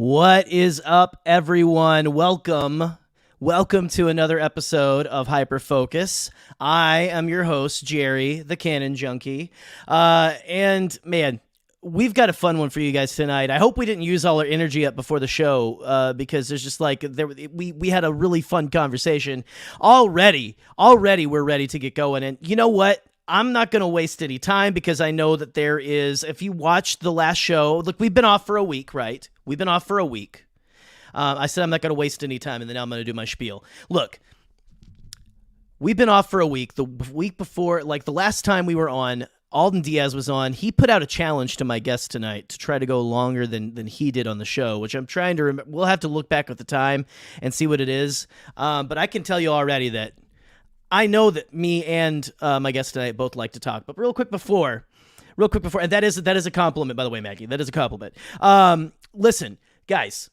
What is up, everyone? Welcome to another episode of Hyperfocus. I am your host, Jerry, the Canon Junkie. And man, we've got a fun one for you guys tonight. I hope we didn't use all our energy up before the show, because there's just like we had a really fun conversation. Already we're ready to get going. And you know what? I'm not going to waste any time because I know that there is, if you watched the last show, look, we've been off for a week, right? We've been off for a week. I said I'm not going to waste any time, and then I'm going to do my spiel. Look, we've been off for a week. The week before, like the last time we were on, Alden Diaz was on. He put out a challenge to my guest tonight to try to go longer than he did on the show, which I'm trying to remember. We'll have to look back at the time and see what it is. But I can tell you already that I know that me and my guest tonight both like to talk, but real quick before, and that is a compliment, by the way, Maggie. That is a compliment. Listen, guys,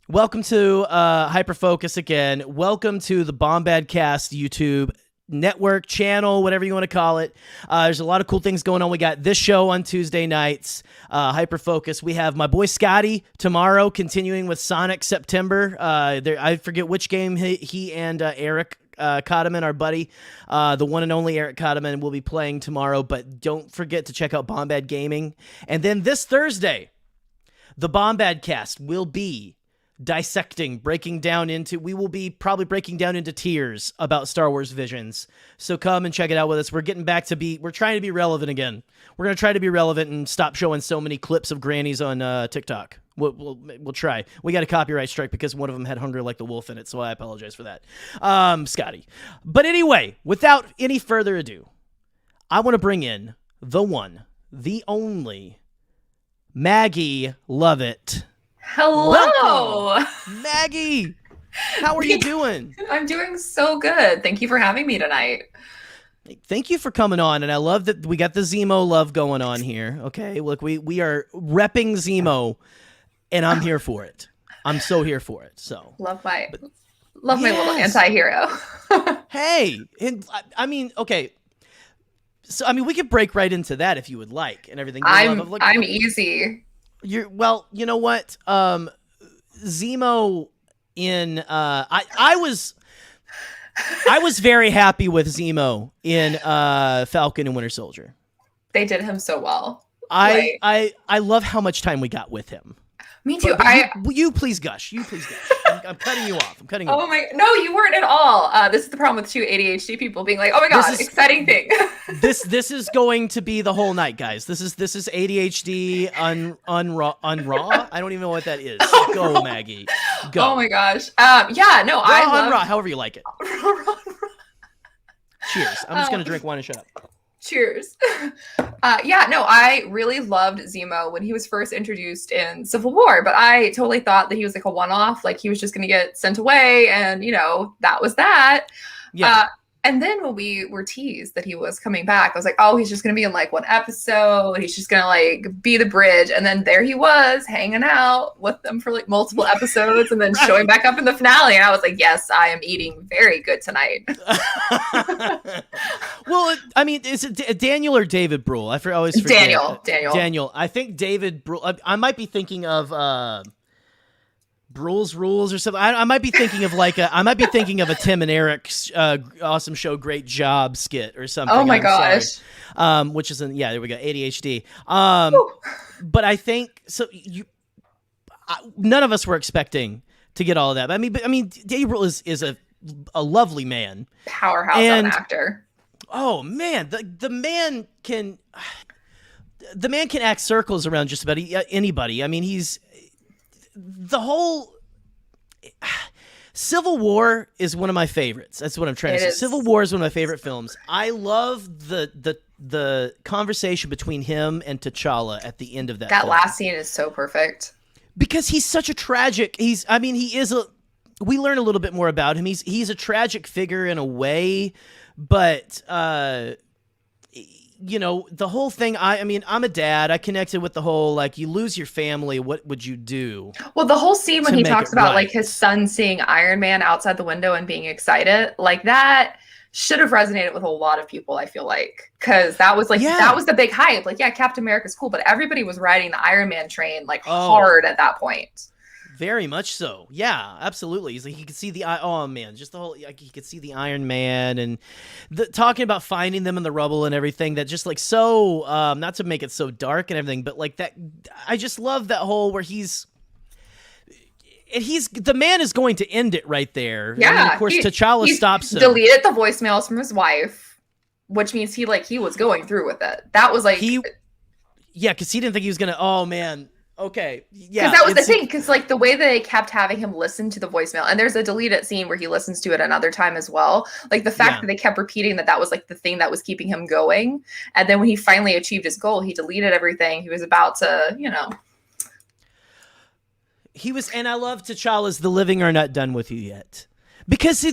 welcome to Hyperfocus again. Welcome to the Bombadcast YouTube network channel, whatever you want to call it. There's a lot of cool things going on. We got this show on Tuesday nights, Hyperfocus. We have my boy Scotty tomorrow, continuing with Sonic September. I forget which game he and Eric Cotterman, our buddy, the one and only Eric Cotterman, will be playing tomorrow, but don't forget to check out Bombad Gaming. And then this Thursday, the Bombadcast will be we will be probably breaking down into tiers about Star Wars Visions. So come and check it out with us. We're trying to be relevant again. We're going to try to be relevant and stop showing so many clips of grannies on TikTok. We'll try. We got a copyright strike because one of them had Hunger Like the Wolf in it, so I apologize for that, Scotty. But anyway, without any further ado, I want to bring in the one, the only, Maggie Lovitt. Hello, welcome. Maggie. How are you doing? I'm doing so good. Thank you for having me tonight. Thank you for coming on, and I love that we got the Zemo love going on here. Okay, look, we are repping Zemo, and I'm here for it. I'm so here for it. So love my little anti-hero. Hey, and I mean, okay. So I mean, we could break right into that if you would like, and everything. I'm easy. Well, you know what? Zemo in I was very happy with Zemo in Falcon and Winter Soldier. They did him so well. I love how much time we got with him. Me too. You please gush. I'm cutting you off. Oh my! No, you weren't at all. This is the problem with two ADHD people being like, "Oh my god, exciting thing." This is going to be the whole night, guys. This is ADHD unraw. I don't even know what that is. Go, Maggie. Go. Oh my gosh. Yeah. No, raw, however you like it. Cheers. I'm just gonna drink wine and shut up. Cheers. Yeah, no, I really loved Zemo when he was first introduced in Civil War, but I totally thought that he was like a one-off, like he was just going to get sent away and, that was that. Yeah. And then when we were teased that he was coming back, I was like, oh, he's just going to be in like one episode. He's just going to like be the bridge. And then there he was hanging out with them for like multiple episodes and then showing back up in the finale. And I was like, yes, I am eating very good tonight. Well, I mean, is it Daniel or David Brühl? I always forget. Daniel. I think David Brühl. I might be thinking of Brühl's Rules or something. I might be thinking of a Tim and Eric's awesome show, Great Job skit or something. Oh my gosh. Which is there we go, ADHD. But I think so. None of us were expecting to get all of that. I mean, David Brühl is a lovely man, powerhouse of an actor. Oh man, the man can act circles around just about anybody. I mean, he's the whole Civil War is one of my favorites. That's what I'm trying to say. Civil War is one of my favorite films. I love the conversation between him and T'Challa at the end of that. That last scene is so perfect because he's such a tragic. We learn a little bit more about him. He's a tragic figure in a way, but the whole thing, I'm a dad. I connected with the whole, like, you lose your family, what would you do? Well, the whole scene when he talks about, like, his son seeing Iron Man outside the window and being excited, like, that should have resonated with a lot of people, I feel like. Because that was, like, that was the big hype. Like, yeah, Captain America's cool, but everybody was riding the Iron Man train, like, hard at that point. Very much so. Yeah, absolutely. He's like, he could see the oh man, just the whole like he could see the Iron Man and talking about finding them in the rubble and everything. That just like so not to make it so dark and everything, but like that. I just love that whole where he's the man is going to end it right there. Yeah, and then, of course T'Challa stops him. Deleted the voicemails from his wife, which means he was going through with it. That was like because he didn't think he was gonna. Oh man. Okay. Yeah. Because that was the thing. Because like the way that they kept having him listen to the voicemail, and there's a deleted scene where he listens to it another time as well. Like the fact that they kept repeating that was like the thing that was keeping him going. And then when he finally achieved his goal, he deleted everything. He was about to, He was, and I love T'Challa's "The living are not done with you yet," because I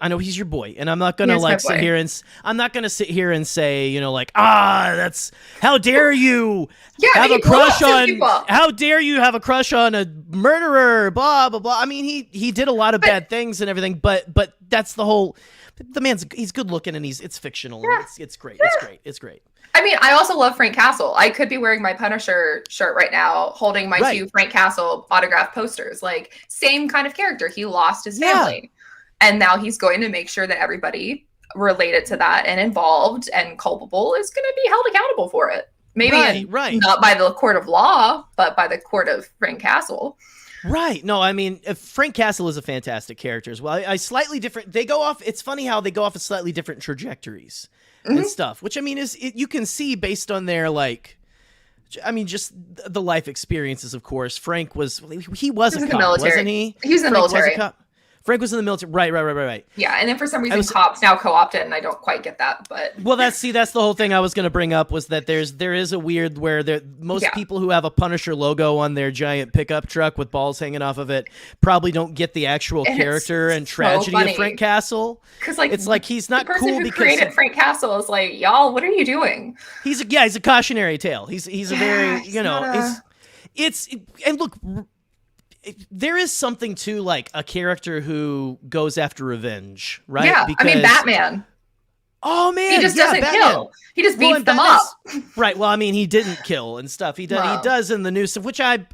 know he's your boy, and I'm not gonna sit here and say, that's how dare you have a crush on a murderer, blah blah blah. I mean, he did a lot of bad things and everything, but that's the whole. The he's good looking and it's fictional. Yeah. And it's great. Yeah. It's great. I mean, I also love Frank Castle. I could be wearing my Punisher shirt right now, holding my two Frank Castle autographed posters. Like, same kind of character. He lost his family. And now he's going to make sure that everybody related to that and involved and culpable is going to be held accountable for it. Maybe not by the court of law, but by the court of Frank Castle. Right. No, I mean, Frank Castle is a fantastic character as well. Slightly different. They go off. It's funny how they go off of slightly different trajectories and stuff, which I mean you can see based on their just the life experiences. Of course, Frank he was a cop, wasn't he? He was in the military. Frank was in the military. Right. Yeah, and then for some reason cops now co-opted, and I don't quite get that, but well, that's the whole thing I was going to bring up was that there is a weird where most people who have a Punisher logo on their giant pickup truck with balls hanging off of it probably don't get the actual character and tragedy of Frank Castle. Because it's like he's not the person cool who because created Frank Castle is like, y'all, what are you doing? He's a cautionary tale. He's a very and look. There is something to like a character who goes after revenge, right? Yeah, I mean Batman. Oh man, he just doesn't kill. He just beats them up. Right. Well, I mean, he didn't kill and stuff. He does in the new stuff, which I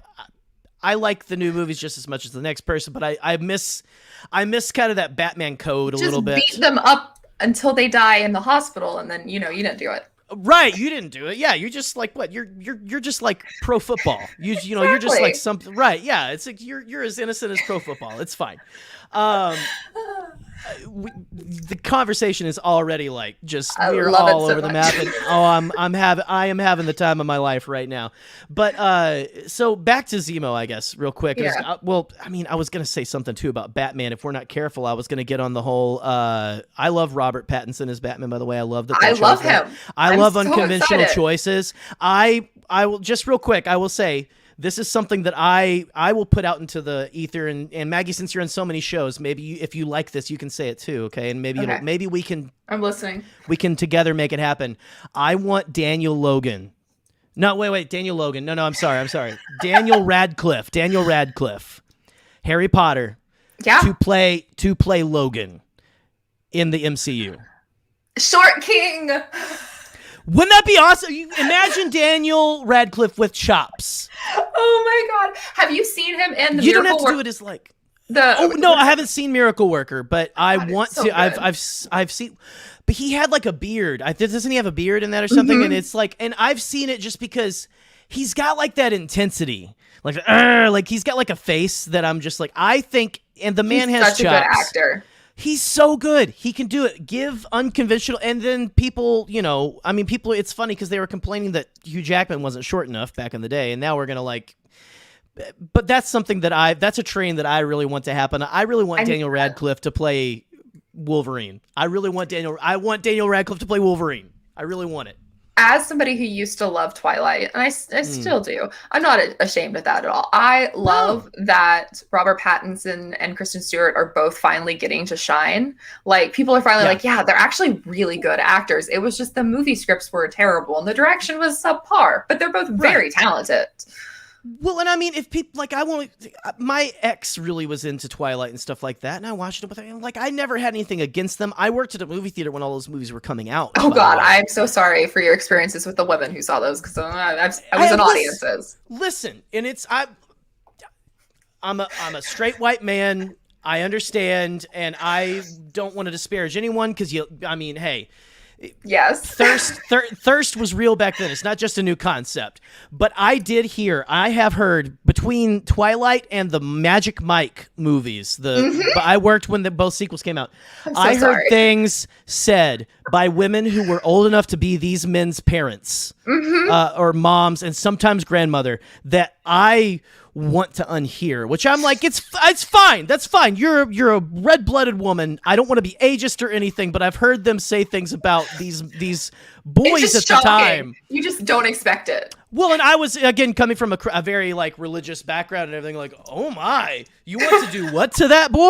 like the new movies just as much as the next person, but I miss kind of that Batman code a little bit. Beat them up until they die in the hospital, and then you didn't do it. Right, you didn't do it. Yeah, you're just like what? You're just like pro football. Exactly. You're just like something. Right? Yeah, it's like you're as innocent as pro football. It's fine. The conversation is already like just we're all over the map, and I am having the time of my life right now. But so back to Zemo, I guess, real quick. Yeah. I was gonna say something too about Batman. If we're not careful, I was gonna get on the whole. I love Robert Pattinson as Batman. By the way, I love that. I love him. I love unconventional choices. I will just real quick. I will say. This is something that I will put out into the ether, and Maggie, since you're on so many shows, maybe if you like this, you can say it too, okay? And maybe we can. I'm listening. We can together make it happen. I want Daniel Logan. No, wait, Daniel Logan. No, I'm sorry. Daniel Radcliffe. Harry Potter. Yeah. To play Logan in the MCU. Short King. Wouldn't that be awesome? You imagine Daniel Radcliffe with chops. Oh my God! Have you seen him in the? You don't have to do it as like no, I haven't seen Miracle Worker, but I want to. I've seen, but he had like a beard. Doesn't he have a beard in that or something? Mm-hmm. And it's like, and I've seen it just because he's got like that intensity, like he's got like a face that I'm just like I think, and the man has chops. Such a good actor. He's so good. He can do it. Give unconventional. And then people, it's funny because they were complaining that Hugh Jackman wasn't short enough back in the day. And now we're going to but that's something that's a train that I really want to happen. I really want Daniel Radcliffe to play Wolverine. I want Daniel Radcliffe to play Wolverine. I really want it. As somebody who used to love Twilight, and I still do, I'm not ashamed of that at all. I love that Robert Pattinson and Kristen Stewart are both finally getting to shine. Like, people are finally they're actually really good actors. It was just the movie scripts were terrible and the direction was subpar, but they're both very talented. Well, and I mean, if people like, I won't. My ex really was into Twilight and stuff like that, and I watched it with her. And, like, I never had anything against them. I worked at a movie theater when all those movies were coming out. Oh God, I'm so sorry for your experiences with the women who saw those, because I was in audiences. Listen, and I'm a straight white man. I understand, and I don't want to disparage anyone because hey. Yes. Thirst was real back then. It's not just a new concept. But I have heard between Twilight and the Magic Mike movies, but I worked when both sequels came out. I heard things said by women who were old enough to be these men's parents or moms and sometimes grandmother that I want to unhear, which I'm like, it's fine. That's fine. You're a red-blooded woman. I don't want to be ageist or anything, but I've heard them say things about these boys at the time. You just don't expect it. Well, and I was, again, coming from a very, like, religious background and everything, like, oh my, you want to do what to that boy?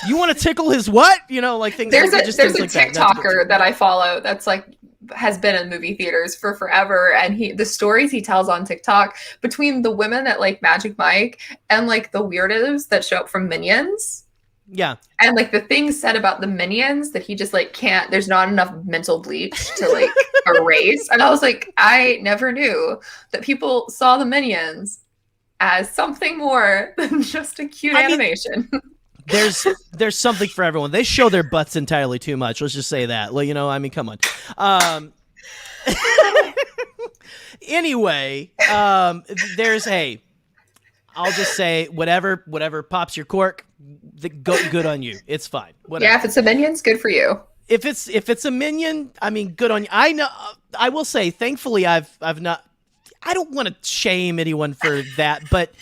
You want to tickle his what? Like things. There's a TikToker that I follow that's like, has been in movie theaters for forever, and the stories he tells on TikTok between the women at like Magic Mike and like the weirdos that show up from Minions. Yeah. And like the things said about the Minions that he just like can't, there's not enough mental bleach to like erase. And I was like, I never knew that people saw the Minions as something more than just a cute animation. There's something for everyone. They show their butts entirely too much. Let's just say that. Well, come on. Anyway, I'll just say whatever pops your cork, good on you. It's fine. Whatever. Yeah, if it's a Minions, good for you. If it's a Minion, I mean, good on you. I know. I will say, thankfully, I've not. I don't want to shame anyone for that, but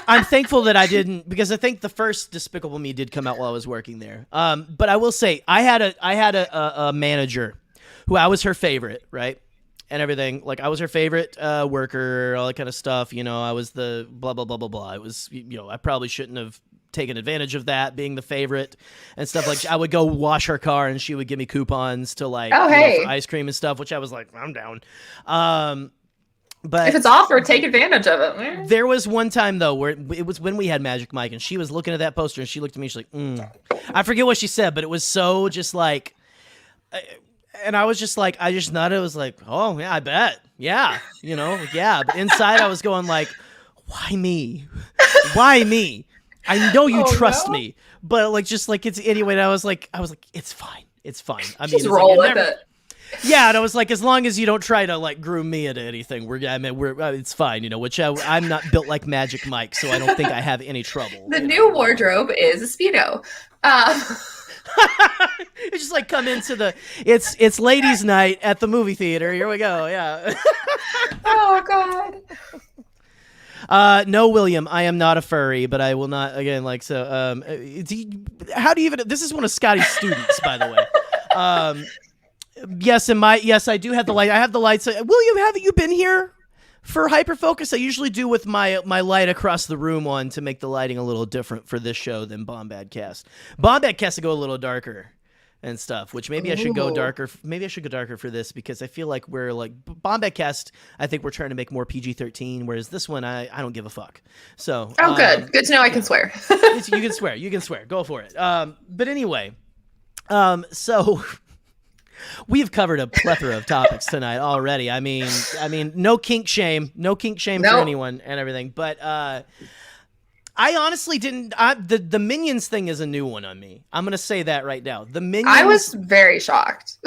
I'm thankful that I didn't, because I think the first Despicable Me did come out while I was working there. But I will say, I had a manager who I was her favorite, right? And everything. Like, I was her favorite worker, all that kind of stuff. I was the blah, blah, blah, blah, blah. It was, I probably shouldn't have taken advantage of that, being the favorite and stuff. Like, I would go wash her car and she would give me coupons to, like, for ice cream and stuff, which I was like, I'm down. But if it's offered, take advantage of it. There was one time, though, where it was when we had Magic Mike, and she was looking at that poster, and she looked at me, she's like, I forget what she said, but it was so just like, and I was just like, I just nodded. I was like, oh, yeah, I bet. Yeah. Yeah. But inside I was going like, why me? Why me? I know you trust me, but like, just like, it's anyway. And I was like, it's fine. It's fine. I mean, just roll with it. Yeah, and I was like, as long as you don't try to like groom me into anything, it's fine, which I'm not built like Magic Mike, so I don't think I have any trouble. The new wardrobe is a Speedo. It's just like come into it's ladies' night at the movie theater. Here we go. Yeah. Oh God. No, William, I am not a furry, but I will not again. Like so. How do you even? This is one of Scotty's students, by the way. Yes, I do have the light. I have the lights. William, haven't you been here for Hyperfocus? I usually do with my light across the room on to make the lighting a little different for this show than Bombadcast. Bombadcast to go a little darker and stuff, which maybe I should go darker. Maybe I should go darker for this because I feel like we're like Bombadcast. I think we're trying to make more PG-13, whereas this one I don't give a fuck. So good to know I can swear. You can swear. Go for it. But anyway, so. We've covered a plethora of topics tonight already. I mean, no kink shame for anyone and everything. But I honestly didn't. The Minions thing is a new one on me. I'm gonna say that right now. The Minions. I was very shocked,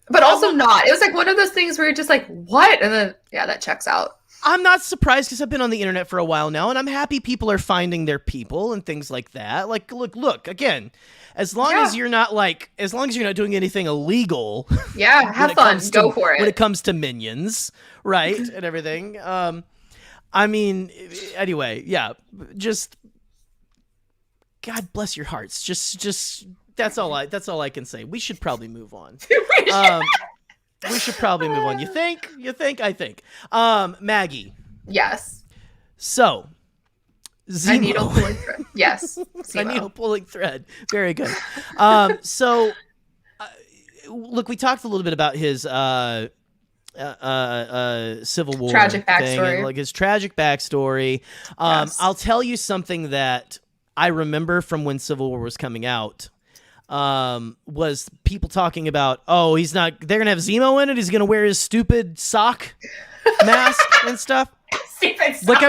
but also not. It was like one of those things where you're just like, what? And then that checks out. I'm not surprised because I've been on the internet for a while now, and I'm happy people are finding their people and things like that. Like, look again. As long as you're not doing anything illegal. Yeah, have fun. Go for it. When it comes to Minions, right, and everything. I mean, anyway, yeah. Just God bless your hearts. Just that's all I can say. We should probably move on. We should probably move on. You think? I think. Maggie. Yes. So. Zemo. A needle pulling thread. Yes. A needle pulling thread. Very good. So, look, we talked a little bit about his Civil War Tragic thing, and backstory. like his tragic backstory. Yes. I'll tell you something that I remember from when Civil War was coming out. Was people talking about, oh, they're gonna have Zemo in it, he's gonna wear his stupid sock mask and stuff. Like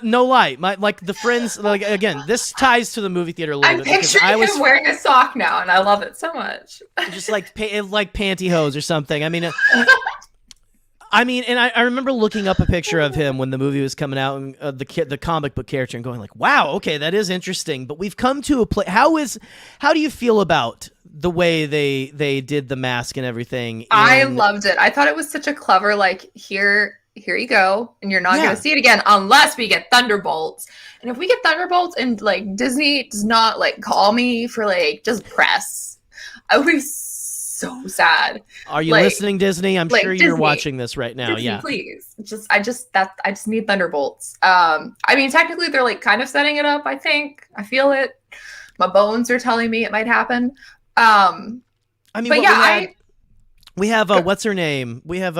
no lie, like the friends, like again, this ties to the movie theater a little I'm bit picturing him wearing a sock now, and I love it so much. Just like pantyhose or something. I mean, and I remember looking up a picture of him when the movie was coming out, and the comic book character, and going like, wow, okay, that is interesting. But we've come to a place. How do you feel about the way they did the mask and everything? I loved it. I thought it was such a clever, like, here you go, and you're not going to see it again unless we get Thunderbolts. And if we get Thunderbolts and like Disney does not like call me for like just press, I would be so sad. Are you listening, Disney? I'm sure you're Disney, watching this right now. Disney, yeah, please. I just need Thunderbolts. I mean, technically they're like kind of setting it up. I think I feel it. My bones are telling me it might happen. I mean, but yeah, we have what's her name? We have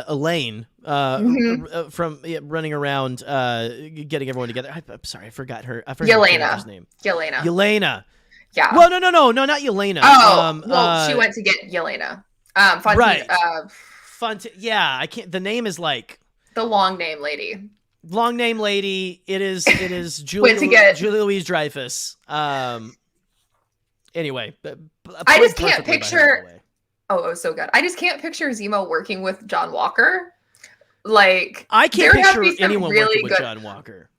Elaine from running around getting everyone together. I'm sorry, I forgot her character's name. Yelena. Yeah. Well, no, not Yelena. Oh, she went to get Yelena. Right. Yeah, I can't. The name is like the long name lady. Long name lady. It is Julie Louis-Dreyfus. Anyway, I just can't picture. Oh, it was so good. I just can't picture Zemo working with John Walker. Like, I can't picture anyone working with John Walker.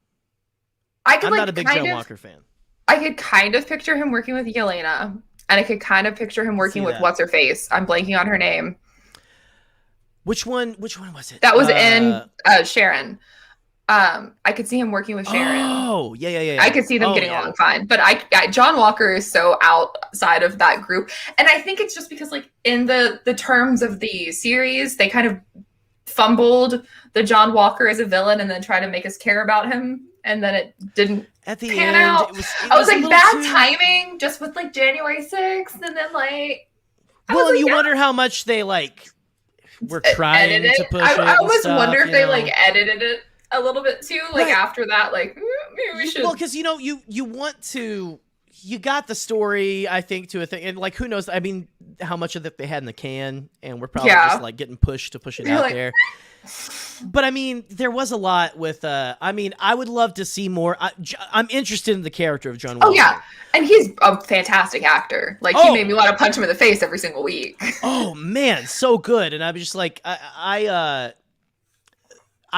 I'm not a big John Walker fan. I could kind of picture him working with Yelena, and I could kind of picture him working with what's her face. I'm blanking on her name. Which one was it? That was in Sharon. I could see him working with Sharon. Oh, yeah. I could see them getting along fine. But John Walker is so outside of that group. And I think it's just because, like, in the terms of the series, they kind of fumbled the John Walker as a villain and then tried to make us care about him. And then it didn't at the pan end. out. I was like, bad timing, just with, like, January 6th. And then, like... Well, you wonder how much they, like, were trying to push it. I almost wonder if they, like, edited it a little bit too, like after that, like maybe we should. Well, because you want to, you got the story, I think, to a thing, and like who knows? I mean, how much of it they had in the can, and we're probably just like getting pushed to push it out there. But I mean, there was a lot with. I mean, I would love to see more. I'm interested in the character of John Walker. Oh yeah, and he's a fantastic actor. Like he made me want to punch him in the face every single week. Oh man, so good. And I was just like, I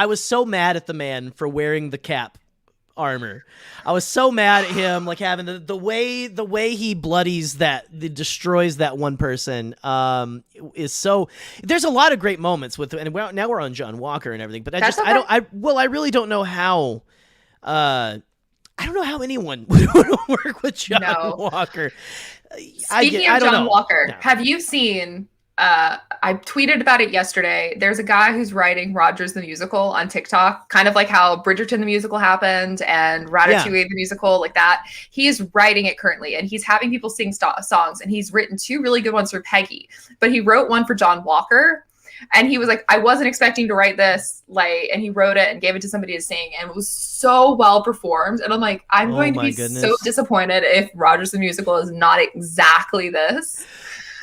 was so mad at the man for wearing the Cap armor. I was so mad at him, like having the way he destroys that one person. Is so. There's a lot of great moments with, and now we're on John Walker and everything. But I really don't know how. I don't know how anyone would work with John Walker. Speaking of John Walker, have you seen? I tweeted about it yesterday. There's a guy who's writing Rogers the Musical on TikTok, kind of like how Bridgerton the Musical happened and Ratatouille the Musical, like that. He is writing it currently, and he's having people sing songs, and he's written 2 really good ones for Peggy, but he wrote one for John Walker, and he was like, I wasn't expecting to write this, like, and he wrote it and gave it to somebody to sing, and it was so well performed, and I'm like, I'm going to be so disappointed if Rogers the Musical is not exactly this.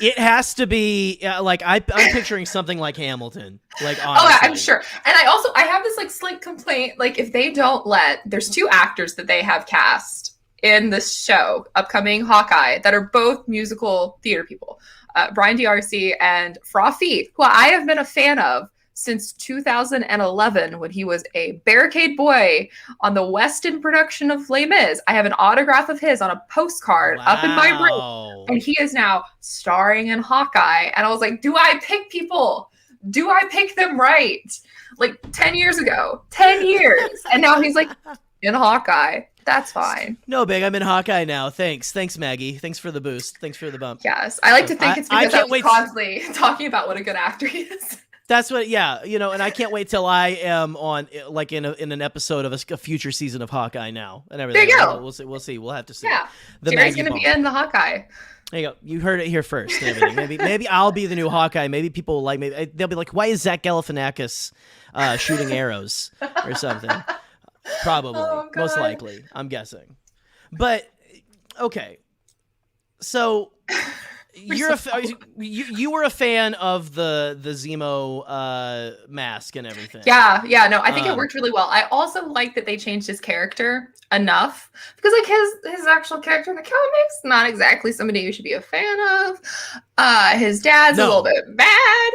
It has to be like I'm picturing something like Hamilton. Like honestly. Oh, I'm sure. And I have this like slight complaint. Like if they don't there's 2 actors that they have cast in this show, upcoming Hawkeye, that are both musical theater people, Brian D'Arcy and Froffy, who I have been a fan of since 2011 when he was a barricade boy on the Weston production of Les Mis. I have an autograph of his on a postcard up in my room, and he is now starring in Hawkeye. And I was like, do I pick people? Do I pick them right? Like 10 years ago, 10 years. And now he's like in Hawkeye. That's fine. No, big. I'm in Hawkeye now. Thanks, Maggie. Thanks for the boost. Thanks for the bump. Yes. I like to think it's because I was constantly talking about what a good actor he is. That's what, yeah, and I can't wait till I am on like in an episode of a future season of Hawkeye now and everything. There you go. We'll see. We'll see. We'll have to see. Yeah, The Jerry's Maggie gonna be Bump. in the Hawkeye. There you go. You heard it here first. And everything. Maybe I'll be the new Hawkeye. Maybe people will like. Maybe they'll be like, "Why is Zach Galifianakis shooting arrows or something?" Probably, most likely. I'm guessing. But okay, so you were a fan of the Zemo mask and everything. Yeah. No, I think it worked really well. I also like that they changed his character enough because like his actual character in the comics, not exactly somebody you should be a fan of. His dad's a little bit bad.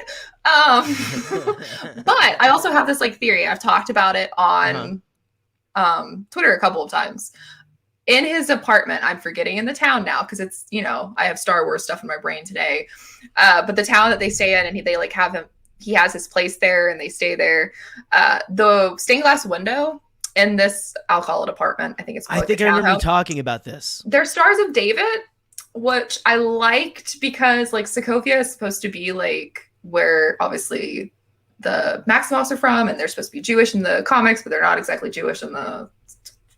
But I also have this like theory. I've talked about it on Twitter a couple of times. In his apartment, I'm forgetting in the town now because it's, I have Star Wars stuff in my brain today. But the town that they stay in, and they like have him, he has his place there and they stay there. The stained glass window in this, I'll call it apartment. I think it's called I think I remember you talking about this. There's Stars of David, which I liked because like Sokovia is supposed to be like where obviously the Maximoffs are from, and they're supposed to be Jewish in the comics, but they're not exactly Jewish in the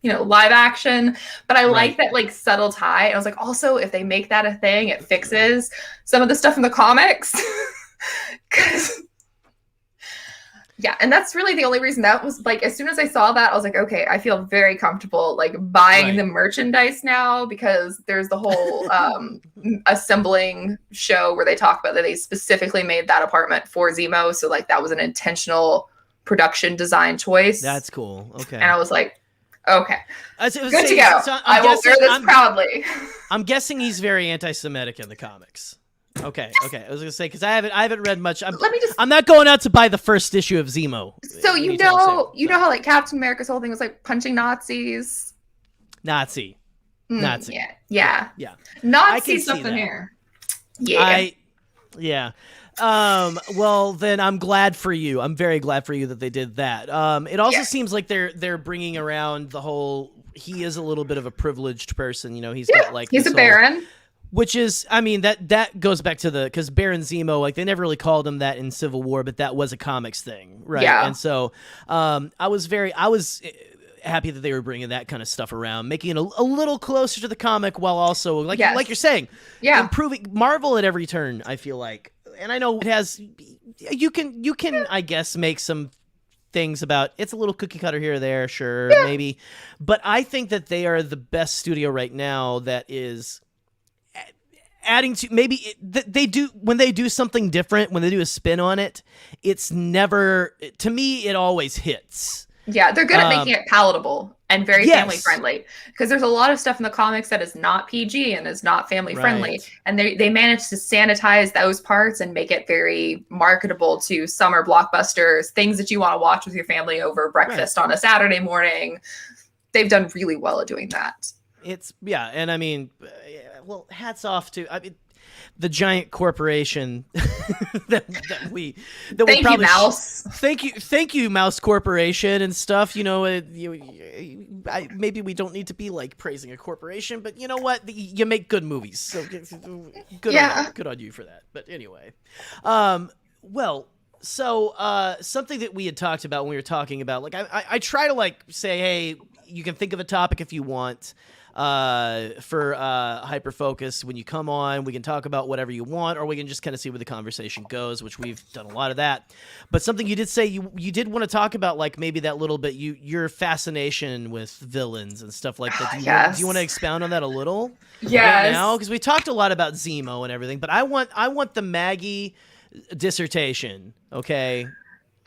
live action. But I like that like subtle tie. I was like, also if they make that a thing, it fixes some of the stuff in the comics. Yeah, and that's really the only reason. That was like, as soon as I saw that, I was like, okay, I feel very comfortable like buying the merchandise now, because there's the whole assembling show where they talk about that they specifically made that apartment for Zemo. So like that was an intentional production design choice. That's cool. Okay. And I was like, okay, good to go. So I will wear this proudly. I'm guessing he's very anti-Semitic in the comics. Okay. I was gonna say because I haven't read much. I'm not going out to buy the first issue of Zemo. So you know how like Captain America's whole thing was like punching Nazis. Nazi. Yeah. Nazi something here. Yeah. Well, then I'm glad for you. I'm very glad for you that they did that. It also seems like they're bringing around the whole. He is a little bit of a privileged person. He's got like he's a baron. Which is, I mean, that goes back to because Baron Zemo, like they never really called him that in Civil War, but that was a comics thing, right? Yeah. And so, I was happy that they were bringing that kind of stuff around, making it a little closer to the comic, while also, like you're saying, improving Marvel at every turn. I feel like, and I know it has. You can, I guess, make some things about it's a little cookie cutter here or there, sure, maybe, but I think that they are the best studio right now that is adding to they do when they do something different, when they do a spin on it, it's never, to me, it always hits. Yeah, they're good at making it palatable and very family friendly, because there's a lot of stuff in the comics that is not PG and is not family friendly, and they manage to sanitize those parts and make it very marketable to summer blockbusters, things that you want to watch with your family over breakfast on a Saturday morning. They've done really well at doing that. And I mean, well, hats off to the giant corporation that we thank probably you, Mouse. Thank you, Mouse Corporation and stuff. Maybe we don't need to be like praising a corporation, but you know what? You make good movies, so good on you for that. But anyway, so something that we had talked about when we were talking about, like I try to like say, hey, you can think of a topic if you want. For Hyperfocus, when you come on, we can talk about whatever you want, or we can just kind of see where the conversation goes, which we've done a lot of that. But something you did say, you did want to talk about, like maybe that little bit, your fascination with villains and stuff like that. Do you want to expound on that a little? Yes. Right now, because we talked a lot about Zemo and everything, but I want the Maggie dissertation. Okay.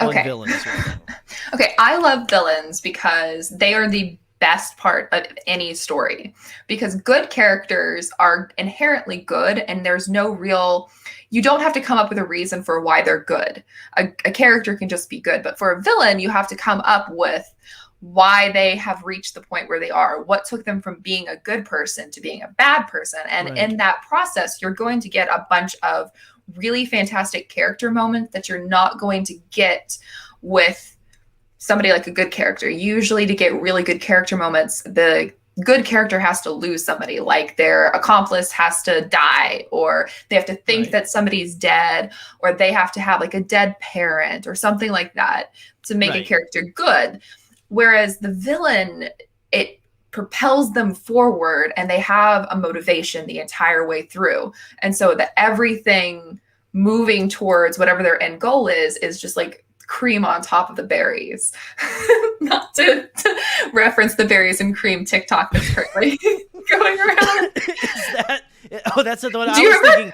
On villains. Right now. Okay, I love villains because they are the best part of any story, because good characters are inherently good, and there's no real, you don't have to come up with a reason for why they're good. A character can just be good, but for a villain, you have to come up with why they have reached the point where they are, what took them from being a good person to being a bad person. And in that process, you're going to get a bunch of really fantastic character moments that you're not going to get with somebody like a good character. Usually, to get really good character moments, the good character has to lose somebody, like their accomplice has to die, or they have to think that somebody's dead, or they have to have like a dead parent or something like that to make a character good. Whereas the villain, it propels them forward and they have a motivation the entire way through. And so that everything moving towards whatever their end goal is just like cream on top of the berries. Not to reference the berries and cream TikTok that's currently going around. That's the one I was thinking.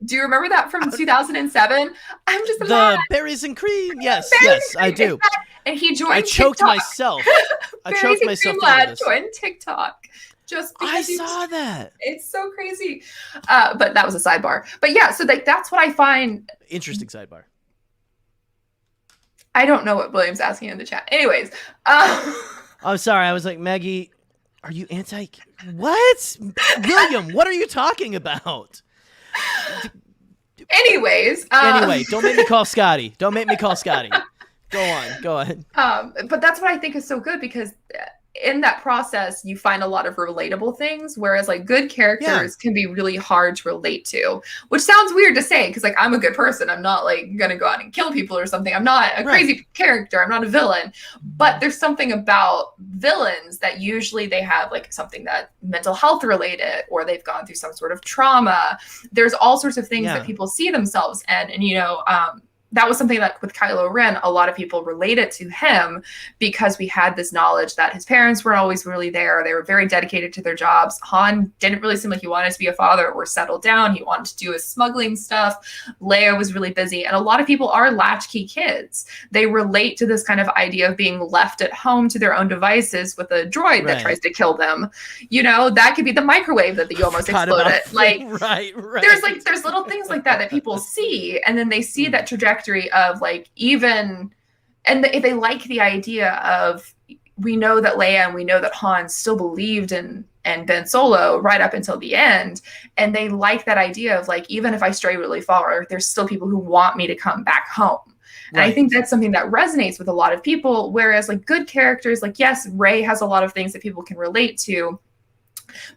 Do you remember that from 2007? I'm just the berries and cream. Yes, I do. And he joined. I choked TikTok. myself. I choked myself. Lad joined TikTok. Just I saw that. It's so crazy. But that was a sidebar. But yeah, so like that's what I find interesting sidebar. I don't know what William's asking in the chat. Anyways, I'm sorry. I was like, Maggie, are you anti? What? William, what are you talking about? Anyways. Anyway, don't make me call Scotty. Go on. But that's what I think is so good, because in that process, you find a lot of relatable things, whereas like good characters can be really hard to relate to, which sounds weird to say, because like I'm a good person. I'm not like gonna go out and kill people or something. I'm not a crazy character. I'm not a villain. But there's something about villains that usually they have like something that mental health related, or they've gone through some sort of trauma. There's all sorts of things that people see themselves in. And that was something that with Kylo Ren, a lot of people related to him, because we had this knowledge that his parents weren't always really there. They were very dedicated to their jobs. Han didn't really seem like he wanted to be a father or settle down. He wanted to do his smuggling stuff. Leia was really busy. And a lot of people are latchkey kids. They relate to this kind of idea of being left at home to their own devices with a droid that tries to kill them. That could be the microwave that you almost exploded. Like, there's little things like that people see, and then they see that trajectory of like if they like the idea of, we know that Leia and we know that Han still believed in Ben Solo right up until the end, and they like that idea of like, even if I stray really far, there's still people who want me to come back home. And I think that's something that resonates with a lot of people, whereas like good characters, like yes, Rey has a lot of things that people can relate to,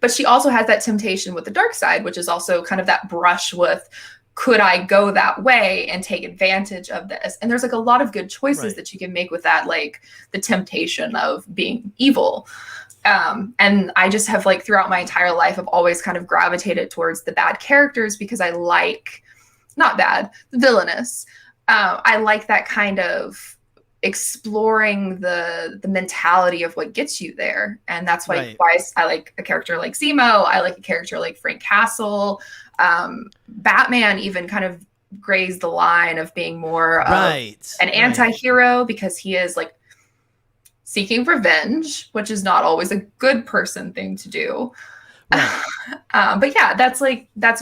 but she also has that temptation with the dark side, which is also kind of that brush with, could I go that way and take advantage of this? And there's like a lot of good choices that you can make with that, like the temptation of being evil. And I just have like throughout my entire life, I've always kind of gravitated towards the bad characters, because I like, not bad, villainous. I like that kind of exploring the mentality of what gets you there. And that's why I like a character like Zemo. I like a character like Frank Castle. Batman even kind of grazed the line of being more of an anti-hero, because he is like seeking revenge, which is not always a good person thing to do. But yeah, that's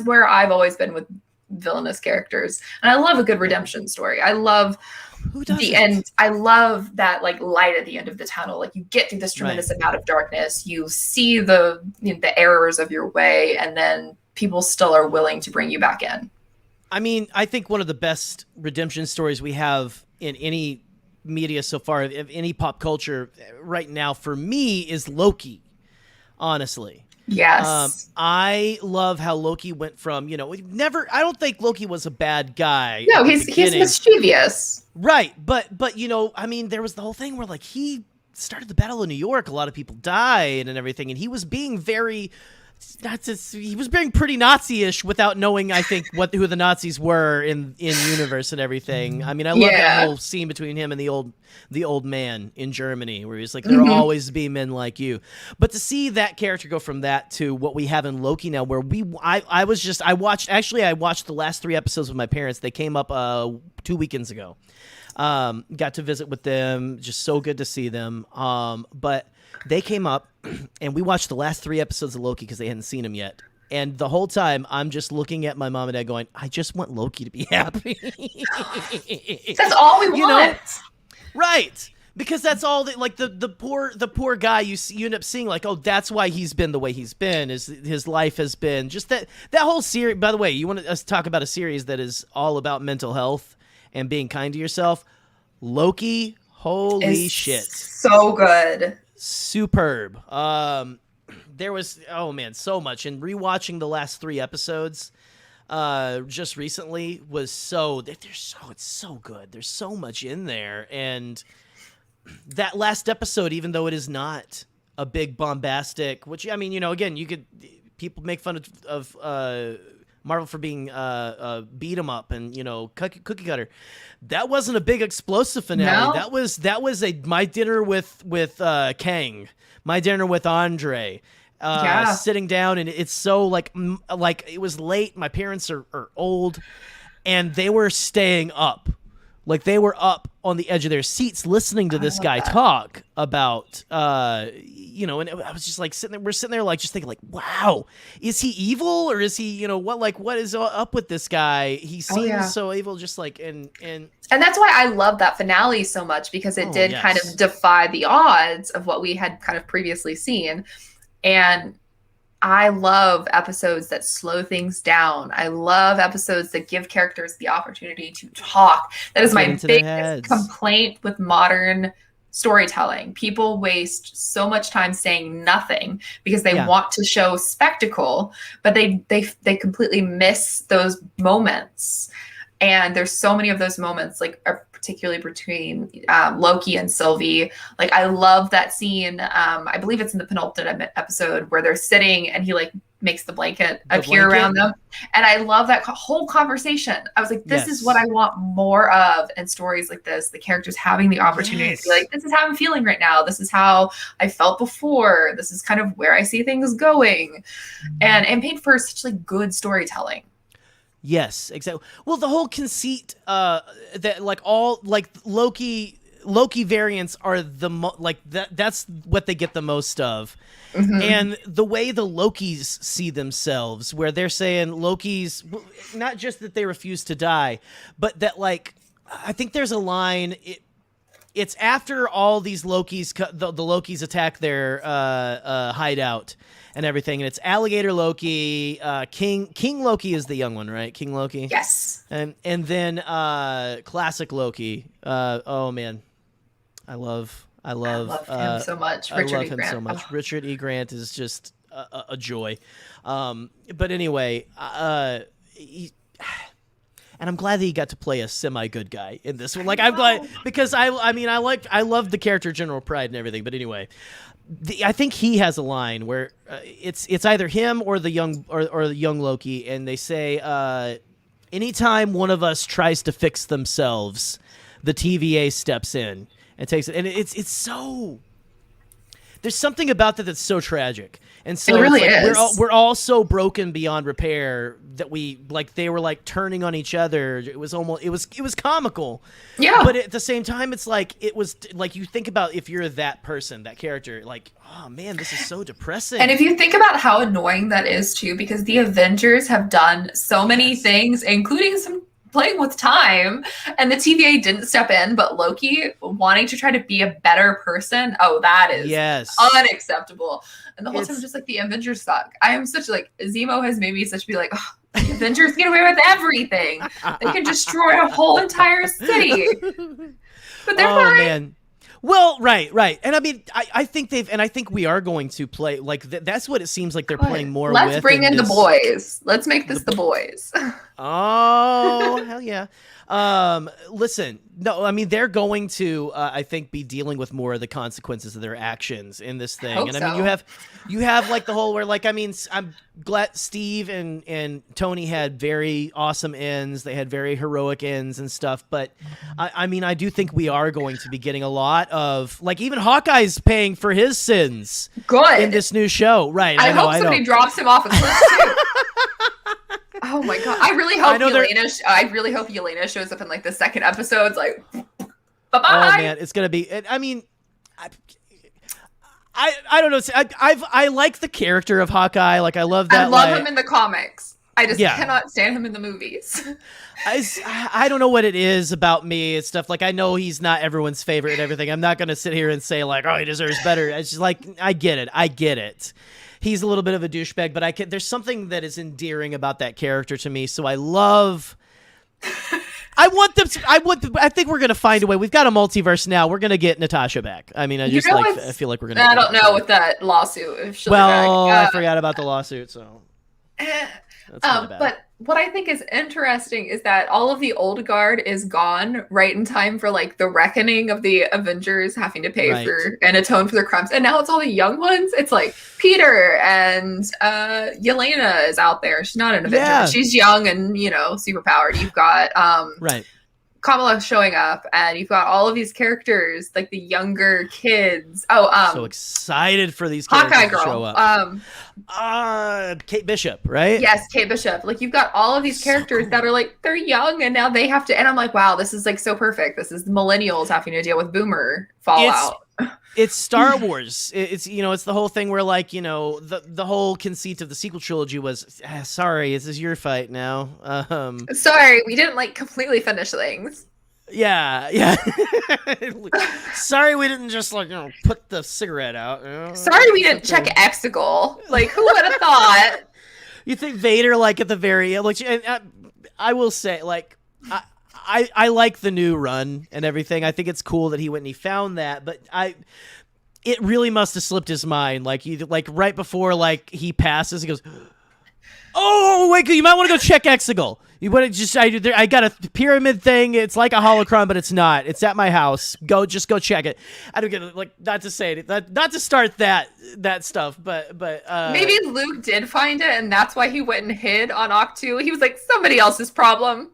where I've always been with villainous characters. And I love a good redemption story. I love the end. I love that like light at the end of the tunnel. Like you get through this tremendous amount of darkness. You see the errors of your way, and then people still are willing to bring you back in. I mean, I think one of the best redemption stories we have in any media so far, of any pop culture right now, for me, is Loki, honestly. Yes. I love how Loki went from, I don't think Loki was a bad guy. No, he's mischievous. Right. But I mean, there was the whole thing where like he started the Battle of New York. A lot of people died and everything. And he was being he was being pretty Nazi-ish without knowing, I think, who the Nazis were in universe and everything. I mean, I love that whole scene between him and the old man in Germany, where he's like, there'll always be men like you. But to see that character go from that to what we have in Loki now, where I watched the last 3 episodes with my parents. They came up 2 weekends ago. Got to visit with them. Just so good to see them. But they came up and we watched the last 3 episodes of Loki because they hadn't seen him yet. And the whole time I'm just looking at my mom and dad going, I just want Loki to be happy. That's all we want. Right. Because that's all that, like the poor guy you end up seeing, like, oh, that's why he's been the way he's been, is his life has been just that whole series. By the way, you want us to talk about a series that is all about mental health and being kind to yourself. Loki, holy shit. So good. superb. There was, oh man, so much. And rewatching the last 3 episodes just recently was it's so good. There's so much in there. And that last episode, even though it is not a big bombastic, which, I mean, you know, again, people make fun of Marvel for being beat 'em up and, you know, cookie cutter. That wasn't a big explosive finale. No. That was my dinner with Kang, my dinner with Andre. Sitting down, and it's so like it was late. My parents are old, and they were staying up. Like, they were up on the edge of their seats listening to this guy talk about, you know, and I was just like we're sitting there like just thinking like, wow, is he evil or is he, you know, what is up with this guy? He seems so evil, just like, and that's why I love that finale so much, because it did kind of defy the odds of what we had kind of previously seen. And I love episodes that slow things down. I love episodes that give characters the opportunity to talk. That is my biggest complaint with modern storytelling. People waste so much time saying nothing because they want to show spectacle, but they completely miss those moments. And there's so many of those moments, like particularly between Loki and Sylvie. Like, I love that scene. I believe it's in the penultimate episode where they're sitting and he like makes the blanket appear around them. And I love that whole conversation. I was like, this is what I want more of in stories like this. The characters having the opportunity to be like, this is how I'm feeling right now. This is how I felt before. This is kind of where I see things going. And paid for such like good storytelling. Yes, exactly. Well, the whole conceit that like all like Loki variants are that's what they get the most of. Mm-hmm. And the way the Lokis see themselves, where they're saying Loki's not just that they refuse to die, but that, like, I think there's a line. It's after all these Lokis, the Lokis attack their hideout and everything, and it's Alligator Loki. King Loki is the young one, right? King Loki. Yes. And then classic Loki. Oh man, I love him so much. So much. Richard E. Grant is just a joy. But anyway, and I'm glad that he got to play a semi-good guy in this one. Like, I'm glad, because I love the character General Pride and everything. But anyway, I think he has a line where it's either him or the young Loki, and they say, anytime one of us tries to fix themselves, the TVA steps in and takes it. And it's so, there's something about that that's so tragic. And so it really is. We're all so broken beyond repair that they were like turning on each other. It was comical. Yeah. But at the same time, it's like, it was like, you think about if you're that person, that character, like, oh man, this is so depressing. And if you think about how annoying that is too, because the Avengers have done so many things, including some playing with time, and the TVA didn't step in, but Loki wanting to try to be a better person, that is unacceptable. And the whole time I'm just like, the Avengers suck. I am such like, Zemo has made me such be like, the Avengers get away with everything. They can destroy a whole entire city. But they're fine. Man. Well, right. And I mean, I think I think we are going to play, like, that's what it seems like they're playing more with. Let's bring in the boys. Let's make this the boys. Oh, hell yeah. Listen, no, I mean, they're going to, I think, be dealing with more of the consequences of their actions in this thing. I mean, you have like the whole where, like, I mean, I'm glad Steve and Tony had very awesome ends. They had very heroic ends and stuff. But I mean, I do think we are going to be getting a lot of, like, even Hawkeye's paying for his sins. Good. In this new show. Right. I hope somebody drops him off a cliff too. Oh my god! I really hope Yelena shows up in like the second episode. It's like, bye bye. Oh man, it's gonna be. I mean, I don't know. I like the character of Hawkeye. Like, I love that. I love him in the comics. I just cannot stand him in the movies. I don't know what it is about me and stuff. Like, I know he's not everyone's favorite and everything. I'm not gonna sit here and say like, oh, he deserves better. It's just like, I get it. He's a little bit of a douchebag, but there's something that is endearing about that character to me. So I love I think we're gonna find a way. We've got a multiverse now. We're gonna get Natasha back. I mean, I feel like we're gonna. I don't know with that lawsuit. If she'll well, be back. I forgot about the lawsuit. So. But what I think is interesting is that all of the old guard is gone right in time for like the reckoning of the Avengers having to pay for and atone for their crimes. And now it's all the young ones. It's like Peter and Yelena is out there. She's not an Avenger. But she's young and, you know, super powered. You've got Kamala showing up, and you've got all of these characters, like the younger kids. So excited for these characters Hawkeye girl. to show up. Kate Bishop, right? Yes, Kate Bishop. Like you've got all of these characters that are like they're young, and now they have to. And I'm like, wow, this is like so perfect. This is the millennials having to deal with Boomer fallout. It's Star Wars. It's you know, it's the whole thing where like you know the whole conceit of the sequel trilogy was sorry, this is your fight now. Sorry, we didn't like completely finish things. Yeah. Sorry, we didn't just like put the cigarette out. Sorry, we didn't check Exegol. Like who would have thought? You think Vader like at the very like? I will say like. I like the new run and everything. I think it's cool that he went and he found that, but it really must have slipped his mind. Like right before like he passes, he goes, "Oh wait, you might want to go check Exegol." You want to just I got a pyramid thing. It's like a holocron, but it's not. It's at my house. Go check it. I don't get it. Like not to say it, not to start that stuff, but maybe Luke did find it, and that's why he went and hid on Octu. He was like somebody else's problem.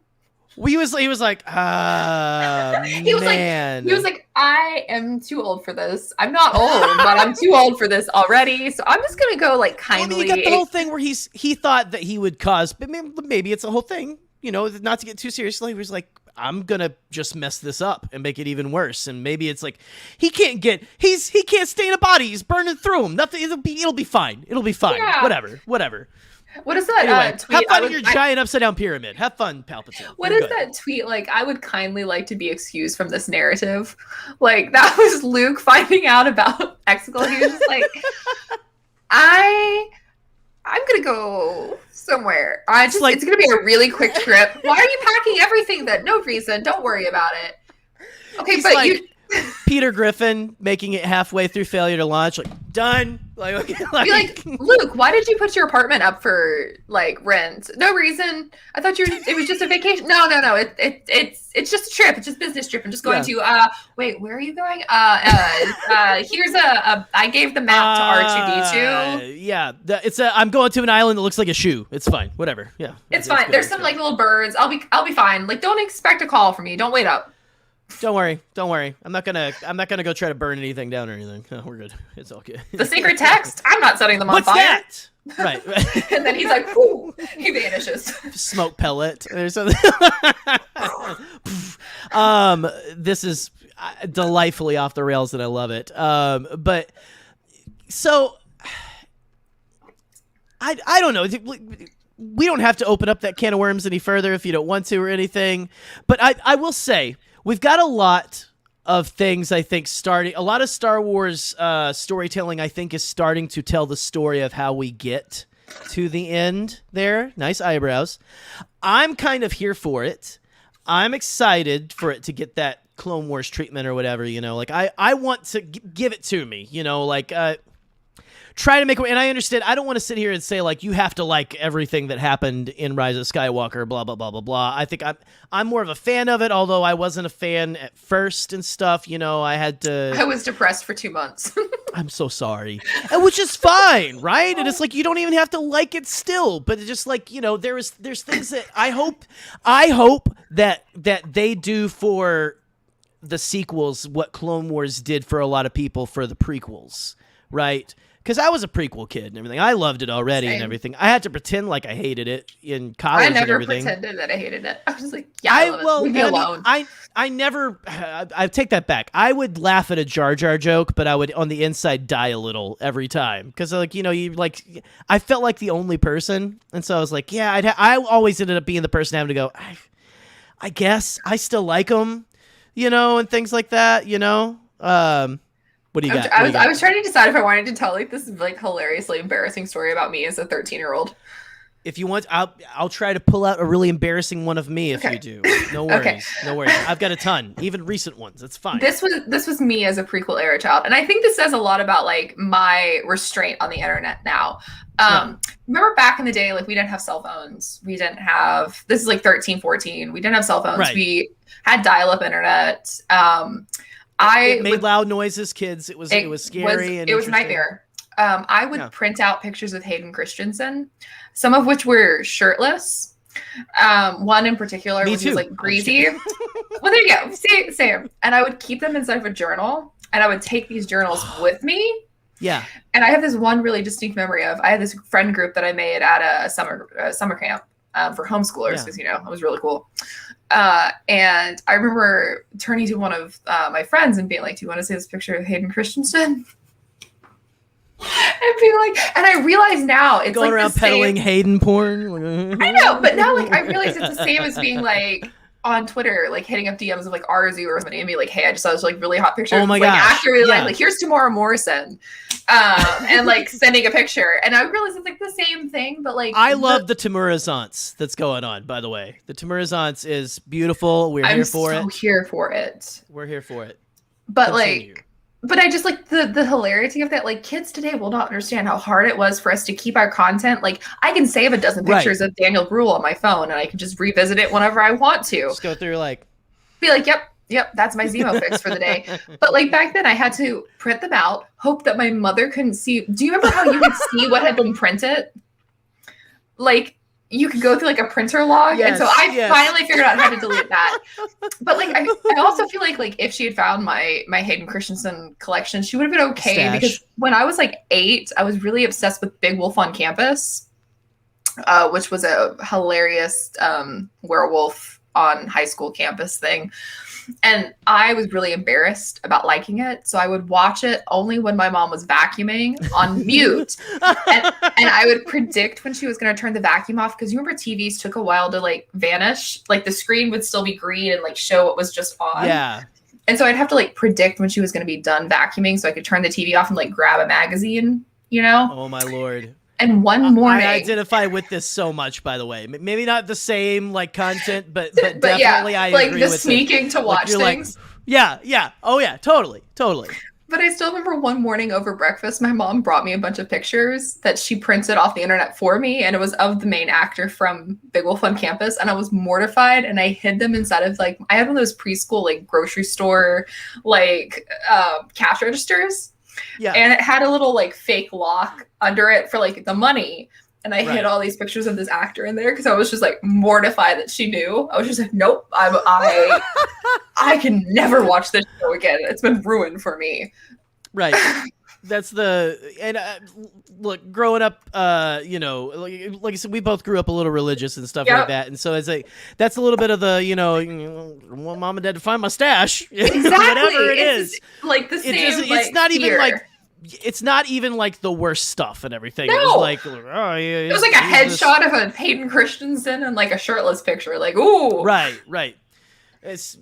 He was like, he was like, I am too old for this. I'm not old, but I'm too old for this already. So I'm just gonna go like kindly. Well, you got the whole thing where he thought that he would cause, but maybe it's a whole thing. You know, not to get too seriously. He was like, I'm gonna just mess this up and make it even worse. And maybe it's like he can't stain a body. He's burning through him. Nothing. It'll be fine. It'll be fine. Yeah. Whatever. What is that anyway, tweet? Have fun in your giant upside down pyramid. Have fun, Palpatine. What is that tweet? Like, I would kindly like to be excused from this narrative. Like, that was Luke finding out about Exegol. He was just like, I'm gonna go somewhere. It's gonna be a really quick trip. Why are you packing everything then? No reason. Don't worry about it. Okay, but like, Peter Griffin making it halfway through failure to launch, like done. Be like, Luke, why did you put your apartment up for like rent? No reason. I thought it was just a vacation. No. It's just a trip. It's just a business trip. I'm just going to wait, where are you going? Here's I gave the map to R2D2. Yeah. I'm going to an island that looks like a shoe. It's fine. Whatever. Yeah. It's fine. There's some like little birds. I'll be fine. Like, don't expect a call from me. Don't wait up. Don't worry. I'm not gonna go try to burn anything down or anything. No, we're good. It's all good. The secret text? I'm not setting them on What's fire. That? Right. And then he's like, whoo, he vanishes. Smoke pellet or something. This is delightfully off the rails and I love it. But so I don't know. We don't have to open up that can of worms any further if you don't want to or anything. But I will say, we've got a lot of things, I think, a lot of Star Wars storytelling, I think, is starting to tell the story of how we get to the end there. Nice eyebrows. I'm kind of here for it. I'm excited for it to get that Clone Wars treatment or whatever, you know. Like, I want to give it to me, you know, like... try to make it, and I understand. I don't want to sit here and say like you have to like everything that happened in Rise of Skywalker, blah blah blah blah blah. I think I'm more of a fan of it, although I wasn't a fan at first and stuff. You know, I was depressed for 2 months. I'm so sorry, and which is fine, right? And it's like you don't even have to like it still, but it's just like you know, there's things that I hope that they do for the sequels what Clone Wars did for a lot of people for the prequels, right? Because I was a prequel kid and everything. I loved it already. Same. And everything. I had to pretend like I hated it in college and everything. I never pretended that I hated it. I was like, leave me alone. I never, I take that back. I would laugh at a Jar Jar joke, but I would on the inside die a little every time. Because like, you know, I felt like the only person. And so I was like, yeah, I always ended up being the person having to go, I guess I still like them, you know, and things like that, you know. What do you got? I was trying to decide if I wanted to tell like this like hilariously embarrassing story about me as a 13-year-old. If you want, I'll try to pull out a really embarrassing one of me if you do. No worries. Okay. No worries. I've got a ton, even recent ones. It's fine. This was me as a prequel era child. And I think this says a lot about like my restraint on the internet now. Remember back in the day, like we didn't have cell phones. We didn't have, this is like 13, 14. We didn't have cell phones. Right. We had dial-up internet. It made loud noises, kids. It was scary. It was a nightmare. I would print out pictures of Hayden Christensen, some of which were shirtless. One in particular was like greasy. Well, there you go. Same. And I would keep them inside of a journal, and I would take these journals with me. Yeah. And I have this one really distinct memory of, I had this friend group that I made at a summer camp for homeschoolers, because, it was really cool. And I remember turning to one of my friends and being like, do you want to see this picture of Hayden Christensen? And being like, and I realize now it's going like around peddling Hayden porn. I know, but now like I realize it's the same as being like on Twitter, like hitting up DMs of like Arzu or somebody and be like, hey, I just saw this like really hot picture. Oh my gosh. After really like here's Tamara Morrison. And like sending a picture. And I realize it's like the same thing, but like I love the Tamurazance that's going on, by the way. The Tamurazance is beautiful. We're here for it. I'm so here for it. We're here for it. But But I just like the hilarity of that. Like kids today will not understand how hard it was for us to keep our content. Like I can save a dozen pictures of Daniel Bruhl on my phone, and I can just revisit it whenever I want to. Just go through be like, yep, that's my Zemo fix for the day. But like back then, I had to print them out, hope that my mother couldn't see. Do you remember how you could see what had been printed? Like you could go through like a printer log. And so I finally figured out how to delete that. But like I also feel like if she had found my Hayden Christensen collection, she would have been okay. Because when I was like 8, I was really obsessed with Big Wolf on Campus, which was a hilarious werewolf on high school campus thing. And I was really embarrassed about liking it. So I would watch it only when my mom was vacuuming on mute. And I would predict when she was going to turn the vacuum off. Because you remember TVs took a while to like vanish. Like the screen would still be green and like show what was just on. Yeah. And so I'd have to like predict when she was going to be done vacuuming so I could turn the TV off and like grab a magazine, Oh my Lord. And one morning, I identify with this so much, by the way. Maybe not the same like content, but definitely I agree with it. Like the sneaking to watch things. Yeah. Oh yeah, totally. But I still remember one morning over breakfast, my mom brought me a bunch of pictures that she printed off the internet for me, and it was of the main actor from Big Wolf on Campus, and I was mortified, and I hid them inside of like I had one of those preschool like grocery store like cash registers. Yeah. And it had a little like fake lock under it for like the money. And I hid all these pictures of this actor in there because I was just like mortified that she knew. I was just like, nope, I can never watch this show again. It's been ruined for me. Right. That's look, growing up, like I said, we both grew up a little religious and stuff like that. And so it's like, that's a little bit of the, well, mom and dad to find my stash. Exactly. Whatever it is. Like the same, it's not even like, it's not even like the worst stuff and everything. No. It was like, oh, yeah, it was like a headshot of a Hayden Christensen and like a shirtless picture. Like, ooh. Right. It's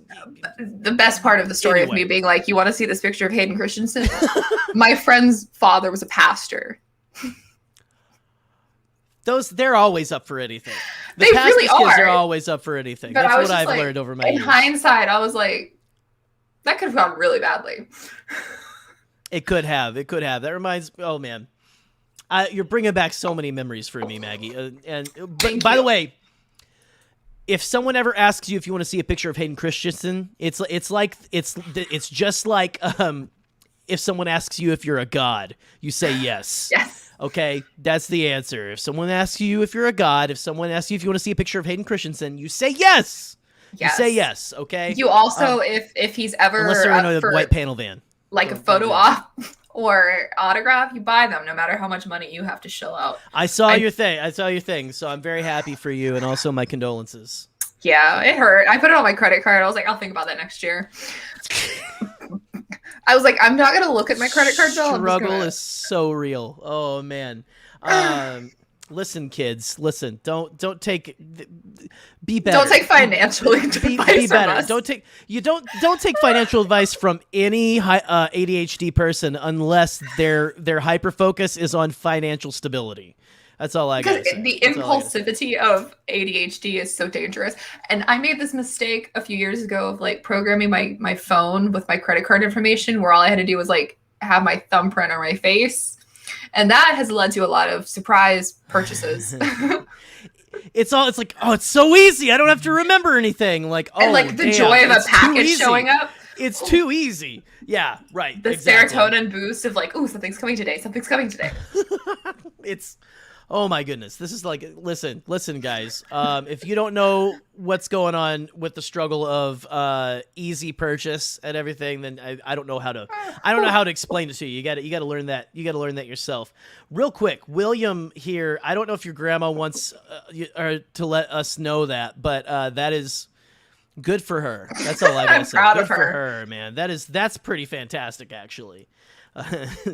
the best part of the story of me being like, you want to see this picture of Hayden Christensen? My friend's father was a pastor. They're always up for anything. They really are. They're always up for anything. That's what I've learned over my years. In hindsight, I was like, that could have gone really badly. It could have. That reminds me. Oh man, you're bringing back so many memories for me, Maggie. But by the way, if someone ever asks you if you want to see a picture of Hayden Christensen, it's just like if someone asks you if you're a god, you say yes. Yes. Okay, that's the answer. If someone asks you if you're a god, if someone asks you if you want to see a picture of Hayden Christensen, you say yes. You say yes. Okay. You also, if he's ever unless they're in a white panel van, like a photo op or autograph, you buy them no matter how much money you have to shell out. I saw your thing. So I'm very happy for you, and also my condolences. Yeah, it hurt. I put it on my credit card. I was like, I'll think about that next year. I was like, I'm not going to look at my credit card bill. Struggle is so real. Oh man. Listen, kids, listen, don't take, be better. Don't take financial advice. Be better. Us. Don't take financial advice from any ADHD person unless their hyper focus is on financial stability. That's all I Because gotta say. the That's all I gotta say. impulsivity of ADHD is so dangerous. And I made this mistake a few years ago of like programming my phone with my credit card information, where all I had to do was like have my thumbprint or my face. And that has led to a lot of surprise purchases. It's like, oh, it's so easy. I don't have to remember anything. Like, oh, And like the damn, joy of a it's too package easy. showing up. It's too easy. Yeah, right. The exactly. serotonin boost of like, ooh, something's coming today. Something's coming today. It's, oh my goodness. This is like, listen, guys. If you don't know what's going on with the struggle of easy purchase and everything, then I don't know how to explain it to you. You got to learn that. You got to learn that yourself. Real quick, William here. I don't know if your grandma wants to let us know that, but that is good for her. That's all I gotta say. Proud Good of for her, man. That's pretty fantastic, actually.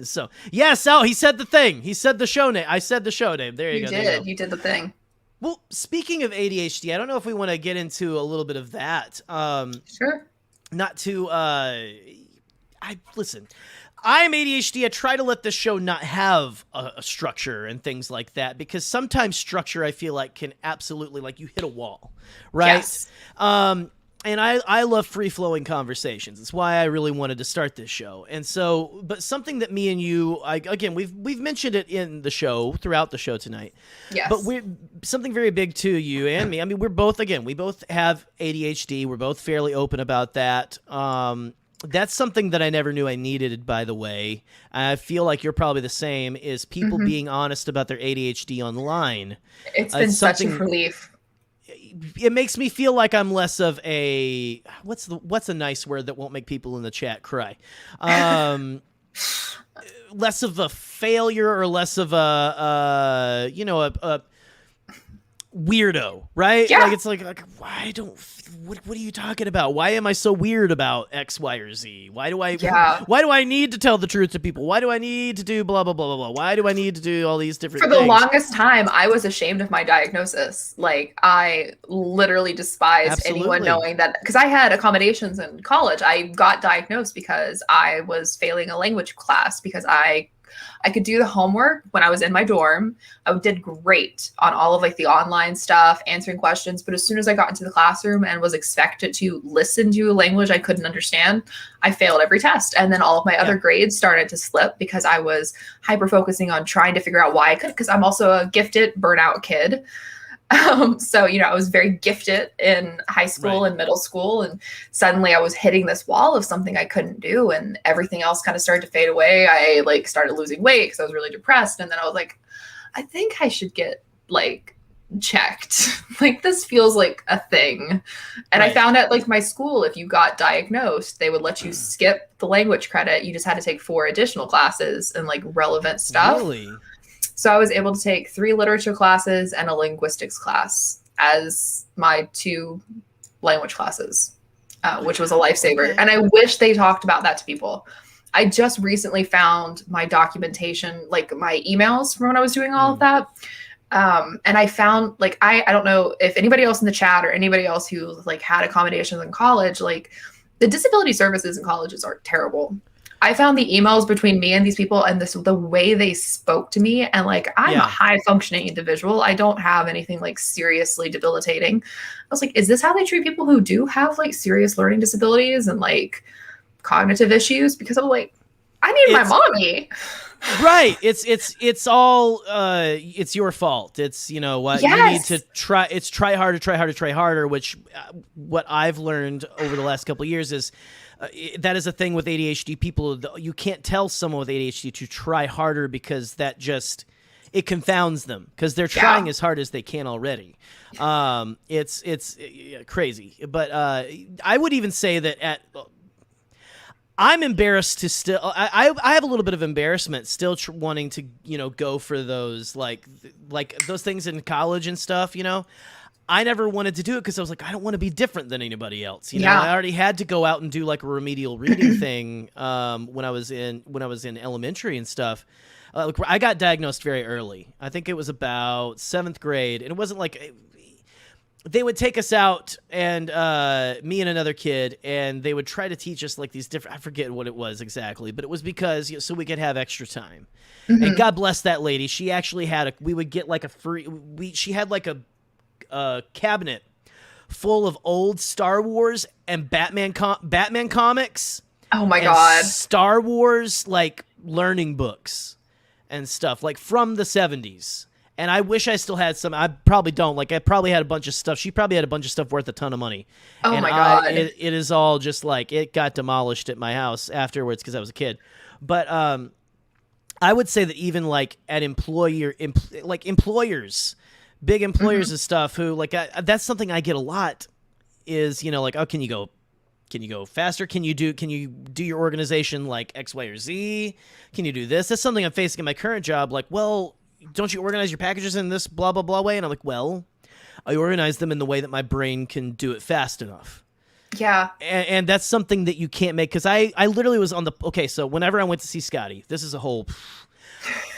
So yeah, Sal, he said the thing. He said the show name. I said the show name. There you go. You did the thing. Well, speaking of ADHD, I don't know if we want to get into a little bit of that. Sure. Not to listen. I'm ADHD. I try to let this show not have a structure and things like that, because sometimes structure, I feel like, can absolutely, like, you hit a wall, right? Yes. And I love free-flowing conversations. It's why I really wanted to start this show. And so, but something that me and you, again, we've mentioned it in the show, throughout the show tonight. Yes. But something very big to you and me. I mean, we both have ADHD. We're both fairly open about that. That's something that I never knew I needed, by the way. I feel like you're probably the same, is people being honest about their ADHD online. It's been such a relief. It makes me feel like I'm less of a, what's a nice word that won't make people in the chat cry? Less of a failure, or less of a weirdo, right? Yeah. Like, it's like what are you talking about? Why am I so weird about X, Y, or Z? Why do I need to tell the truth to people? Why do I need to do blah, blah, blah, blah, blah? Why do I need to do all these different things? For the longest time, I was ashamed of my diagnosis. Like, I literally despised anyone knowing that, because I had accommodations in college. I got diagnosed because I was failing a language class, because I could do the homework when I was in my dorm. I did great on all of like the online stuff, answering questions. But as soon as I got into the classroom and was expected to listen to a language I couldn't understand, I failed every test. And then all of my other grades started to slip, because I was hyper-focusing on trying to figure out why I could, because I'm also a gifted burnout kid. So, I was very gifted in high school and middle school, and suddenly I was hitting this wall of something I couldn't do, and everything else kind of started to fade away. I like started losing weight because I was really depressed. And then I was like, I think I should get like checked. Like, this feels like a thing. And I found at like my school, if you got diagnosed, they would let you skip the language credit. You just had to take 4 additional classes and like relevant stuff. Really? So I was able to take 3 literature classes and a linguistics class as my 2 language classes, which was a lifesaver. And I wish they talked about that to people. I just recently found my documentation, like my emails from when I was doing all of that. And I found, like, I don't know if anybody else in the chat or anybody else who like had accommodations in college, like the disability services in colleges are terrible. I found the emails between me and these people, and the way they spoke to me, and like, I'm a high functioning individual. I don't have anything like seriously debilitating. I was like, is this how they treat people who do have like serious learning disabilities and like cognitive issues? Because I'm like, I need my mommy. Right. It's all it's your fault. It's, you need to try. It's try harder, which what I've learned over the last couple of years is that is a thing with ADHD people. You can't tell someone with ADHD to try harder, because that just, it confounds them, because they're trying as hard as they can already. It's crazy. But I would even say that I'm embarrassed to still, I have a little bit of embarrassment still wanting to, go for those, like those things in college and stuff, I never wanted to do it because I was like, I don't want to be different than anybody else. I already had to go out and do like a remedial reading thing when I was in elementary and stuff. I got diagnosed very early. I think it was about 7th grade, and it wasn't like they would take us out, and me and another kid, and they would try to teach us like these different, I forget what it was exactly, but it was because, so we could have extra time. And God bless that lady. She actually had we would get like a free, she had like a cabinet full of old Star Wars and Batman comics. Oh my God. Star Wars like learning books and stuff like from the 70s. And I wish I still had some. I probably don't. Like, I probably had a bunch of stuff. She probably had a bunch of stuff worth a ton of money. Oh, and my God. It is all just like, it got demolished at my house afterwards because I was a kid. But I would say that even like at employers, big employers and stuff who like, that's something I get a lot is, you know, like, oh, can you go faster? Can you do your organization like X, Y, or Z? Can you do this? That's something I'm facing in my current job. Like, well, don't you organize your packages in this blah, blah, blah way? And I'm like, well, I organize them in the way that my brain can do it fast enough. Yeah. And that's something that you can't make. Cause I literally was okay. So whenever I went to see Scotty, this is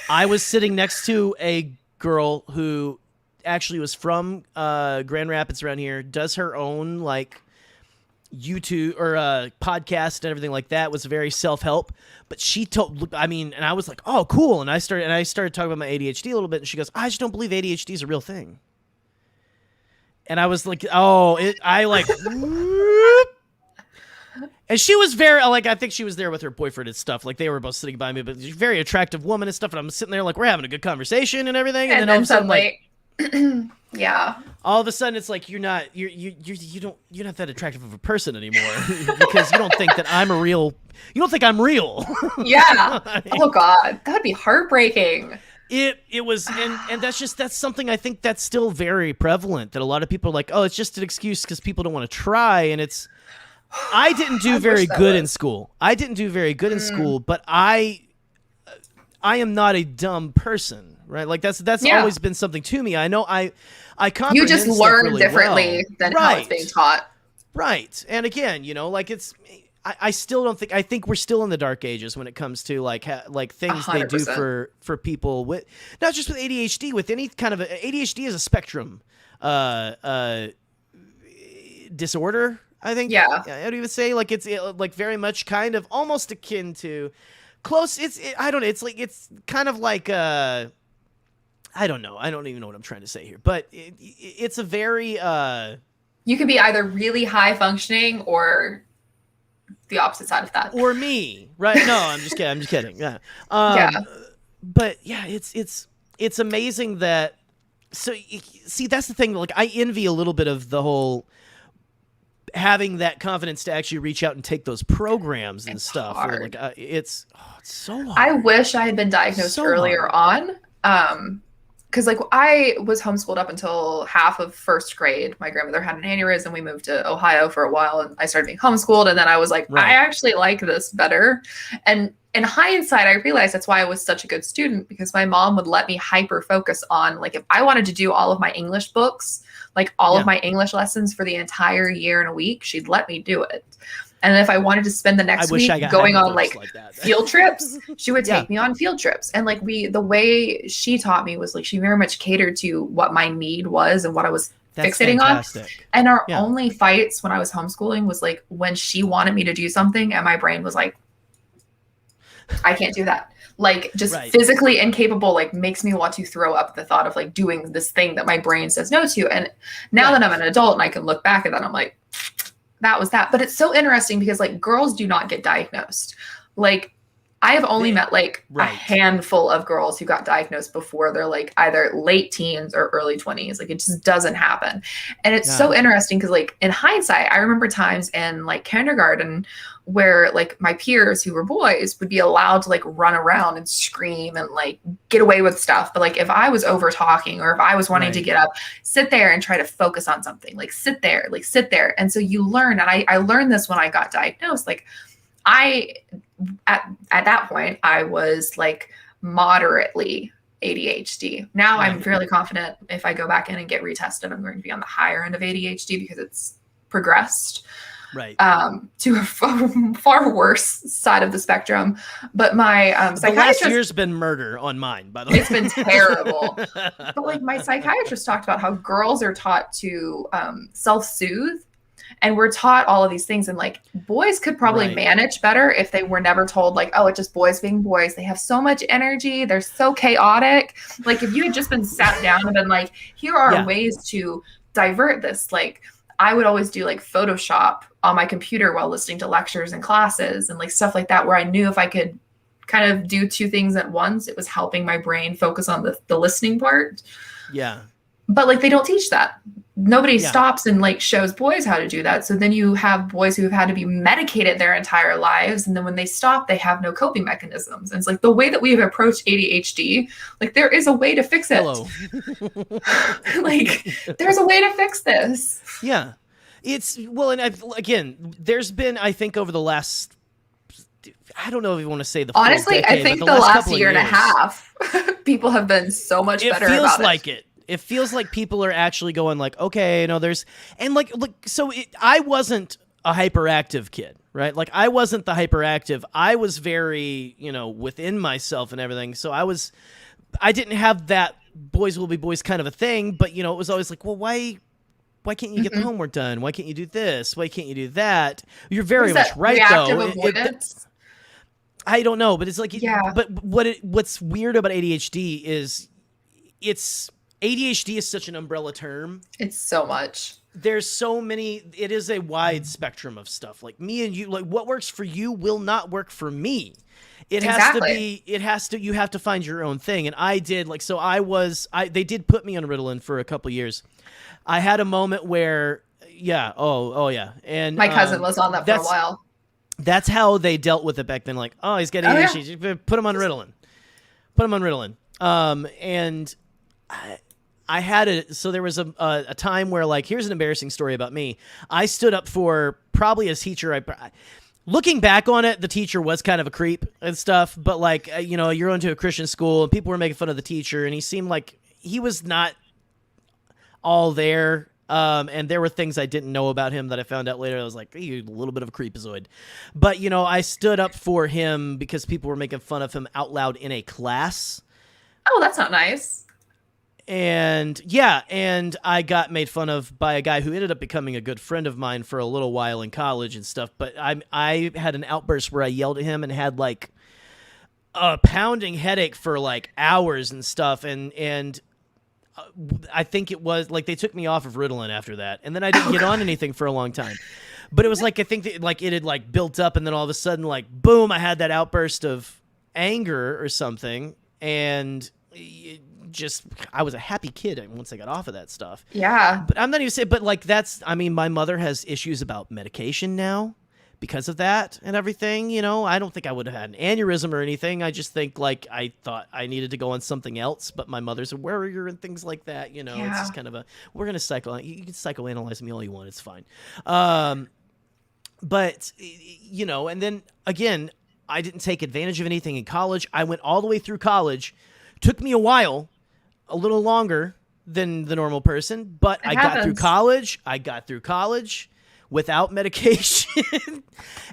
I was sitting next to a girl who actually was from Grand Rapids around here, does her own like YouTube or podcast and everything like that, was very self-help, but she and I was like, oh, cool. And I started talking about my ADHD a little bit, and she goes, I just don't believe ADHD is a real thing. And I was like, and she was very, like, I think she was there with her boyfriend and stuff. Like, they were both sitting by me, but she's a very attractive woman and stuff. And I'm sitting there like, we're having a good conversation and everything. And then all of a sudden, like, yeah. All of a sudden, it's like you're not that attractive of a person anymore because you don't think that I'm real. You don't think I'm real. Yeah. Oh God, that would be heartbreaking. It was, and that's something I think that's still very prevalent. That a lot of people are like, oh, it's just an excuse because people don't want to try, and it's. I didn't do very good in school. I didn't do very good in school, but I am not a dumb person, right? Like that's always been something to me. I know I comprehend. You just learn really differently than how it's being taught. Right. And again, you know, like I still don't think, I think we're still in the dark ages when it comes to like things 100%. They do for people with, not just with ADHD, with any kind of ADHD is a spectrum disorder, I think. Yeah. I would even say like it's like very much kind of almost akin to close. I don't know. It's like, it's kind of like, I don't know. I don't even know what I'm trying to say here, but it's a very, you could be either really high functioning or the opposite side of that. Or me, right? No, I'm just kidding. Yeah. But yeah, it's amazing that, so see, that's the thing. Like, I envy a little bit of the whole having that confidence to actually reach out and take those programs and stuff. Where, like, it's so hard. I wish I had been diagnosed earlier on. Because like I was homeschooled up until half of first grade. My grandmother had an aneurysm. We moved to Ohio for a while, and I started being homeschooled. And then I was like, I actually like this better. And in hindsight, I realized that's why I was such a good student, because my mom would let me hyper focus on, like, if I wanted to do all of my English books, like all of my English lessons for the entire year in a week, she'd let me do it. And if I wanted to spend the next week going on like field trips, she would take me on field trips. And like the way she taught me was like, she very much catered to what my need was and what I was fixating on. And our only fights when I was homeschooling was like when she wanted me to do something and my brain was like, I can't do that. Like just physically incapable, like makes me want to throw up the thought of like doing this thing that my brain says no to. And now that I'm an adult and I can look back at that, I'm like, that was that. But it's so interesting because like girls do not get diagnosed. Like I have only met like a handful of girls who got diagnosed before they're like either late teens or early 20s. Like it just doesn't happen. And it's so interesting because like in hindsight, I remember times in like kindergarten where like my peers who were boys would be allowed to like run around and scream and like get away with stuff. But like if I was over talking or if I was wanting to get up, sit there and try to focus on something, like sit there. And so you learn, and I learned this when I got diagnosed. Like at that point, I was like moderately ADHD. Now I'm fairly confident if I go back in and get retested, I'm going to be on the higher end of ADHD because it's progressed. Right. To a far worse side of the spectrum. But my The psychiatrist... last year's been murder on mine, by the way. It's been terrible. But like my psychiatrist talked about how girls are taught to self-soothe, and we're taught all of these things, and like boys could probably manage better if they were never told like, oh, it's just boys being boys. They have so much energy. They're so chaotic. Like if you had just been sat down and been like, here are ways to divert this. Like I would always do like Photoshop on my computer while listening to lectures and classes and like stuff like that, where I knew if I could kind of do two things at once, it was helping my brain focus on the listening part. Yeah. But like they don't teach that. Nobody stops and like shows boys how to do that. So then you have boys who have had to be medicated their entire lives. And then when they stop, they have no coping mechanisms. And it's like the way that we have approached ADHD, like there is a way to fix it. Hello. Like there's a way to fix this. Yeah. It's, well, and again, there's been, I think over the last, I don't know if you want to say the honestly, full decade, I think the last year and a half, people have been so much better about it. It feels like it. It feels like people are actually going like, okay, there's, and like, so I wasn't a hyperactive kid, right? Like I wasn't the hyperactive. I was very, within myself and everything. So I didn't have that boys will be boys kind of a thing, but it was always like, well, why can't you get the homework done? Why can't you do this? Why can't you do that? You're very much right though. Avoidance? I don't know, but it's like, but what's weird about ADHD is ADHD is such an umbrella term. It's so much. There's so many. It is a wide spectrum of stuff. Like me and you, like what works for you will not work for me. It has to be. It has to. You have to find your own thing. And I did. Like so, they did put me on Ritalin for a couple years. I had a moment where, oh yeah, and my cousin was on that for a while. That's how they dealt with it back then. Like, oh, he's got ADHD. Put him on Ritalin. And I had so there was a time where like, here's an embarrassing story about me. I stood up for probably a teacher. Looking back on it, the teacher was kind of a creep and stuff, but like, you're going to a Christian school and people were making fun of the teacher and he seemed like he was not all there. And there were things I didn't know about him that I found out later. I was like, hey, you're a little bit of a creepazoid. But, I stood up for him because people were making fun of him out loud in a class. Oh, that's not nice. And and I got made fun of by a guy who ended up becoming a good friend of mine for a little while in college and stuff. But I had an outburst where I yelled at him and had like a pounding headache for like hours and stuff. And I think it was like they took me off of Ritalin after that. And then I didn't get on anything for a long time. But it was like, I think that like it had like built up and then all of a sudden like, boom, I had that outburst of anger or something. And I was a happy kid once I got off of that stuff. Yeah. But I'm not even saying, but like my mother has issues about medication now because of that and everything, I don't think I would have had an aneurysm or anything. I just think like I thought I needed to go on something else, but my mother's a worrier and things like that, It's just kind of we're going to you can psychoanalyze me all you want. It's fine. But, and then again, I didn't take advantage of anything in college. I went all the way through college. Took me a while. A little longer than the normal person, but I got through college without medication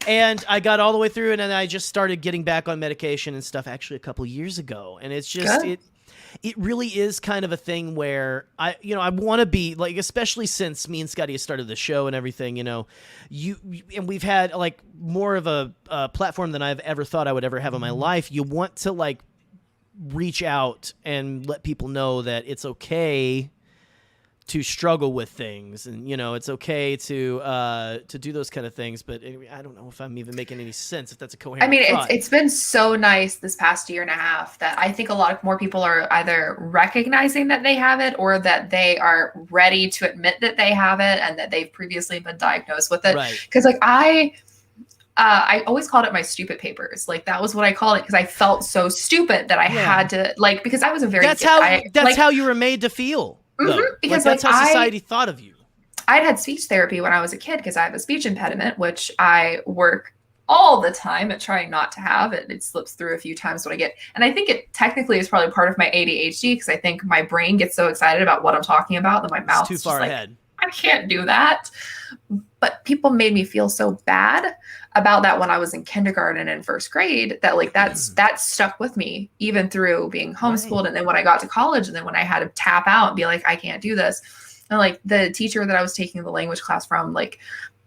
and I got all the way through and then I just started getting back on medication and stuff actually a couple years ago. And it's just, it really is kind of a thing where I want to be like, especially since me and Scotty have started the show and everything, and we've had like more of a platform than I've ever thought I would ever have in my life. You want to like reach out and let people know that it's okay to struggle with things and it's okay to do those kind of things, but anyway, I don't know if I'm even making any sense, if that's a coherent thought. It's been so nice this past year and a half that I think a lot of more people are either recognizing that they have it or that they are ready to admit that they have it and that they've previously been diagnosed with it. Right. Because like I always called it my stupid papers. Like that was what I called it because I felt so stupid that I had to like, because I was a very that's how you were made to feel. Because like, that's how society thought of you. I'd had speech therapy when I was a kid because I have a speech impediment, which I work all the time at trying not to have it. It slips through a few times when I get, and I think it technically is probably part of my ADHD because I think my brain gets so excited about what I'm talking about that my mouth's too far just ahead. I can't do that. But people made me feel so bad about that when I was in kindergarten and first grade that like that stuck with me even through being homeschooled. Right. And then when I got to college and then when I had to tap out and be like, I can't do this. And like the teacher that I was taking the language class from, like,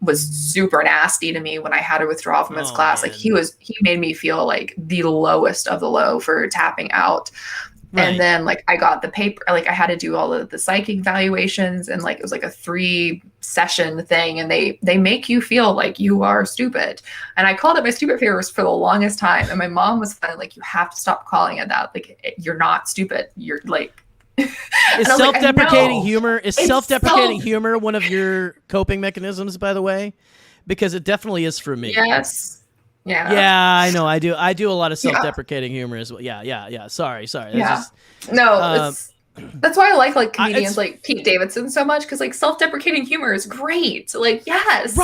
was super nasty to me when I had to withdraw from his class. Man. Like he made me feel like the lowest of the low for tapping out. Right. And then like I got the paper, like I had to do all of the psychic evaluations and like it was like a 3-session thing and they make you feel like you are stupid. And I called it my stupid favors for the longest time. And my mom was finally like, you have to stop calling it that. Like you're not stupid. You're like Is self-deprecating humor one of your coping mechanisms, by the way? Because it definitely is for me. Yes. Yeah. Yeah, I know. I do a lot of self-deprecating humor as well. Yeah. Sorry. That's that's why I like comedians like Pete Davidson so much, because like self-deprecating humor is great. Like, yes.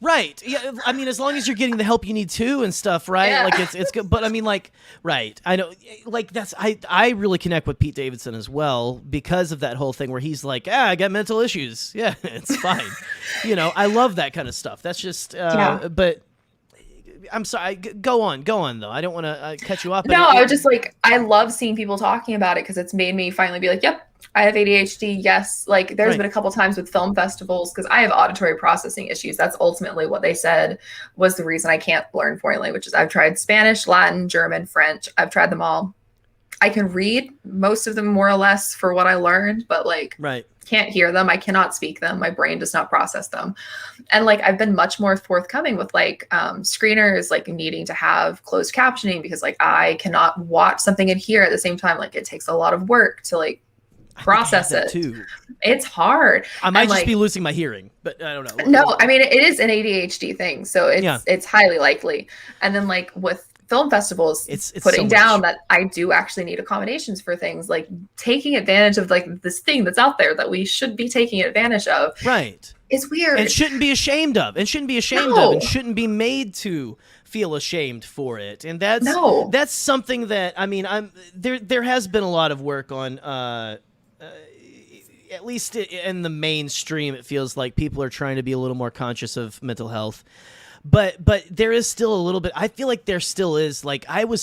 Right. Yeah, I mean, as long as you're getting the help you need to and stuff, right? Yeah. Like it's good. But I mean, like, right. I know. Like I really connect with Pete Davidson as well because of that whole thing where he's like, I got mental issues. Yeah, it's fine. I love that kind of stuff. That's just. But. I'm sorry. Go on though. I don't want to cut you off. No, I was just like, I love seeing people talking about it because it's made me finally be like, yep, I have ADHD. Yes. Like there's been a couple times with film festivals because I have auditory processing issues. That's ultimately what they said was the reason I can't learn foreign languages. I've tried Spanish, Latin, German, French. I've tried them all. I can read most of them more or less for what I learned, but like, can't hear them. I cannot speak them. My brain does not process them. And like, I've been much more forthcoming with like screeners, like needing to have closed captioning because like I cannot watch something and hear at the same time. Like it takes a lot of work to like process it too. It's hard. I might just be losing my hearing, but I don't know. No, I mean, it is an ADHD thing. So it's highly likely. And then like with film festivals, it's putting so down that I do actually need accommodations for things, like taking advantage of like this thing that's out there that we should be taking advantage of. Right. It's weird. And shouldn't be ashamed of. And shouldn't be made to feel ashamed for it. And that's something that, I mean, there has been a lot of work on at least in the mainstream, it feels like people are trying to be a little more conscious of mental health. But there is still a little bit. I feel like there still is. Like I'm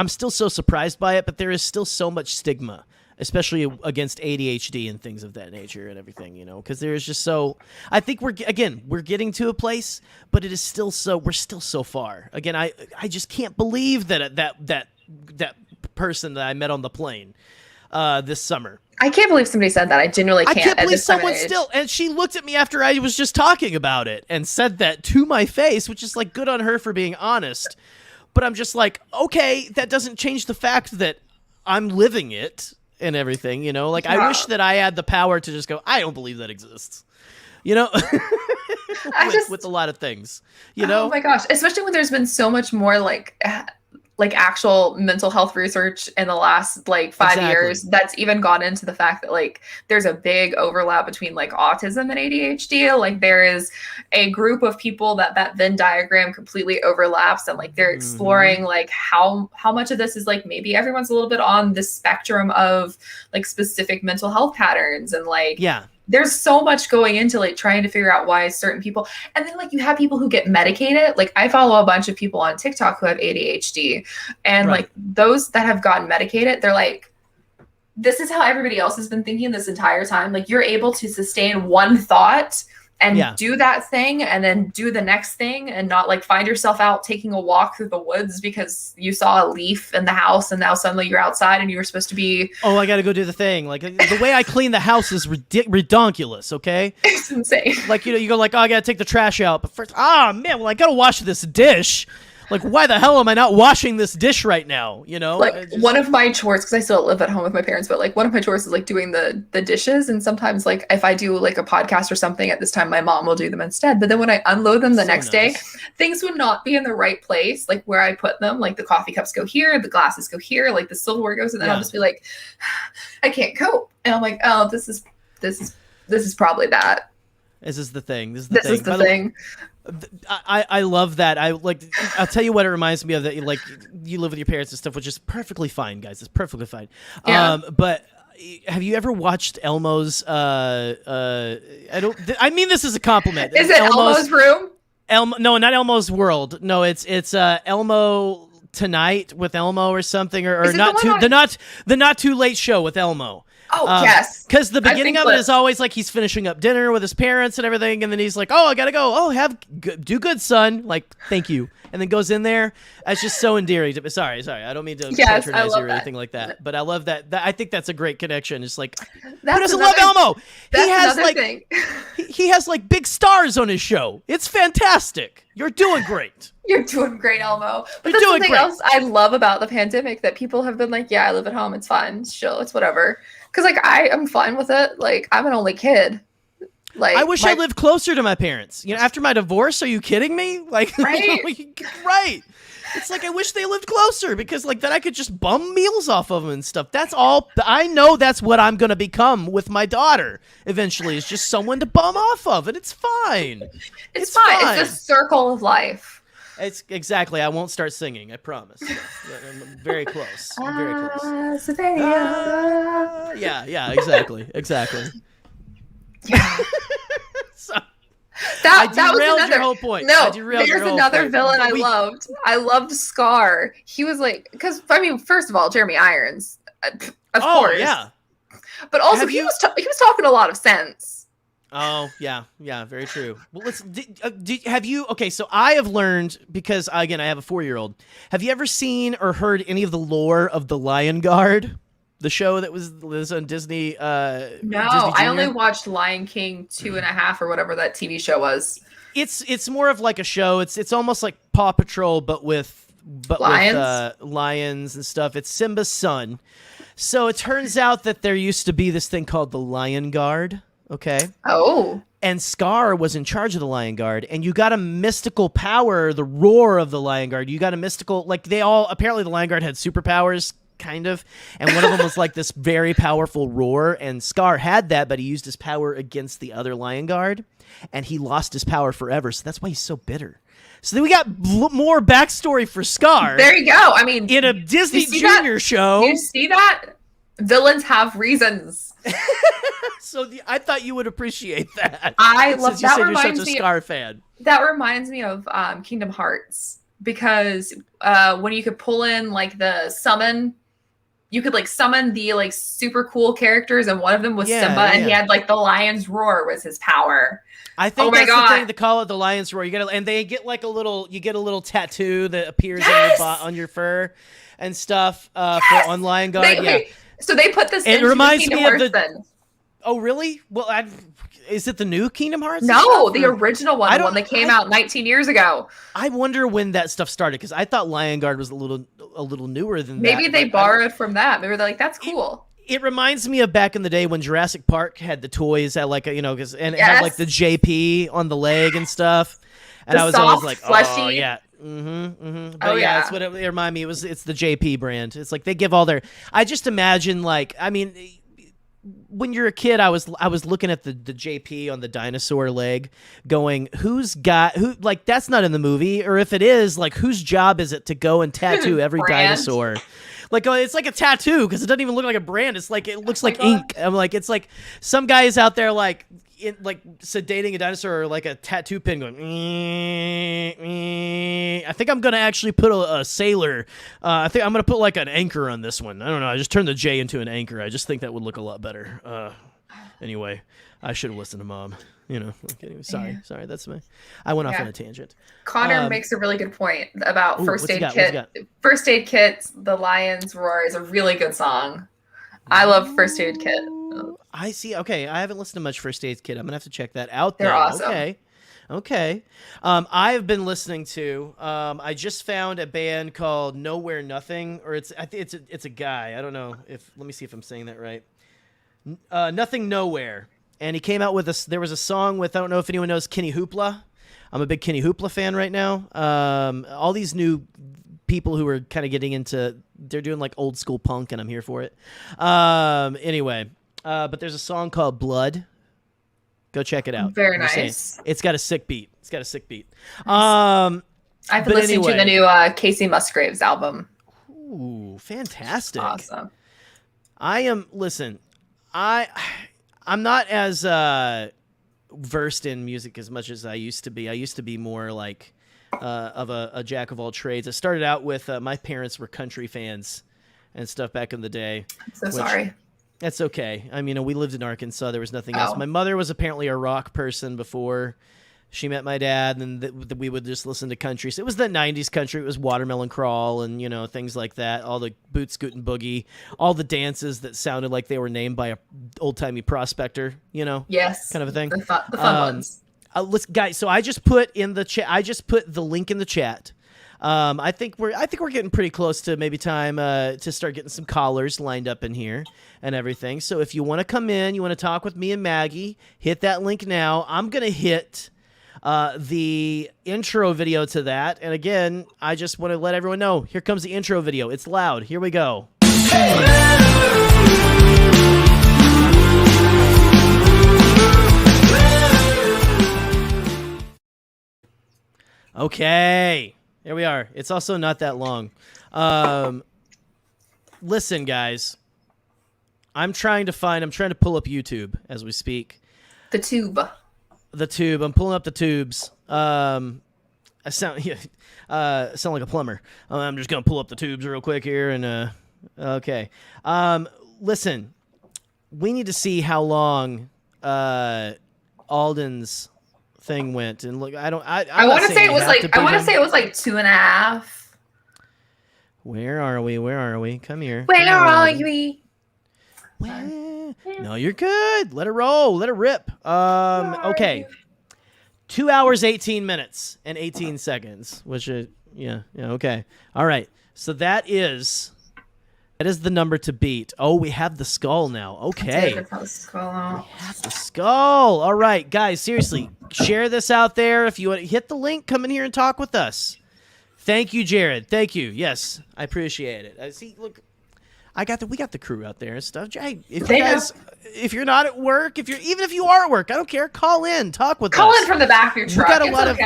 still so surprised by it, but there is still so much stigma, especially against ADHD and things of that nature and everything. Because there is just so. I think we're getting to a place, but it is still so. We're still so far. Again, I just can't believe that person that I met on the plane this summer. I can't believe somebody said that. I genuinely can't. I can't believe someone still. And she looked at me after I was just talking about it and said that to my face, which is like good on her for being honest. But I'm just like, okay, that doesn't change the fact that I'm living it and everything. Like I wish that I had the power to just go, I don't believe that exists. with a lot of things. Oh my gosh, especially when there's been so much more like actual mental health research in the last like 5 years that's even gone into the fact that like there's a big overlap between like autism and ADHD. Like there is a group of people that Venn diagram completely overlaps, and like they're exploring like how much of this is like maybe everyone's a little bit on the spectrum of like specific mental health patterns, and like there's so much going into like trying to figure out why certain people, and then like you have people who get medicated. Like I follow a bunch of people on TikTok who have ADHD, and like those that have gotten medicated, they're like, this is how everybody else has been thinking this entire time. Like you're able to sustain one thought and do that thing and then do the next thing and not like find yourself out taking a walk through the woods because you saw a leaf in the house and now suddenly you're outside and you were supposed to be. Oh, I got to go do the thing. Like the way I clean the house is redonkulous. Okay. It's insane. Like, you go like, oh, I got to take the trash out. But first, man, well, I got to wash this dish. Like, why the hell am I not washing this dish right now? Like one of my chores, because I still live at home with my parents, but like one of my chores is like doing the dishes. And sometimes like if I do like a podcast or something at this time, my mom will do them instead. But then when I unload them the next day, things would not be in the right place. Like where I put them, like the coffee cups go here, the glasses go here, like the silverware goes. And then I'll just be like, I can't cope. And I'm like, oh, this is probably that. This is the thing. This is the thing. I love that. I'll tell you what it reminds me of, that like you live with your parents and stuff, which is perfectly fine, guys. It's perfectly fine. Yeah. But have you ever watched Elmo's? I mean this is a compliment. Is it Elmo's Room? No, not Elmo's World. No, it's Elmo Tonight with Elmo or something, or not too the not too late show with Elmo. Oh, yes. Because the beginning of it is always like he's finishing up dinner with his parents and everything, and then he's like, "Oh, I gotta go. Oh, do good, son. Like, thank you." And then goes in there. It's just so endearing. Sorry. I don't mean to patronize you or anything like that, but I love that. I think that's a great connection. It's like, who doesn't love Elmo? He has like he has like big stars on his show. It's fantastic. You're doing great. You're doing great, Elmo. But that's something else I love about the pandemic, that people have been like, yeah, I live at home. It's fine. It's chill. It's whatever. Because, like, I am fine with it. Like, I'm an only kid. Like, I wish I lived closer to my parents. You know, after my divorce, are you kidding me? Like, right. Right. It's like, I wish they lived closer because, like, then I could just bum meals off of them and stuff. That's all. I know that's what I'm going to become with my daughter eventually, is just someone to bum off of, and it's fine. It's fine. It's a circle of life. It's exactly. I won't start singing. I promise. I'm very close. I'm very close. Yeah. Exactly. Yeah. So, that was another your whole point. No, there's another villain I loved. I loved Scar. He was like, because I mean, first of all, Jeremy Irons, of course. Yeah. But also, he was talking a lot of sense. Oh, yeah, very true. Well, have you, okay, so I have learned, because, again, I have a 4-year-old. Have you ever seen or heard any of the lore of the Lion Guard? The show that was on Disney? No, Disney I only watched Lion King 2.5 or whatever that TV show was. It's more of like a show. It's almost like Paw Patrol, but with lions and stuff. It's Simba's son. So it turns out that there used to be this thing called the Lion Guard. Okay. Oh. And Scar was in charge of the Lion Guard, and you got a mystical power, the roar of the Lion Guard. You got a mystical, like apparently the Lion Guard had superpowers, kind of, and one of them was like this very powerful roar, and Scar had that, but he used his power against the other Lion Guard, and he lost his power forever, so that's why he's so bitter. So then we got more backstory for Scar. There you go. I mean, in a Disney Junior show. You see that? Villains have reasons. So I thought you would appreciate that. I love that. You're such a Scar fan. That reminds me of Kingdom Hearts, because when you could pull in like the summon, you could like summon the like super cool characters, and one of them was Simba, and he had like the lion's roar was his power. I think that's the thing to call it, the lion's roar. And they get like you get a little tattoo that appears on your fur and stuff on Lion Guard. Wait. So they put this. It reminds me of then. Oh, really? Well, is it the new Kingdom Hearts? No, the original one, the one that came out 19 years ago. I wonder when that stuff started, because I thought Lion Guard was a little newer than that. Maybe they borrowed from that. Maybe they're like, that's cool. It reminds me of back in the day when Jurassic Park had the toys that like, it had like the JP on the leg and stuff. And I was always like, fleshy. Oh yeah. But that's what it reminded me. It's the JP brand. It's like they give all their, I just imagine like, I mean, when you're a kid, I was looking at the JP on the dinosaur leg going, who, like, that's not in the movie. Or if it is, like, whose job is it to go and tattoo every dinosaur? Like, it's like a tattoo, because it doesn't even look like a brand. It's like, it looks like ink. I'm like, it's like some guys out there like sedating a dinosaur, or like a tattoo pin going, I think I'm gonna actually put a sailor. I think I'm gonna put like an anchor on this one. I don't know. I just turned the J into an anchor. I just think that would look a lot better. Anyway, I should have listened to Mom. Sorry. That's me. I went off on a tangent. Connor makes a really good point about First Aid Kit. First Aid Kit, The Lion's Roar is a really good song. I love First Aid Kit. I see. Okay, I haven't listened to much First Aid Kit. I'm gonna have to check that out. They're awesome. Okay. I've been listening to. I just found a band called Nowhere Nothing, or it's a guy. I don't know if. Let me see if I'm saying that right. Nothing Nowhere, and he came out with There was a song with, I don't know if anyone knows Kenny Hoopla. I'm a big Kenny Hoopla fan right now. All these new people who are kind of getting into, they're doing like old school punk, and I'm here for it. Anyway. But there's a song called Blood. Go check it out. Very nice. It's got a sick beat. I've been listening to the new Casey Musgraves album. Ooh, fantastic. Awesome. Listen, I'm not as versed in music as much as I used to be. I used to be more like of a jack of all trades. I started out with my parents were country fans and stuff back in the day. I'm so sorry. That's okay. I mean, we lived in Arkansas. There was nothing else. My mother was apparently a rock person before she met my dad, and we would just listen to country. So it was the 90s country. It was Watermelon Crawl and, things like that. All the Boot Scoot and Boogie, all the dances that sounded like they were named by a old-timey prospector, Yes. kind of a thing. The fun ones. Guys, so I just put in the chat. I just put the link in the chat. I think we're getting pretty close to maybe time to start getting some callers lined up in here and everything. So if you want to come in, you want to talk with me and Maggie, hit that link now. I'm gonna hit the intro video to that. And again, I just want to let everyone know, here comes the intro video. It's loud. Here we go. Okay, here we are. It's also not that long. Listen, guys, I'm trying to pull up YouTube as we speak. The tube. I'm pulling up the tubes. I sound like a plumber. I'm just gonna pull up the tubes real quick here and okay. Listen, we need to see how long Alden's thing went, and look, I want to say it was like 2.5. Where are we? Come here. Where are we? No, you're good. Let it roll. Let it rip. Okay. 2 hours, 18 minutes, and 18 seconds, which is, okay. All right. So that is the number to beat. Oh, we have the skull now. Okay. We have the skull. All right, guys, seriously, share this out there. If you want to hit the link, come in here and talk with us. Thank you, Jared. Thank you. Yes, I appreciate it. See, look, we got the crew out there and stuff. Hey, if you're not at work, even if you are at work, I don't care. Call in, talk with us. Call in from the back of your truck. We got a lot of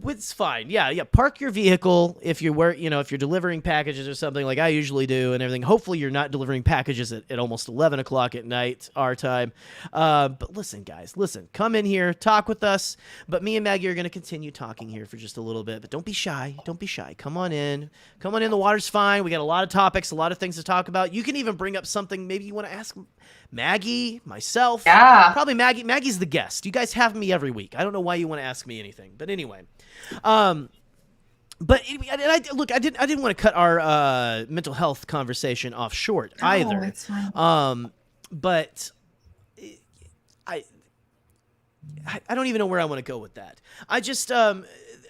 it's fine. Yeah. Park your vehicle if if you're delivering packages or something like I usually do and everything. Hopefully you're not delivering packages at almost 11 o'clock at night, our time. But listen, guys, come in here, talk with us. But me and Maggie are going to continue talking here for just a little bit. But don't be shy. Come on in. The water's fine. We got a lot of topics, a lot of things to talk about. You can even bring up something maybe you want to ask Maggie, myself. Yeah. Probably Maggie. Maggie's the guest. You guys have me every week. I don't know why you want to ask me anything. But anyway. I didn't want to cut our mental health conversation off short either. It's fine. But I don't even know where I want to go with that. I just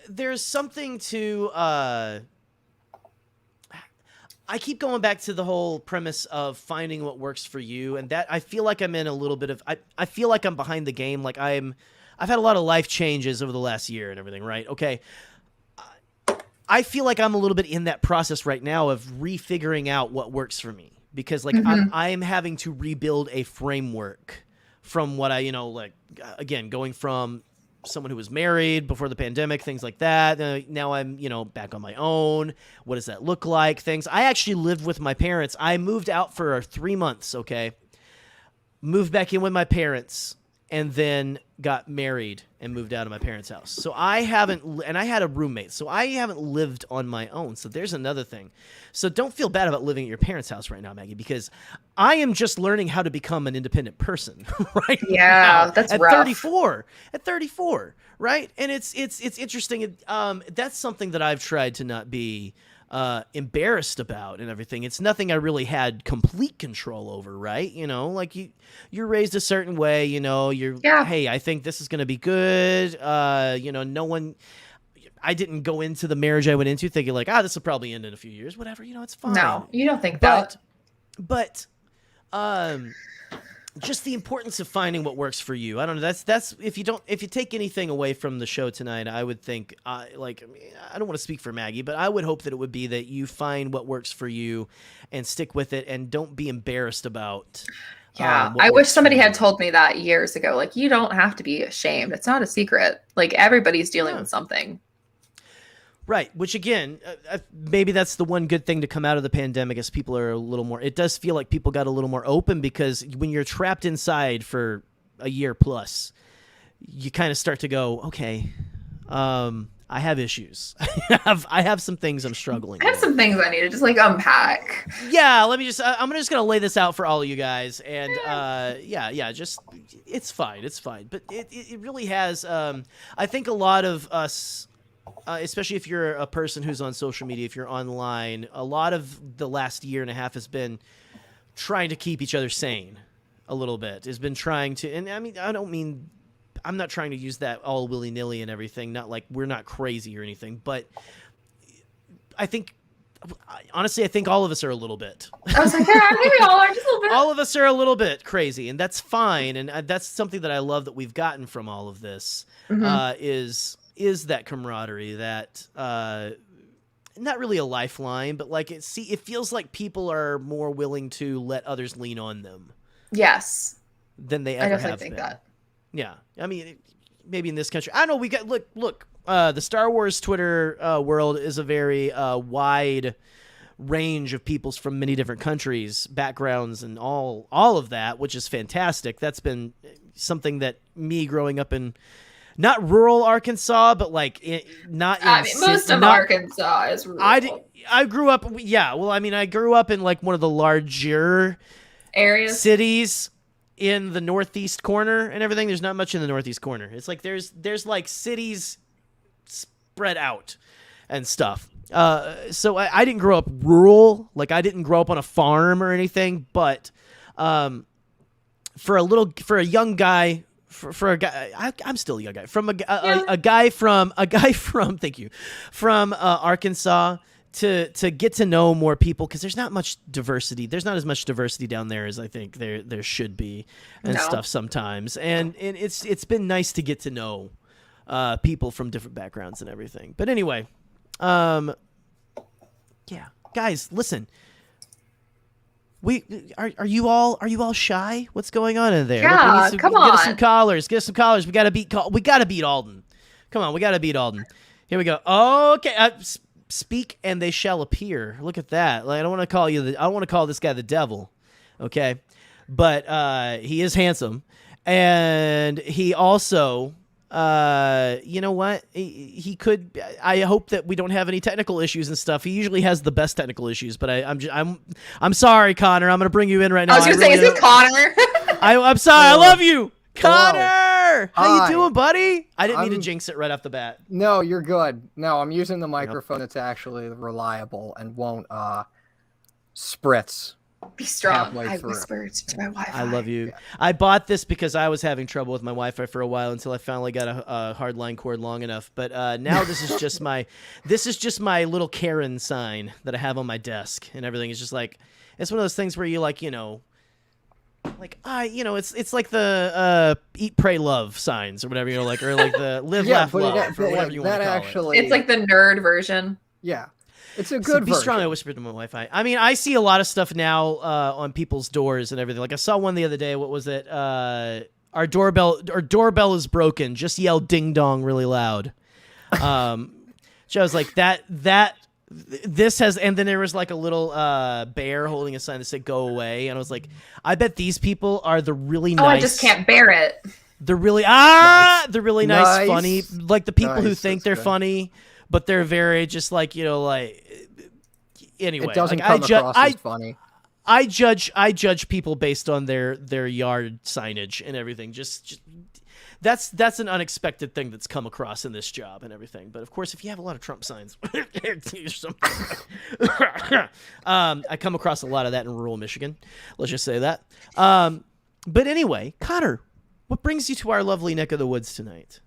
there's something to I keep going back to the whole premise of finding what works for you, and that I feel like I'm in a little bit of I feel like I'm behind the game. Like I've had a lot of life changes over the last year and everything, right? Okay. I feel like I'm a little bit in that process right now of refiguring out what works for me, because like I'm having to rebuild a framework from what I, again, going from someone who was married before the pandemic, things like that. Now I'm, back on my own. What does that look like? Things. I actually lived with my parents. I moved out for 3 months. Okay. Moved back in with my parents and then got married and moved out of my parents' house. So I haven't, and I had a roommate, so I haven't lived on my own. So there's another thing. So don't feel bad about living at your parents' house right now, Maggie, because I am just learning how to become an independent person right now. Yeah, that's at rough. 34, right? And it's interesting. That's something that I've tried to not be embarrassed about and everything. It's nothing I really had complete control over, right? Like you're raised a certain way, hey, I think this is going to be good. No one, I didn't go into the marriage I went into thinking like, this will probably end in a few years, whatever, it's fine. No, you don't think that. But just the importance of finding what works for you. I don't know. That's if you take anything away from the show tonight, I would think I don't want to speak for Maggie, but I would hope that it would be that you find what works for you and stick with it and don't be embarrassed about. Yeah. I wish somebody had told me that years ago. Like, you don't have to be ashamed. It's not a secret. Like, everybody's dealing with something. Right, which again, maybe that's the one good thing to come out of the pandemic is people are a little more, it does feel like people got a little more open, because when you're trapped inside for a year plus, you kind of start to go, okay, I have issues. I have some things I'm struggling I have with. some things I need to just like unpack. Yeah, I'm just gonna lay this out for all of you guys, and just it's fine, but it really has. I think a lot of us, especially if you're a person who's on social media, if you're online, a lot of the last year and a half has been trying to keep each other sane a little bit. Has been trying to, and I mean, I'm not trying to use that all willy-nilly and everything, not like we're not crazy or anything, but honestly, I think all of us are a little bit. I was like, yeah, maybe all are just a little bit. All of us are a little bit crazy, and that's fine, and that's something that I love that we've gotten from all of this, is that camaraderie, that not really a lifeline, but like it feels like people are more willing to let others lean on them. Yes. Than they ever have been. I definitely think that. Yeah, I mean, maybe in this country, I don't know. We got look. The Star Wars Twitter world is a very wide range of peoples from many different countries, backgrounds, and all of that, which is fantastic. That's been something that me growing up in not rural Arkansas, but like most of Arkansas is rural. I grew up. Yeah, well, I mean, I grew up in like one of the larger areas, cities in the northeast corner and everything. There's not much in the northeast corner. It's like there's like cities spread out and stuff. So I didn't grow up rural. Like I didn't grow up on a farm or anything, but for a young guy, for a guy, I'm still a young guy, from a guy from thank you, from Arkansas, to get to know more people, because there's not much diversity. There's not as much diversity down there as I think there should be and stuff sometimes. And it's been nice to get to know people from different backgrounds and everything. But anyway, yeah, guys, listen. Are you all shy? What's going on in there? Yeah, come on. Get us some collars. We gotta beat Alden. Come on, we gotta beat Alden. Here we go. Okay. Speak and they shall appear. Look at that. Like, I don't want to call this guy the devil, okay? But he is handsome, and he also, you know what? He could. I hope that we don't have any technical issues and stuff. He usually has the best technical issues, but I'm sorry, Connor. I'm gonna bring you in right now. I was gonna say, is it Connor? I'm sorry. I love you, Connor. Hello. How you doing, buddy? I didn't mean to jinx it right off the bat. No, you're good. No, I'm using the microphone that's actually reliable and won't spritz. Be strong. I whispered to my Wi-Fi. I love you. Yeah. I bought this because I was having trouble with my Wi-Fi for a while until I finally got a hardline cord long enough. But now this is just my little Karen sign that I have on my desk, and everything is just like, it's one of those things where you like, you know, like it's like the eat, pray, love signs or whatever, you know, like, or like the live, laugh, love, or whatever you want to call it. It's like the nerd version. Yeah. It's a good be version. strong. I whispered to my Wi-Fi. I mean, I see a lot of stuff now on people's doors and everything. Like I saw one the other day. What was it? Our doorbell is broken. Just yell ding dong really loud. So I was like, this has, and then there was like a little bear holding a sign that said "Go away," and I was like, I bet these people are the really nice. Oh, I just can't bear it. They're really they're really nice, funny, like the people who think they're funny. But they're very just like, you know, like, anyway. It doesn't come across as funny. I judge people based on their yard signage and everything. Just that's an unexpected thing that's come across in this job and everything. But of course, if you have a lot of Trump signs, I come across a lot of that in rural Michigan. Let's just say that. But anyway, Connor, what brings you to our lovely neck of the woods tonight?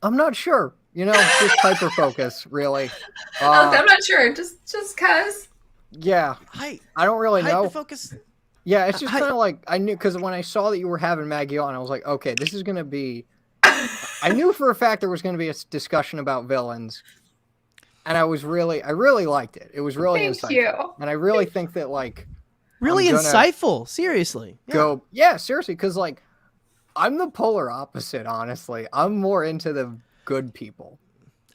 I'm not sure. You know, just Hyperfocus, really. I'm not sure. Just cause. Yeah. I don't really know. Hyperfocus. Yeah, it's just kind of like, I knew, because when I saw that you were having Maggie on, I was like, okay, this is going to be, I knew for a fact there was going to be a discussion about villains. And I really liked it. It was really insightful. Thank you. And I really think that, like. Really insightful. Seriously. Yeah, seriously, because, like, I'm the polar opposite, honestly. I'm more into the good people.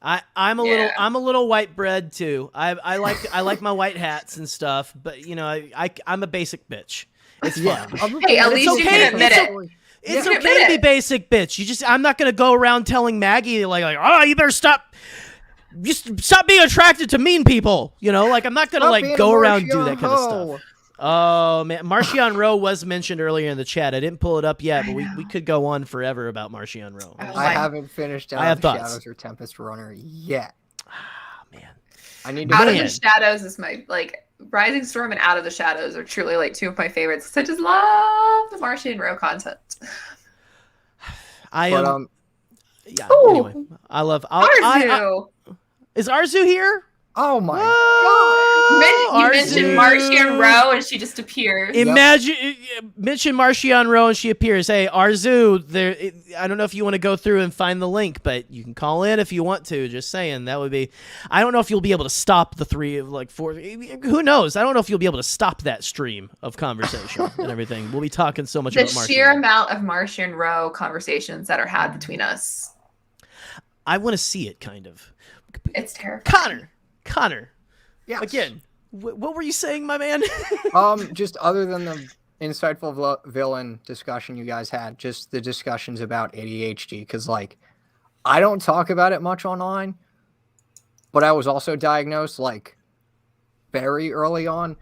I'm a Yeah. little white bread too. I like my white hats and stuff, but you know I'm a basic bitch. It's Yeah. fine. Hey, at And least it's you okay. can admit it. It's You can okay admit to be it. basic bitch. I'm not gonna go around telling Maggie like oh you better stop. Just stop being attracted to mean people. You know, like I'm not gonna Stop being like a go around and do Martian that kind of hoe. stuff. Oh man, Martian Rowe was mentioned earlier in the chat. I didn't pull it up yet, but we could go on forever about Martian Rowe. Oh, I haven't finished Out I have of the thoughts. Shadows or Tempest Runner yet. Ah man, I need to Out of Man. the Shadows is my like Rising Storm and Out of the Shadows are truly like two of my favorites. 'Cause I just love the Martian Row content. I But am. Yeah. Ooh. Anyway, I love Arzu. Is Arzu here? oh my Whoa, You mentioned Arzu. Martian Row and she just appears. Imagine mention Martian Rowe and she appears. Hey, Arzu, there. I don't know if you want to go through and find the link, but you can call in if you want to. Just saying that would be. I don't know if you'll be able to stop the four. Who knows? I don't know if you'll be able to stop that stream of conversation and everything. We'll be talking so much The about Martian. sheer amount of Martian Row conversations that are had between us. I want to see it, kind of. It's terrifying. Connor. Yes. Again, what were you saying, my man? Just other than the insightful villain discussion you guys had, just the discussions about ADHD, because like I don't talk about it much online, but I was also diagnosed like very early on.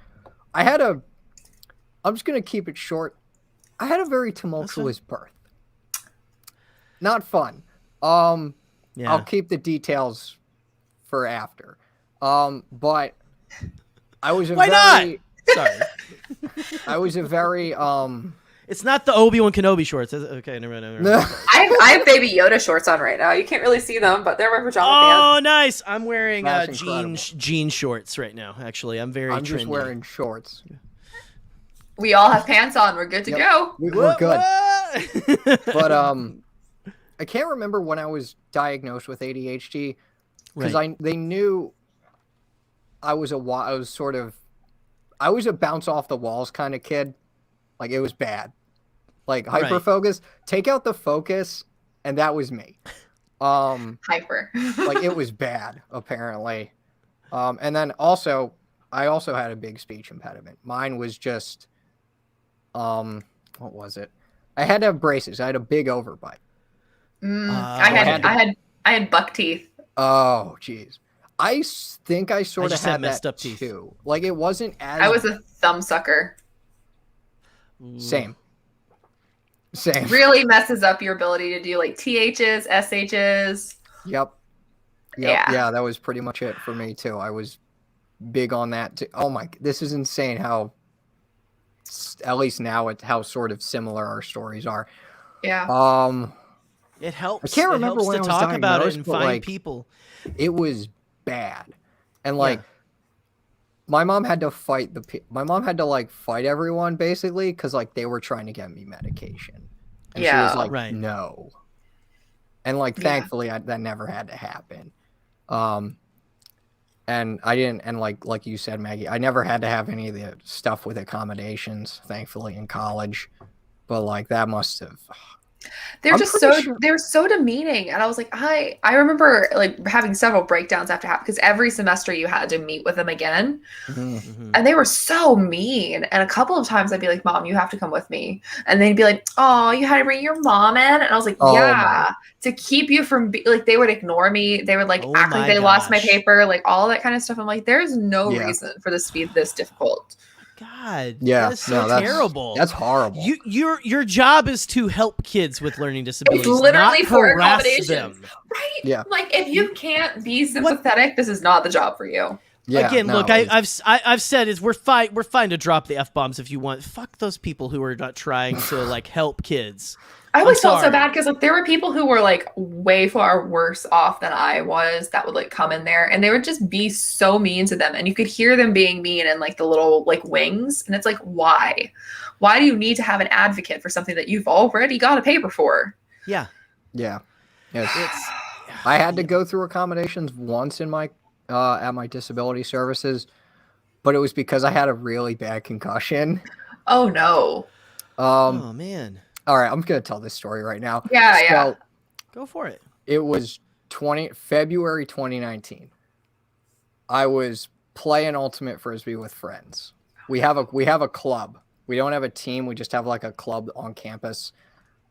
I'm just gonna keep it short. I had a very tumultuous birth. Not fun. Yeah. I'll keep the details for after. But I was a Why very not? Sorry. I was a very It's not the Obi-Wan Kenobi shorts. Okay, never mind. I have Baby Yoda shorts on right now. You can't really see them, but they're my pajama Oh, pants. nice. I'm wearing That's jean shorts right now, actually. I'm very I'm just trendy. wearing shorts. We all have pants on. We're good to Yep. go. We're good. What? But I can't remember when I was diagnosed with ADHD because Right. they knew I was a bounce off the walls kind of kid. Like it was bad. Like Right. hyperfocus, take out the focus, and that was me. Hyper. Like it was bad apparently. And then I also had a big speech impediment. Mine was just what was it? I had to have braces. I had a big overbite. I had buck teeth. Oh, jeez. I think I sort of just had had messed that up teeth. too. Like it wasn't as I was a thumb sucker. same. Really messes up your ability to do like THs, SHs. Yep. Yeah, that was pretty much it for me too. I was big on that too. Oh my, this is insane how at least now how sort of similar our stories are. Yeah. It helps. I can't remember it helps when to I was talk about it diagnosed, and but, find like, people. It was bad. And like my mom had to fight fight everyone basically because like they were trying to get me medication. And she was like, Right. no. And like thankfully that never had to happen. And I didn't, and like you said, Maggie, I never had to have any of the stuff with accommodations, thankfully, in college. But like that must have. They're so demeaning. And I was like, I remember like having several breakdowns after because every semester you had to meet with them again. Mhm. And they were so mean. And a couple of times I'd be like, Mom, you have to come with me. And they'd be like, oh, you had to bring your mom in. And I was like, to keep you from like they would ignore me. They would like act like they lost my paper, like all that kind of stuff. I'm like, there's no reason for this to be this difficult. God, Yeah, that is so terrible. That's horrible. Your job is to help kids with learning disabilities. It's literally not for harass accommodations, them. right? Yeah. Like if you can't be sympathetic, this is not the job for you. Yeah, Again, no, look, I've said is we're fine to drop the F-bombs if you want. Fuck those people who are not trying to like help kids. I always felt so sorry. bad because like there were people who were like way far worse off than I was that would like come in there and they would just be so mean to them and you could hear them being mean in like the little like wings and it's like why do you need to have an advocate for something that you've already got a paper for? Yeah. I had to go through accommodations once in my at my disability services, but it was because I had a really bad concussion. Oh no. Oh man. All right, I'm going to tell this story right now. Yeah. Go for it. It was February 2019. I was playing Ultimate Frisbee with friends. We have a club. We don't have a team. We just have like a club on campus.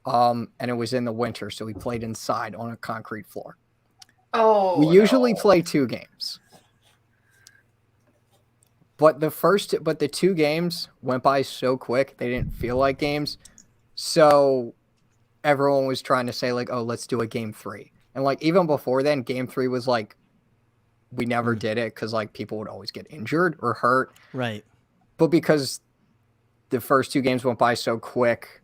And it was in the winter, so we played inside on a concrete floor. Oh, we usually play 2 games. But the 2 games went by so quick, they didn't feel like games. So everyone was trying to say like, oh, let's do a game 3. And like even before then, game 3 was like, we never did it because like people would always get injured or hurt. Right. But because the first 2 games went by so quick,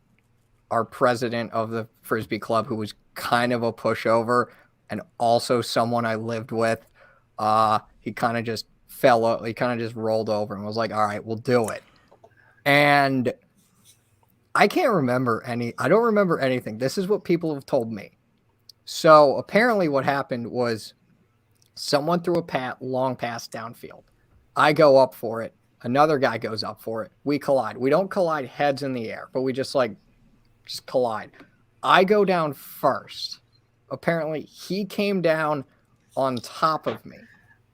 our president of the Frisbee club, who was kind of a pushover and also someone I lived with, he kind of just he kind of just rolled over and was like, all right, we'll do it. And I don't remember anything. This is what people have told me. So apparently what happened was someone threw a long pass downfield. I go up for it. Another guy goes up for it. We collide. We don't collide heads in the air, but we just collide. I go down first. Apparently he came down on top of me.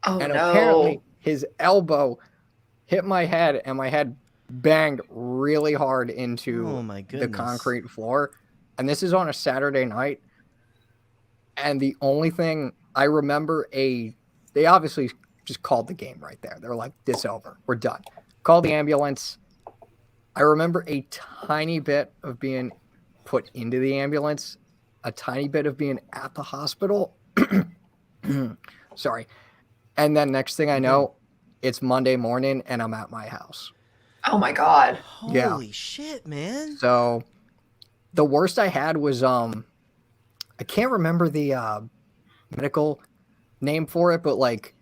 Oh, and no. Apparently his elbow hit my head and my head banged really hard into the concrete floor. And this is on a Saturday night. And the only thing I remember, they obviously just called the game right there. They're like, this over. We're done. Call the ambulance. I remember a tiny bit of being put into the ambulance, a tiny bit of being at the hospital. Sorry. And then next thing I know, it's Monday morning and I'm at my house. Oh my God. Holy shit, man. So the worst I had was, I can't remember the medical name for it, but like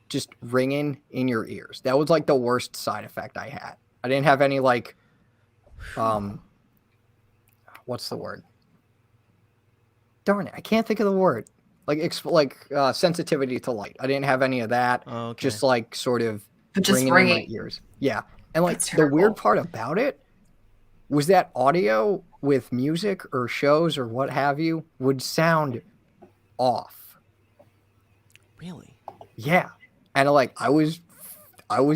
just ringing in your ears. That was like the worst side effect I had. I didn't have any like, what's the word? Darn it. I can't think of the word. Sensitivity to light. I didn't have any of that. Oh, okay. Just like sort of just ringing in my ears. Yeah. And like the weird part about it was that audio with music or shows or what have you would sound off. Really? Yeah. And like I was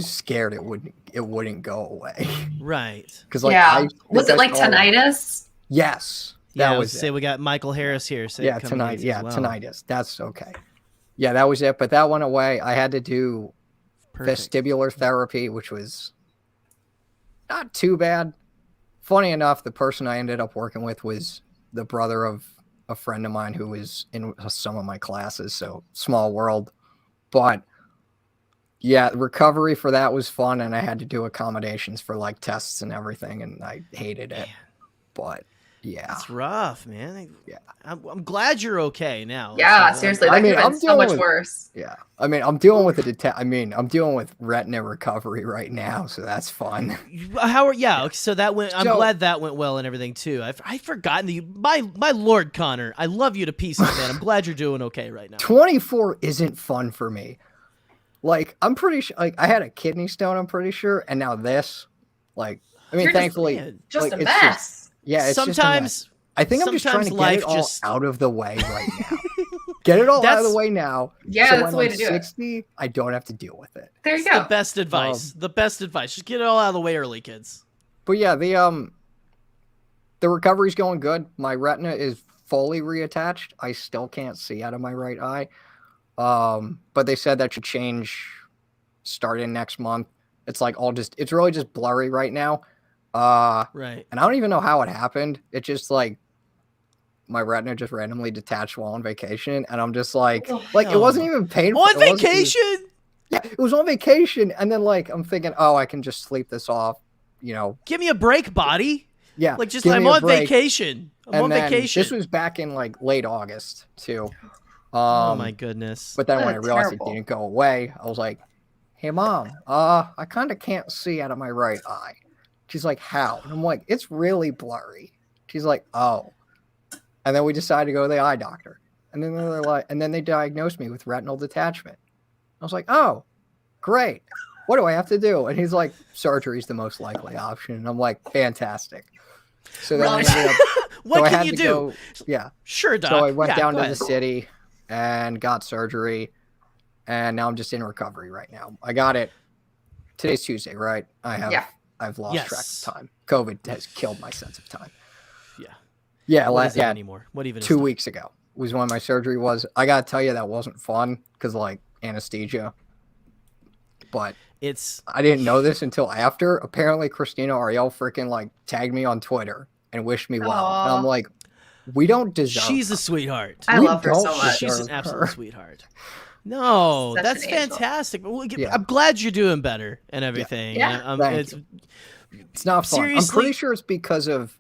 scared it wouldn't go away. Right. Because like was it like tinnitus? Yes. That was it. We got Michael Harris here. Tinnitus. That's okay. Yeah, that was it. But that went away. I had to do vestibular therapy, which was not too bad. Funny enough, the person I ended up working with was the brother of a friend of mine who was in some of my classes. So small world. But yeah, recovery for that was fun. And I had to do accommodations for like tests and everything. And I hated it. But yeah, it's rough, man. Yeah, I'm glad you're okay now. Yeah, seriously, that could have been so much worse. Yeah, I mean, I'm dealing with I'm dealing with retina recovery right now, so that's fun. So that went. I'm glad that went well and everything too. I've forgotten that my Lord Connor. I love you to pieces, man. I'm glad you're doing okay right now. 24 isn't fun for me. Like I'm pretty sure. Like I had a kidney stone. I'm pretty sure, and now this. Like I mean, thankfully, just a mess. Yeah, sometimes I think I'm just trying to get it all out of the way right now. Get it all out of the way now. Yeah, so that's the way to do 60, I don't have to deal with it. There you go. The best advice. Just get it all out of the way early, kids. But yeah, the recovery's going good. My retina is fully reattached. I still can't see out of my right eye. But they said that should change starting next month. It's like it's really just blurry right now. Right. And I don't even know how it happened. It just like my retina just randomly detached while on vacation, and I'm just like it wasn't even painful. On vacation? It was on vacation, and then like I'm thinking, oh, I can just sleep this off, Give me a break, body. Yeah. Like just I'm on vacation. I'm on vacation. This was back in like late August too. Oh my goodness. But then when I realized it didn't go away, I was like, hey mom, I kind of can't see out of my right eye. She's like, how? And I'm like, it's really blurry. She's like, oh. And then we decided to go to the eye doctor. And then they're like, and then they diagnosed me with retinal detachment. I was like, oh, great. What do I have to do? And he's like, surgery's the most likely option. And I'm like, fantastic. So then what can you do? Yeah. Sure, doc. So I went down to the city and got surgery, and now I'm just in recovery right now. I got it. Today's Tuesday, right? I've lost track of time. COVID has killed my sense of time. Yeah. What is that anymore? What even? 2 weeks ago was when my surgery was. I gotta tell you, that wasn't fun because like anesthesia. But I didn't know this until after. Apparently, Christina Ariel freaking like tagged me on Twitter and wished me well. Aww. And I'm like, we don't deserve. She's a sweetheart. I love her so much. She's an absolute sweetheart. No, that's fantastic. I'm glad you're doing better and everything. Yeah. It's not fun. Seriously? I'm pretty sure it's because of,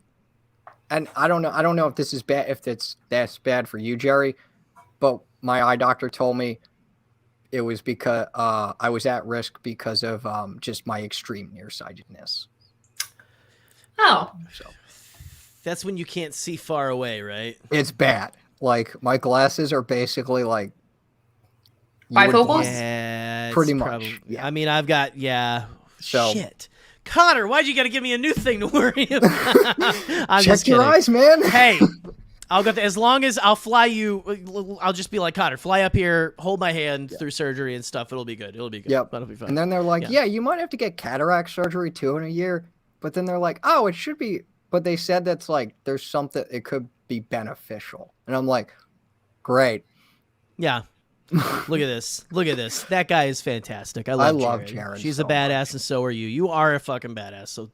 and I don't know if this is bad, if that's bad for you, Jerry, but my eye doctor told me it was because I was at risk because of just my extreme nearsightedness. Oh. So that's when you can't see far away, right? It's bad. Like my glasses are basically like bifocals. Yeah, pretty much. Yeah. I mean, I've got So shit. Connor, why'd you got to give me a new thing to worry about? I'm check just your kidding. eyes, man. Hey, I'll go as long as I'll fly you. I'll just be like, Connor, fly up here, hold my hand through surgery and stuff. It'll be good. It'll be good. Yep. That'll be fun. And then they're like, yeah, you might have to get cataract surgery too in a year. But then they're like, oh, it should be. But they said that's like there's something it could be beneficial. And I'm like, great. Yeah. Look at this. Look at this. That guy is fantastic. I love Jaren. She's so a badass, much. and so are you. You are a fucking badass. So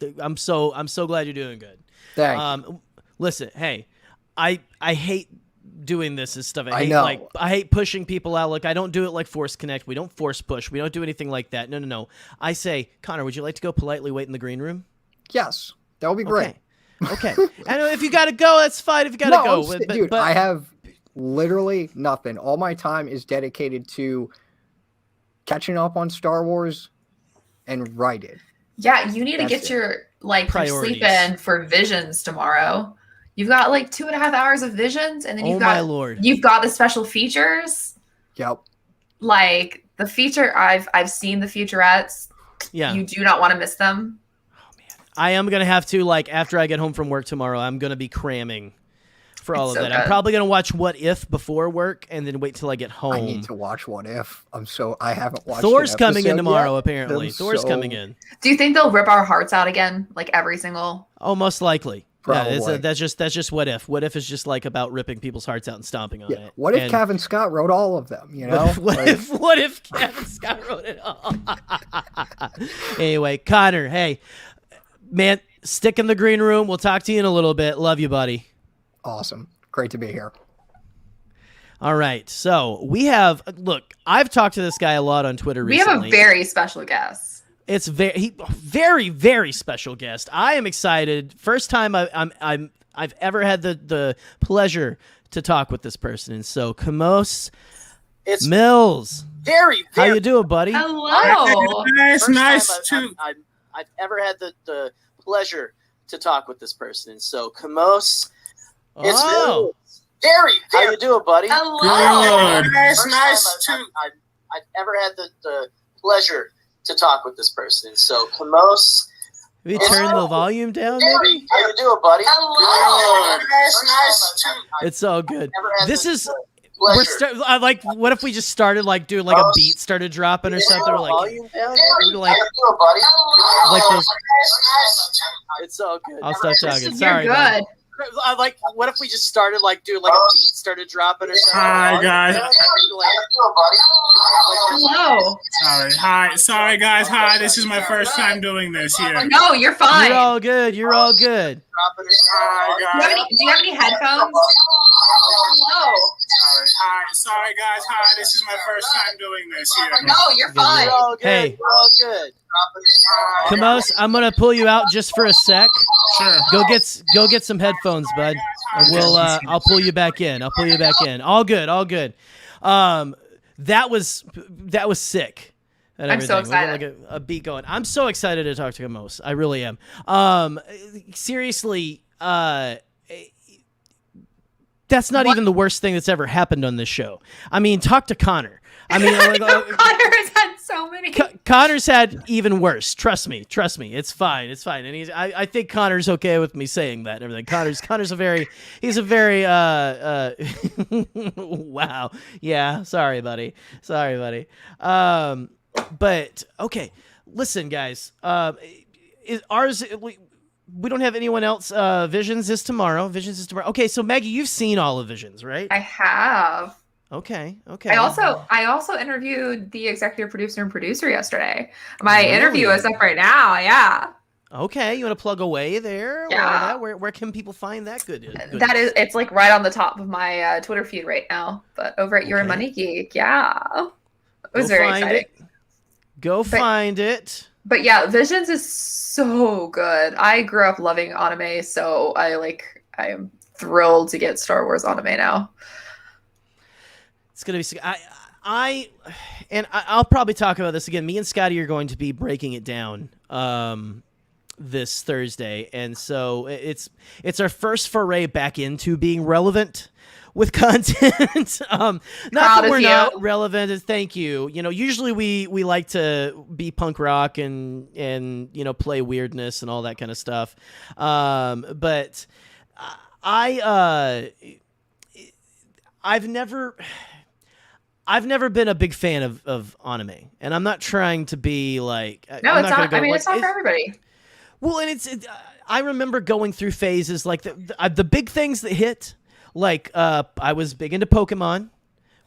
I'm so glad you're doing good. Thank you. Listen, hey, I hate doing this and stuff. I know. I hate pushing people out. Like I don't do it like Force Connect. We don't force push. We don't do anything like that. No. I say, Connor, would you like to go politely wait in the green room? Yes, that would be great. Okay. And if you got to go, that's fine. If you got to go, dude, I have literally nothing. All my time is dedicated to catching up on Star Wars and writing. Yeah, you need to get your sleep in for Visions tomorrow. You've got like 2.5 hours of Visions, and then you've got the special features. Yep. Like the feature, I've seen the featurettes. Yeah. You do not want to miss them. Oh man, I am gonna have to after I get home from work tomorrow. I'm gonna be cramming for all of that. I'm probably gonna watch What If before work, and then wait till I get home. I need to watch What If. I haven't watched. Thor's coming in tomorrow. Apparently, Thor's coming in. Do you think they'll rip our hearts out again, like every single? Oh, most likely. Probably. Yeah, that's just What If. What If is just like about ripping people's hearts out and stomping on it. What if Kevin Scott wrote all of them? You know. What if Kevin Scott wrote it all? Anyway, Connor, hey, man, stick in the green room. We'll talk to you in a little bit. Love you, buddy. Awesome. Great to be here. All right. So we have, I've talked to this guy a lot on Twitter recently. We have a very special guest. It's very, very special guest. I am excited. First time I've ever had the pleasure to talk with this person. And so Kamos Mills. Very. How you doing, buddy? Hello. It's nice to. I've ever had the pleasure to talk with this person. And so Kamos. It's Mills. Very. How you doing, buddy? Hello. Good. It's nice to. I've ever had the pleasure to talk with this person. So Kamos. Maybe turn the volume down, maybe? How you doing, buddy? Hello. It's nice to. It's all good. This is. What if we just started doing a beat started dropping or something? Or like those. It's all good. I'll stop talking. Sorry. You're good. What if we just started doing a beat started dropping or something? Hi guys. Hello. Sorry guys. Hi. This is my first time doing this here. No, you're fine. You're all good. You're all good. Hi guys. Do you have any headphones? Hello. Sorry guys. Hi. This is my first time doing this here. No, you're fine. You're all good. Hey. You're all good. Kamos, I'm gonna pull you out just for a sec. Sure. Go get some headphones, bud. And I'll pull you back in. All good. That was sick. And I'm so everything. We got, excited. a beat going. I'm so excited to talk to Kamos. I really am. Seriously, that's not even the worst thing that's ever happened on this show. I mean, talk to Connor. I mean, Connor has had so many. Connor's had even worse. Trust me. It's fine. And I think Connor's okay with me saying that and everything. Connor's he's a very wow. Yeah, sorry, buddy. But okay, listen, guys. We don't have anyone else. Visions is tomorrow. Okay, so Maggie, you've seen all of Visions, right? I have. Okay. I also interviewed the executive producer and producer yesterday. My interview is up right now. Yeah. Okay, you want to plug away there? Yeah. Where can people find that good? It's like right on the top of my Twitter feed right now. But over at Your Money Geek, yeah. It was very exciting. Find it. But yeah, Visions is so good. I grew up loving anime, so I am thrilled to get Star Wars anime now. It's gonna be. I'll probably talk about this again. Me and Scotty are going to be breaking it down this Thursday, and so it's our first foray back into being relevant with content. Not that we're not relevant. Thank you. Usually we like to be punk rock and play weirdness and all that kind of stuff. But I've never been a big fan of anime, and I'm not trying to be like. No, it's not. It's not for everybody. Well, and I remember going through phases like the big things that hit. Like, I was big into Pokemon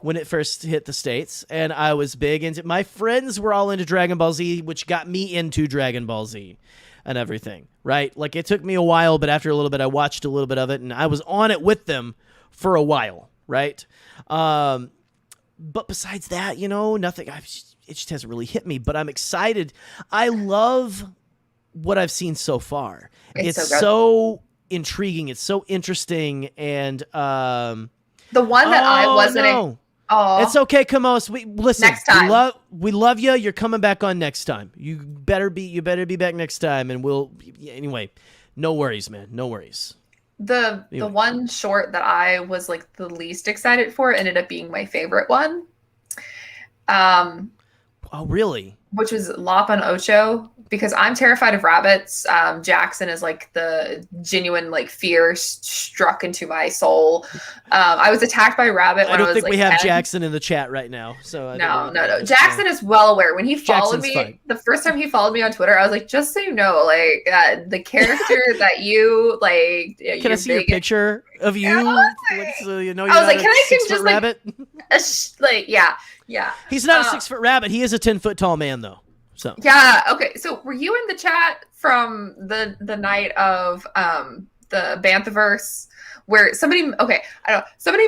when it first hit the States, and I was big into. My friends were all into Dragon Ball Z, which got me into Dragon Ball Z and everything. Right? Like, it took me a while, but after a little bit, I watched a little bit of it, and I was on it with them for a while. Right? But besides that, nothing. It just hasn't really hit me. But I'm excited. I love what I've seen so far. It's so intriguing. It's so interesting. And the one that I wasn't. It's okay, Kamos. Listen. Next time. We love you. You're coming back on next time. You better be back next time. And anyway. No worries, man. No worries. The one short that I was like the least excited for ended up being my favorite one. Oh, really? Which was Lapan Ocho, because I'm terrified of rabbits. Jackson is like the genuine fear struck into my soul. I was attacked by a rabbit when I was don't think we have 10. Jackson in the chat right now. So no. Jackson is well aware. When he followed me, fine. The first time he followed me on Twitter, I was like, just so you know, the character that you like. Can I see your picture of you? So you know, I was like, can I just rabbit? Yeah. He's not a 6-foot rabbit. He is a 10-foot tall man, though. So yeah. Okay. So were you in the chat from the night of the Banthaverse where somebody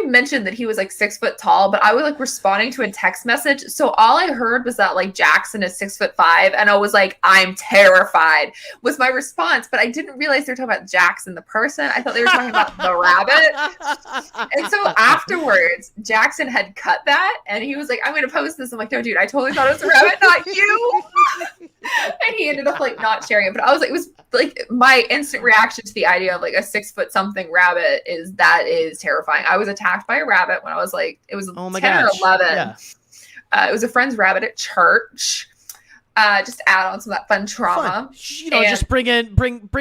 mentioned that he was 6 foot tall, but I was responding to a text message. So all I heard was that Jackson is 6'5", and I was like, I'm terrified was my response, but I didn't realize they were talking about Jackson the person. I thought they were talking about the rabbit. And so afterwards, Jackson had cut that, and he was like, I'm going to post this. I'm like, no, dude, I totally thought it was a rabbit, not you. And he ended up not sharing it, but I was like, it was my instant reaction to the idea of a 6 foot something rabbit is terrifying. I was attacked by a rabbit when I was it was 10 or 11. Yeah. It was a friend's rabbit at church. Just to add on some of that fun trauma. Just bring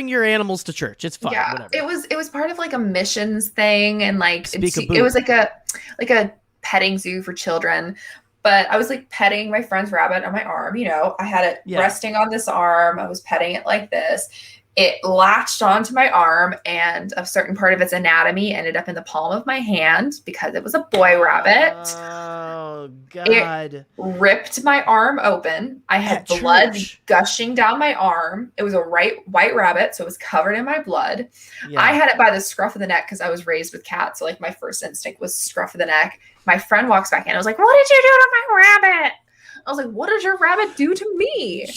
your animals to church. It's fun. Yeah, whatever. it was part of a missions thing, and it was like a petting zoo for children. But I was petting my friend's rabbit on my arm. I had it resting on this arm. I was petting it like this. It latched onto my arm, and a certain part of its anatomy ended up in the palm of my hand because it was a boy rabbit. Oh, God. It ripped my arm open. I had blood gushing down my arm. It was a white rabbit, so it was covered in my blood. Yeah. I had it by the scruff of the neck because I was raised with cats. So my first instinct was scruff of the neck. My friend walks back in. I was like, what did you do to my rabbit? I was like, what did your rabbit do to me?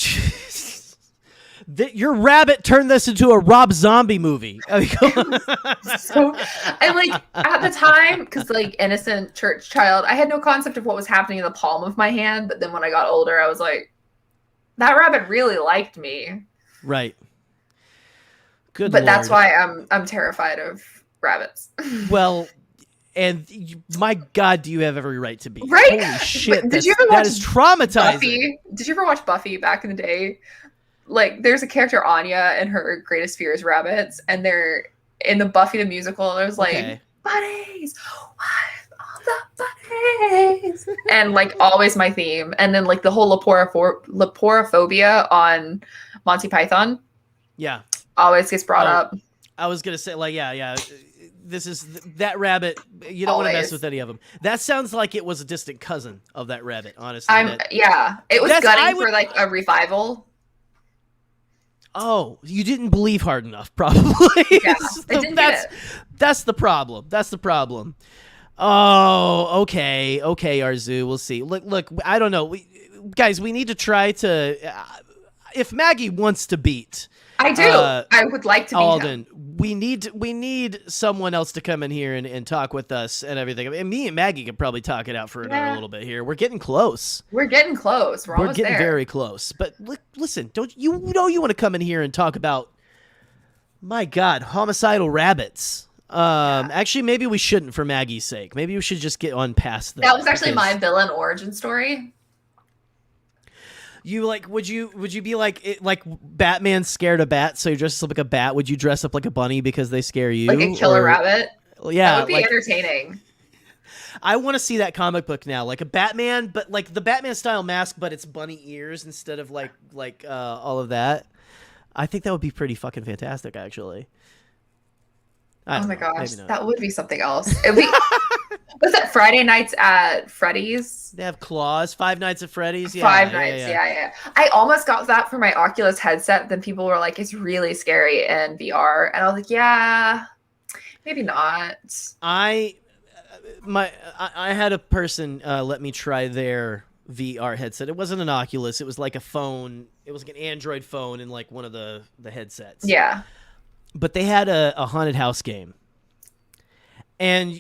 Your rabbit turned this into a Rob Zombie movie. So, and at the time, because innocent church child, I had no concept of what was happening in the palm of my hand. But then when I got older, I was like, that rabbit really liked me. Right. Good But Lord. That's why I'm terrified of rabbits. Well, my God, do you have every right to be? Right? Holy shit! Did you ever that watch is traumatizing. Buffy? Did you ever watch Buffy back in the day? Like, there's a character Anya and her greatest fear is rabbits, and they're in the Buffy the musical. There's like bunnies, all the bunnies, and like always my theme. And then like the whole leporophobia on Monty Python. Yeah, always gets brought up. I was gonna say like yeah. This is that rabbit. You don't want to mess with any of them. That sounds like it was a distant cousin of that rabbit. Honestly, it was gutting for like a revival. Oh, you didn't believe hard enough, probably. Yeah, that's the problem. That's the problem. Oh, okay, Arzu. We'll see. Look. I don't know, guys. We need to try to. If Maggie wants to beat, I do. I would like to beat Alden. him. We need someone else to come in here and talk with us and everything. I mean, me and Maggie could probably talk it out for another little bit here. We're getting close. We're getting close. We're almost getting there. very close. But listen, don't you know you want to come in here and talk about, my God, homicidal rabbits? Actually, maybe we shouldn't for Maggie's sake. Maybe we should just get on past that. That was actually my villain origin story. You like? Would you be like Batman scared of bats, so you dress up like a bat? Would you dress up like a bunny because they scare you? Like a killer rabbit? Yeah, that would be entertaining. I want to see that comic book now, like a Batman, but like the Batman style mask, but it's bunny ears instead of like all of that. I think that would be pretty fucking fantastic, actually. Oh my gosh, that would be something else. Was that Friday Nights at Freddy's? They have claws. Five Nights at Freddy's. Yeah, Five Nights. Yeah. I almost got that for my Oculus headset. Then people were like, "It's really scary in VR," and I was like, "Yeah, maybe not." I had a person let me try their VR headset. It wasn't an Oculus. It was like a phone. It was like an Android phone and like one of the headsets. Yeah. But they had a haunted house game. And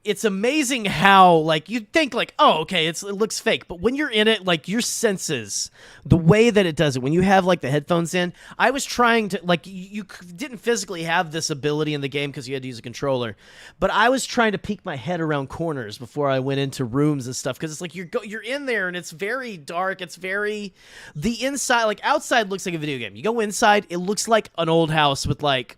it's amazing how, like, you think, like, oh, okay, it looks fake. But when you're in it, like, your senses, the way that it does it, when you have, like, the headphones in, I was trying to, like, you didn't physically have this ability in the game because you had to use a controller. But I was trying to peek my head around corners before I went into rooms and stuff. Because it's like, you're in there, and it's very dark. It's very, the inside, like, outside looks like a video game. You go inside, it looks like an old house with, like.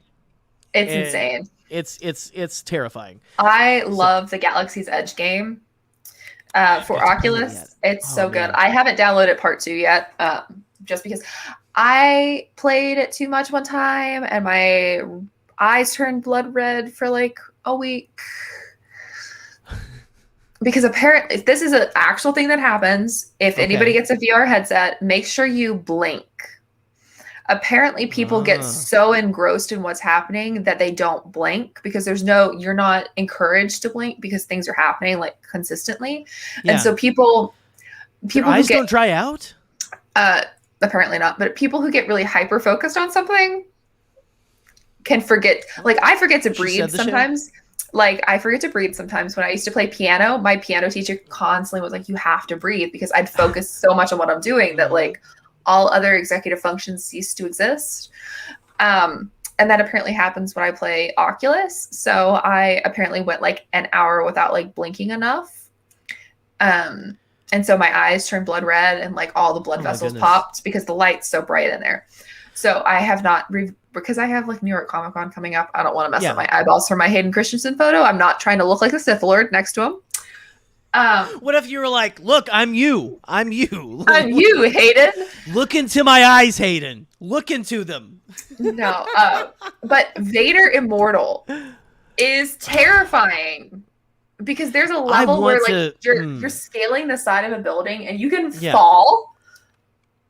It's insane. It's terrifying. I love the Galaxy's Edge game for Oculus. It's so good. I haven't downloaded part 2 yet, just because I played it too much one time and my eyes turned blood red for like a week. Because apparently, this is an actual thing that happens. If anybody gets a VR headset, make sure you blink. Apparently people get so engrossed in what's happening that they don't blink because you're not encouraged to blink because things are happening like consistently. Yeah. And so people Your eyes don't dry out? Apparently not, but people who get really hyper focused on something can forget. Like I forget to breathe sometimes. Like I forget to breathe sometimes. When I used to play piano, my piano teacher constantly was like, you have to breathe, because I'd focus so much on what I'm doing that like all other executive functions cease to exist. And that apparently happens when I play Oculus. So I apparently went like an hour without like blinking enough. And so my eyes turned blood red and like all the blood vessels popped because the light's so bright in there. So I have not, because I have like New York Comic Con coming up. I don't want to mess up my eyeballs for my Hayden Christensen photo. I'm not trying to look like a Sith Lord next to him. What if you were like, look, I'm you. I'm you, Hayden. Look into my eyes, Hayden. Look into them. No, but Vader Immortal is terrifying because there's a level where like you're scaling the side of a building and you can fall.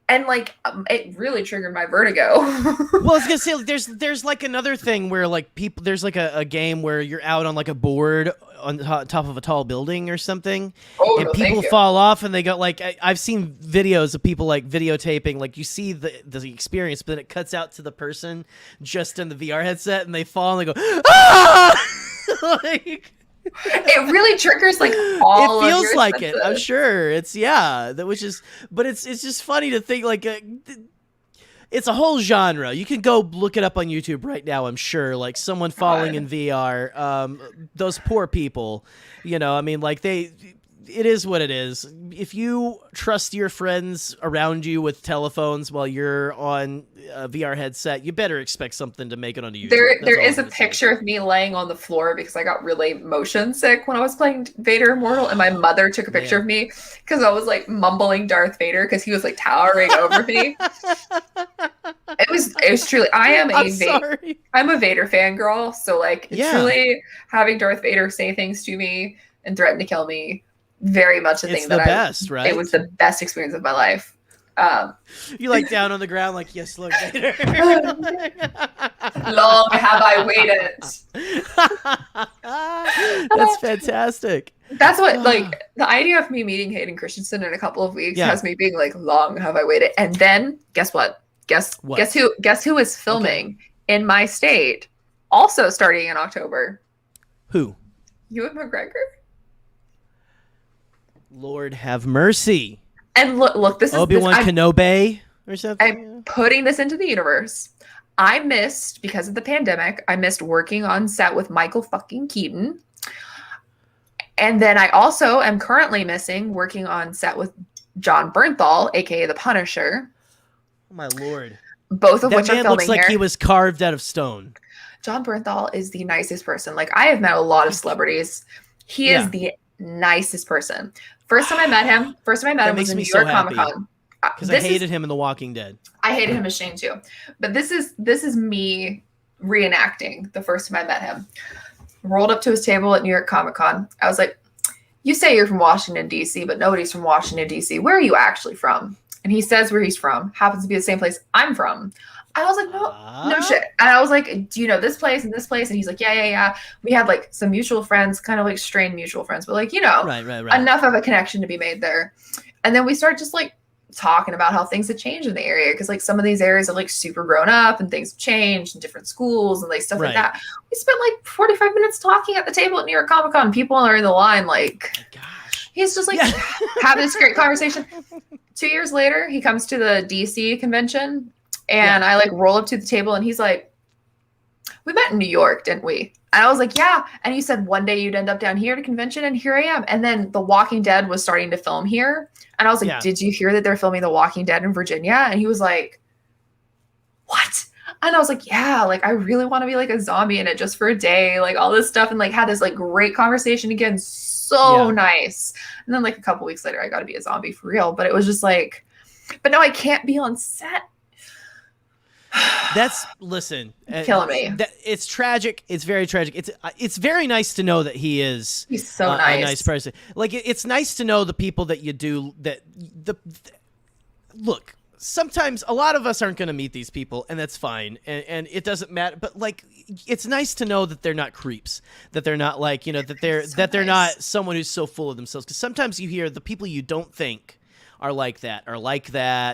And like it really triggered my vertigo. Well, I was gonna say there's like another thing where like people there's like a game where you're out on like a board on top of a tall building or something, and people fall off and they go like I've seen videos of people like videotaping, like you see the experience, but then it cuts out to the person just in the VR headset and they fall and they go ah! Like. It really triggers like all it feels of your like senses. it. I'm sure it's but it's just funny to think like It's a whole genre. You can go look it up on YouTube right now, I'm sure. Like someone falling in VR. Those poor people, you know, I mean, like it is what it is. If you trust your friends around you with telephones while you're on a VR headset, you better expect something to make it onto YouTube. There is a picture of me laying on the floor because I got really motion sick when I was playing Vader Immortal, and my mother took a picture of me because I was like mumbling Darth Vader because he was like towering over me. It was truly. I'm a Vader fangirl, so like truly having Darth Vader say things to me and threaten to kill me. Very much a thing that right? It was the best experience of my life. You like down on the ground, like, yes, Lord Vader. Long have I waited. That's fantastic. That's what, like, the idea of me meeting Hayden Christensen in a couple of weeks has me being like, long have I waited. And then guess what? Guess who is filming in my state? Also starting in October. Who? Ewan McGregor. Lord have mercy. And look, this is Obi-Wan Kenobi or something. I'm putting this into the universe. I missed, because of the pandemic, I missed working on set with Michael fucking Keaton. And then I also am currently missing working on set with John Bernthal, aka the Punisher. Oh my Lord. Both of which are filming here. That man looks like he was carved out of stone. John Bernthal is the nicest person. Like, I have met a lot of celebrities. He is the nicest person. First time I met him was in New York Comic Con. Because I hated him in The Walking Dead. I hated him as Shane too. But this is me reenacting the first time I met him. Rolled up to his table at New York Comic Con. I was like, you say you're from Washington, D.C., but nobody's from Washington, D.C. Where are you actually from? And he says where he's from. Happens to be the same place I'm from. I was like, no shit. And I was like, do you know this place and this place? And he's like, yeah. We had like some mutual friends, kind of like strained mutual friends, but like, you know, right. enough of a connection to be made there. And then we start just like talking about how things have changed in the area. Cause like some of these areas are like super grown up and things have changed in different schools and like stuff like that. We spent like 45 minutes talking at the table at New York Comic Con. People are in the line like, he's just like having this great conversation. 2 years later, he comes to the DC convention. And I like roll up to the table and he's like, we met in New York, didn't we? And I was like, yeah. And you said one day you'd end up down here at a convention, and here I am. And then The Walking Dead was starting to film here. And I was like, did you hear that they're filming The Walking Dead in Virginia? And he was like, what? And I was like, yeah, like I really want to be like a zombie in it just for a day, like all this stuff. And like had this like great conversation again. So nice. And then like a couple weeks later, I got to be a zombie for real. But it was just like, but no, I can't be on set. Listen, killing me. It's tragic. It's very tragic. It's very nice to know that he's so nice. A nice person. Like it's nice to know the people that you do look. Sometimes a lot of us aren't going to meet these people, and that's fine, and it doesn't matter. But like, it's nice to know that they're not creeps, that they're not like they're not someone who's so full of themselves. Because sometimes you hear the people you don't think are like that,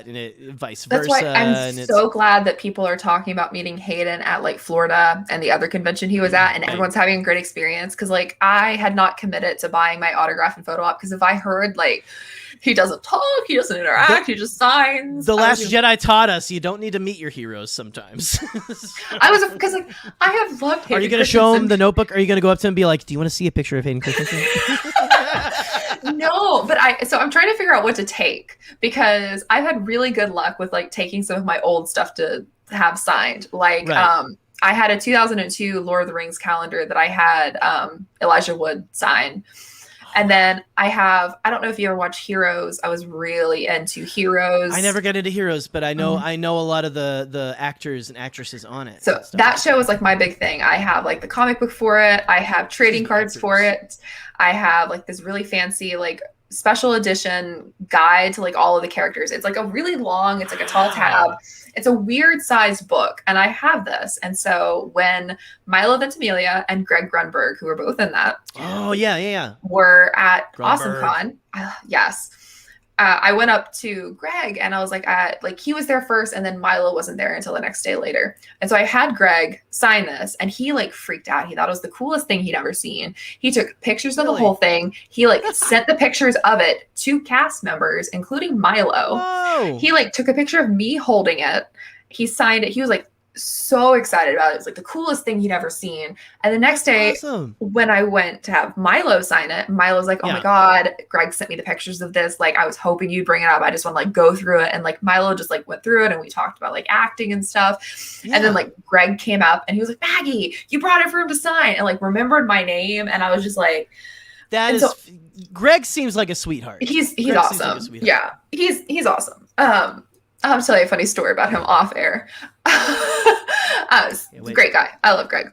and vice versa. That's why I'm so glad that people are talking about meeting Hayden at like Florida and the other convention he was at, and everyone's having a great experience. Because like I had not committed to buying my autograph and photo op, because if I heard like he doesn't talk, he doesn't interact, he just signs. The Last Jedi taught us you don't need to meet your heroes sometimes. Because like I have loved Hayden. Are you going to show him the notebook? Are you going to go up to him and be like, do you want to see a picture of Hayden Christensen? No, but I'm trying to figure out what to take, because I've had really good luck with like taking some of my old stuff to have signed. Like I had a 2002 Lord of the Rings calendar that I had Elijah Wood sign. And then I don't know if you ever watched Heroes. I was really into Heroes. I never got into Heroes, but I know a lot of the actors and actresses on it. So that show was like my big thing. I have like the comic book for it. I have trading cards for it. I have like this really fancy like special edition guide to like all of the characters. It's like a really long, it's like a tall tab. It's a weird sized book, and I have this. And so when Milo Ventimiglia and Greg Grunberg, who are both in that, were at AwesomeCon, yes, I went up to Greg and I was like, he was there first, and then Milo wasn't there until the next day later. And so I had Greg sign this, and he like freaked out. He thought it was the coolest thing he'd ever seen. He took pictures of the whole thing. He like sent the pictures of it to cast members, including Milo. Whoa. He like took a picture of me holding it. he signed it. He was like so excited about it. It was like the coolest thing he'd ever seen. And the next day, Awesome. when I went to have Milo sign it, Milo's like, oh my God, Greg sent me the pictures of this. Like, I was hoping you'd bring it up. I just want to like go through it. And like Milo just like went through it and we talked about like acting and stuff. And then like Greg came up and he was like, Maggie, you brought it for him to sign, and like remembered my name. And I was just like, Greg seems like a sweetheart. He's awesome. Like yeah, he's awesome. I'll tell you a funny story about him off air. Great guy. I love Greg.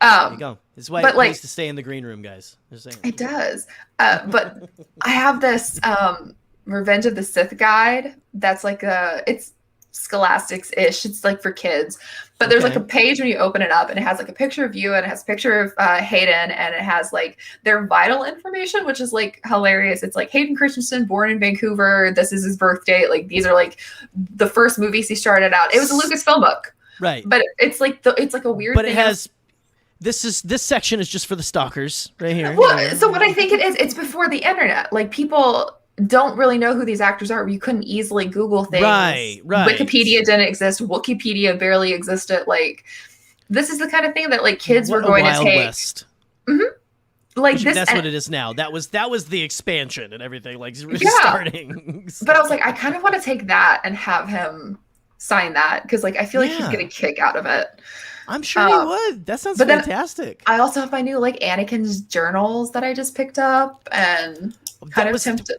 There you go. This is why it needs to stay in the green room, guys. It does. But I have this Revenge of the Sith guide that's like it's Scholastics-ish. It's like for kids. But there's like a page when you open it up and it has like a picture of you and it has a picture of Hayden and it has like their vital information, which is like hilarious. It's like Hayden Christensen, born in Vancouver. This is his birth date. Like these are like the first movies he started out. It was a Lucasfilm book. Right. But it's like a weird But thing. It has this section is just for the stalkers right here. Well, so what I think it is, it's before the internet. Like people don't really know who these actors are. You couldn't easily Google things. Right. Wikipedia didn't exist. Wikipedia barely existed. Like, this is the kind of thing that like kids were going to take. West. Mm-hmm. Like this, that's what it is now. That was the expansion and everything. Like starting. But I was like, I kind of want to take that and have him sign that because like I feel like he'd get a kick out of it. I'm sure he would. That sounds fantastic. I also have my new like Anakin's journals that I just picked up and kind of tempted.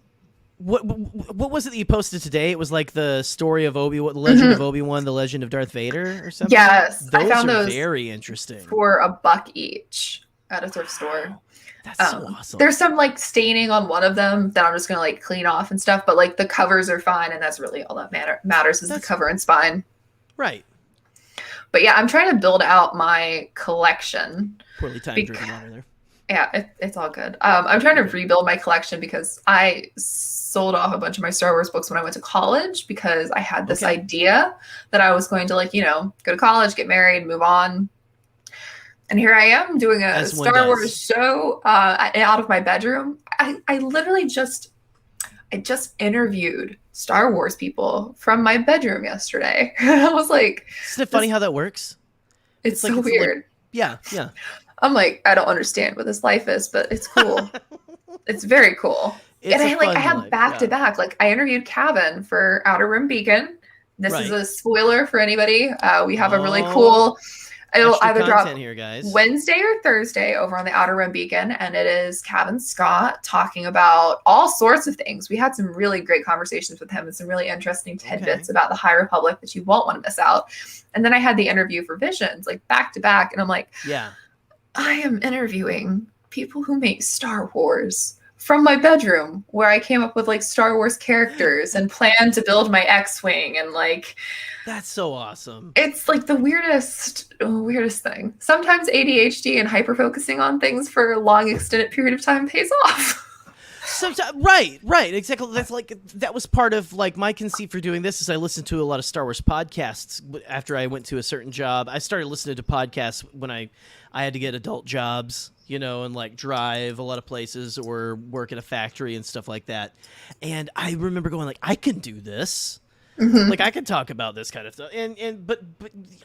What was it that you posted today? It was like the story of Obi-Wan, the legend of Obi-Wan, the legend of Darth Vader or something? Yes. I found those very interesting. For $1 each at a thrift store. That's so awesome. There's some like staining on one of them that I'm just going to like clean off and stuff, but like the covers are fine and that's really all that matters is the cover and spine. Right. But yeah, I'm trying to build out my collection. Poorly timed drinking water there. Yeah, it's all good. I'm trying to rebuild my collection because I sold off a bunch of my Star Wars books when I went to college because I had this idea that I was going to like, go to college, get married, move on. And here I am doing a Star Wars show out of my bedroom. I literally just interviewed Star Wars people from my bedroom yesterday. I was like, isn't it funny how that works? It's so weird. Like, yeah. I'm like, I don't understand what this life is, but it's cool. It's very cool. And I have back to back. Like I interviewed Kevin for Outer Rim Beacon. This is a spoiler for anybody. We have a really cool. It'll either drop here, guys. Wednesday or Thursday over on the Outer Rim Beacon, and it is Kevin Scott talking about all sorts of things. We had some really great conversations with him and some really interesting tidbits about the High Republic that you won't want to miss out. And then I had the interview for Visions, like back to back, and I'm like, I am interviewing people who make Star Wars from my bedroom where I came up with like Star Wars characters and planned to build my X-Wing and like that's so awesome. It's like the weirdest thing. Sometimes ADHD and hyperfocusing on things for a long extended period of time pays off. Sometimes, right, exactly. That's like that was part of like my conceit for doing this is I listened to a lot of Star Wars podcasts after I went to a certain job. I started listening to podcasts when I had to get adult jobs, and like drive a lot of places or work at a factory and stuff like that. And I remember going like, I can do this. Mm-hmm. Like I could talk about this kind of stuff, but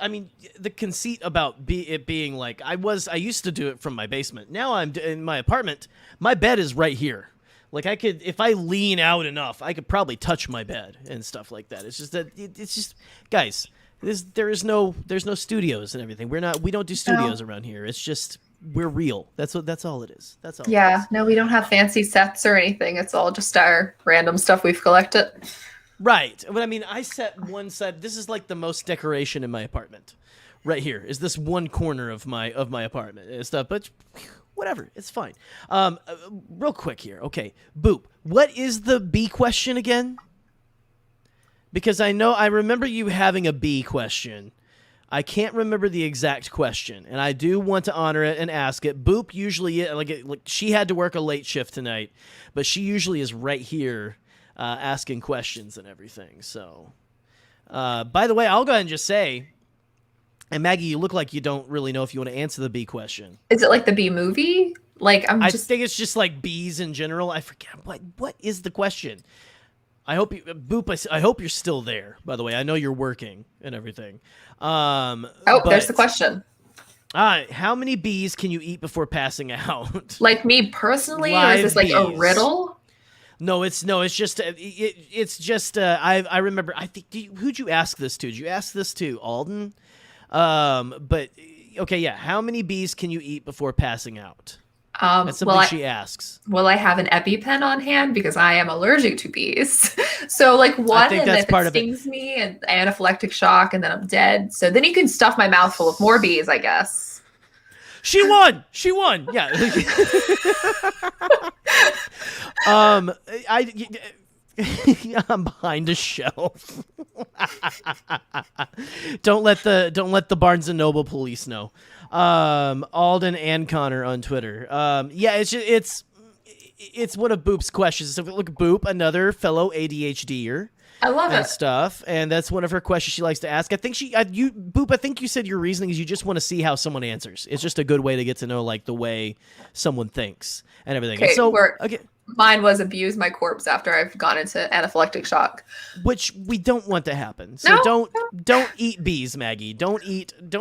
I mean the conceit about it being like I used to do it from my basement. Now I'm in my apartment. My bed is right here. Like I could, if I lean out enough, I could probably touch my bed and stuff like that. It's just that it's just guys. There's no studios and everything. We don't do studios around here. It's just we're real. That's all it is. That's all. Yeah. No, we don't have fancy sets or anything. It's all just our random stuff we've collected. Right. But I mean, I set one side. This is like the most decoration in my apartment. Right here is this one corner of my apartment and stuff. But whatever, it's fine. Real quick here. Okay, Boop. What is the B question again? Because I remember you having a B question. I can't remember the exact question, and I do want to honor it and ask it. Boop usually like she had to work a late shift tonight, but she usually is right here. Asking questions and everything. So, by the way, I'll go ahead and just say, and Maggie, you look like you don't really know if you want to answer the B question. Is it like the B movie? Like I think it's just like bees in general. I forget what is the question. I hope you, Boop. I hope you're still there. By the way, I know you're working and everything. There's the question. How many bees can you eat before passing out? Like me personally, or Live is this like a bees. riddle? No, it's just I remember. I think who'd you ask this to? Did you ask this to Alden? But okay, yeah. How many bees can you eat before passing out? That's something she asks. Will I have an EpiPen on hand because I am allergic to bees? So like one, I think and that's if part it of it. stings me and anaphylactic shock, and then I'm dead. So then you can stuff my mouth full of more bees, I guess. She won. Yeah. I'm behind a shelf. Don't let the Barnes and Noble police know. Alden and Connor on Twitter. Yeah, it's one of Boop's questions. So look, Boop, another fellow ADHDer. I love and it. stuff, and that's one of her questions she likes to ask. I think Boop. I think you said your reasoning is you just want to see how someone answers. It's just a good way to get to know like the way someone thinks and everything. Okay, And so okay, mine was abuse my corpse after I've gone into anaphylactic shock, which we don't want to happen. So No. don't eat bees, Maggie. Don't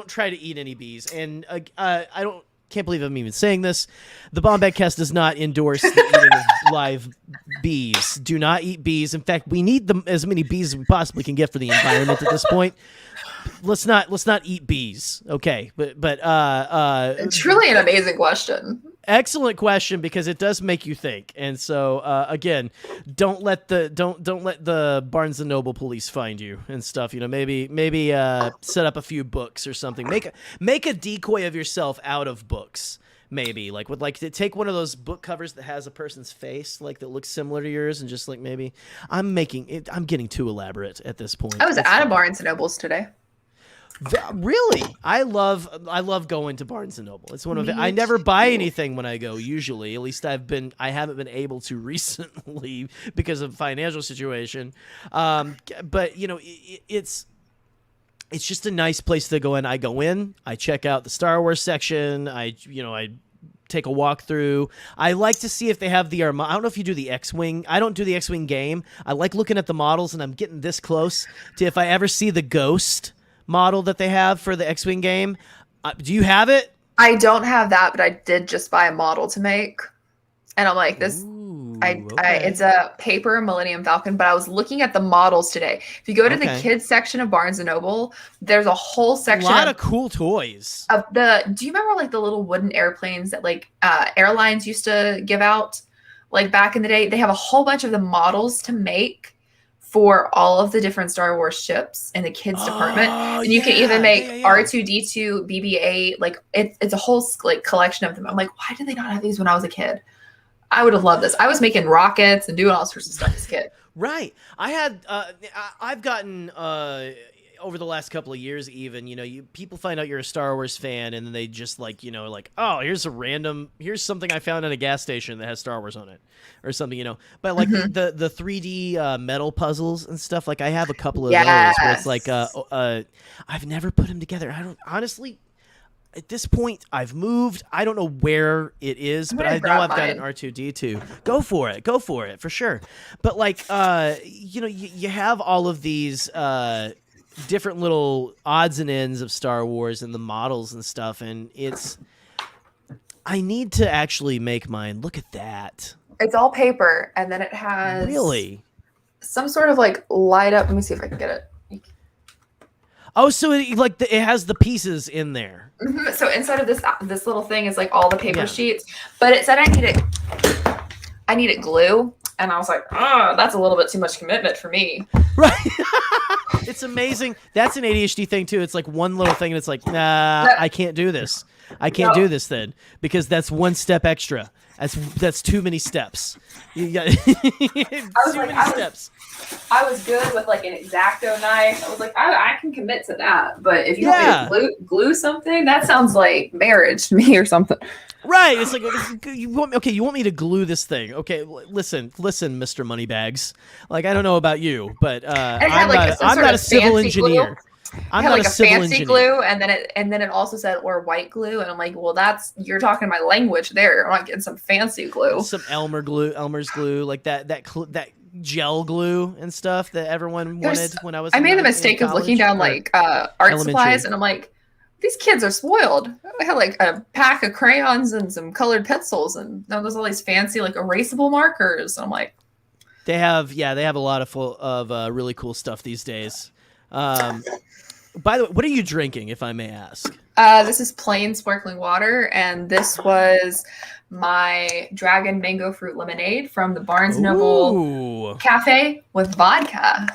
try to eat any bees. And can't believe I'm even saying this. The Bombay Cast does not endorse the eating of live bees. Do not eat bees. In fact, we need as many bees as we possibly can get for the environment at this point. Let's not eat bees. Okay, but it's truly an amazing question. Excellent question, because it does make you think. And so again, don't let the Barnes and Noble police find you and stuff. You know, maybe set up a few books or something. Make a decoy of yourself out of books. Maybe take one of those book covers that has a person's face like that looks similar to yours, and just like maybe I'm getting too elaborate at this point. I was at a Barnes and Nobles today. Really? I love going to Barnes and Noble. It's one of I never buy anything when I go, usually. At least I haven't been able to recently because of financial situation. But you know, it's just a nice place to go in. I go in, I check out the Star Wars section. I take a walk through. I like to see if they have the Armada. I don't know if you do the X-Wing. I don't do the X-Wing game. I like looking at the models, and I'm getting this close to if I ever see the Ghost model that they have for the X-Wing game. Do you have it? I don't have that, but I did just buy a model to make, and I'm like, this. It's a paper Millennium Falcon, but I was looking at the models today. If you go to the kids section of Barnes and Noble, there's a whole section. A lot of cool toys. Do you remember like the little wooden airplanes that like airlines used to give out, like back in the day? They have a whole bunch of the models to make for all of the different Star Wars ships in the kids department. And you can even make R2-D2, BB-8, like it's a whole like collection of them. I'm like, why did they not have these when I was a kid? I would have loved this. I was making rockets and doing all sorts of stuff as a kid. Right. I've gotten over the last couple of years, even, you know, people find out you're a Star Wars fan, and then they just like, you know, like, oh, here's something I found at a gas station that has Star Wars on it or something, you know. But like the 3D metal puzzles and stuff, like I have a couple of those where it's like I've never put them together. I don't honestly. At this point, I've moved. I don't know where it is, but I know I've got an R2-D2. Go for it, for sure. But like, you know, you have all of these different little odds and ends of Star Wars and the models and stuff, and I need to actually make mine. Look at that. It's all paper, and then it has some sort of like light up. Let me see if I can get it. Oh, so it has the pieces in there. Mm-hmm. So inside of this little thing is like all the paper sheets, but it said I needed glue, and I was like, oh, that's a little bit too much commitment for me. Right. It's amazing. That's an ADHD thing too. It's like one little thing, and it's like, nah, I can't do this. I can't do this then, because that's one step extra. That's too many steps. You got too many steps. I was good with like an X-Acto knife. I was like, I can commit to that. But if you want me to glue something, that sounds like marriage to me or something. Right. It's like, you want me to glue this thing. Okay, listen, Mr. Moneybags. Like, I don't know about you, but I'm not a civil engineer. Glue. I'm not like a fancy glue, and then it also said or white glue, and I'm like, well, you're talking my language there. I'm not getting some fancy glue. Some Elmer's glue, like that gel glue and stuff that everyone wanted when I was. I made the in mistake of looking college, down or like art elementary. supplies, and I'm like, these kids are spoiled. I had like a pack of crayons and some colored pencils, and now there's all these fancy like erasable markers. And I'm like, They have a lot of really cool stuff these days. By the way, what are you drinking, if I may ask? this is plain sparkling water, and this was my dragon mango fruit lemonade from the Barnes Noble Ooh. Cafe with vodka.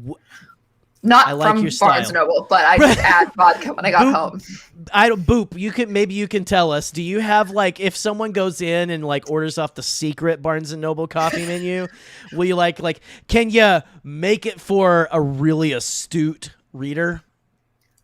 Wh- Not I like from your Barnes style. Noble, but I did add vodka when I got home. Boop. You can tell us. Do you have like, if someone goes in and like orders off the secret Barnes and Noble coffee menu, will you like can you make it for a really astute reader?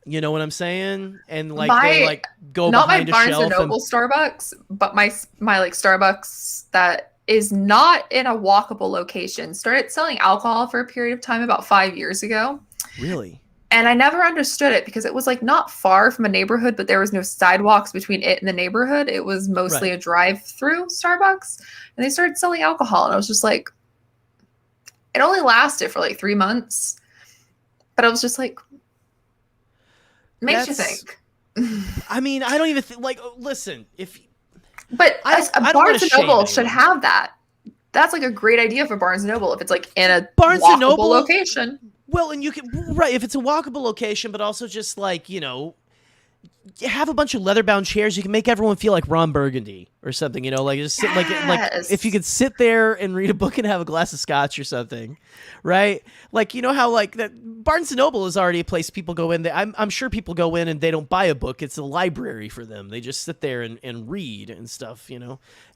You know what I'm saying? And like they like go not my behind a Barnes shelf and Noble Starbucks, but my like Starbucks that is not in a walkable location started selling alcohol for a period of time about 5 years ago. Really? And I never understood it because it was like not far from a neighborhood, but there was no sidewalks between it and the neighborhood. It was mostly a drive-through Starbucks, and they started selling alcohol. And I was just like, it only lasted for like 3 months, but I was just like, makes you think. I mean, I don't even listen, But I don't wanna Barnes and shame Noble should anyone. have that. That's like a great idea for Barnes and Noble if it's like in a Barnes walkable and Noble location. Well, and you can if it's a walkable location, but also just like, you have a bunch of leather-bound chairs. You can make everyone feel like Ron Burgundy or something. Like just sit like if you could sit there and read a book and have a glass of scotch or something, right? Like how like that Barnes and Noble is already a place people go in. I'm sure people go in and they don't buy a book. It's a library for them. They just sit there and read and stuff.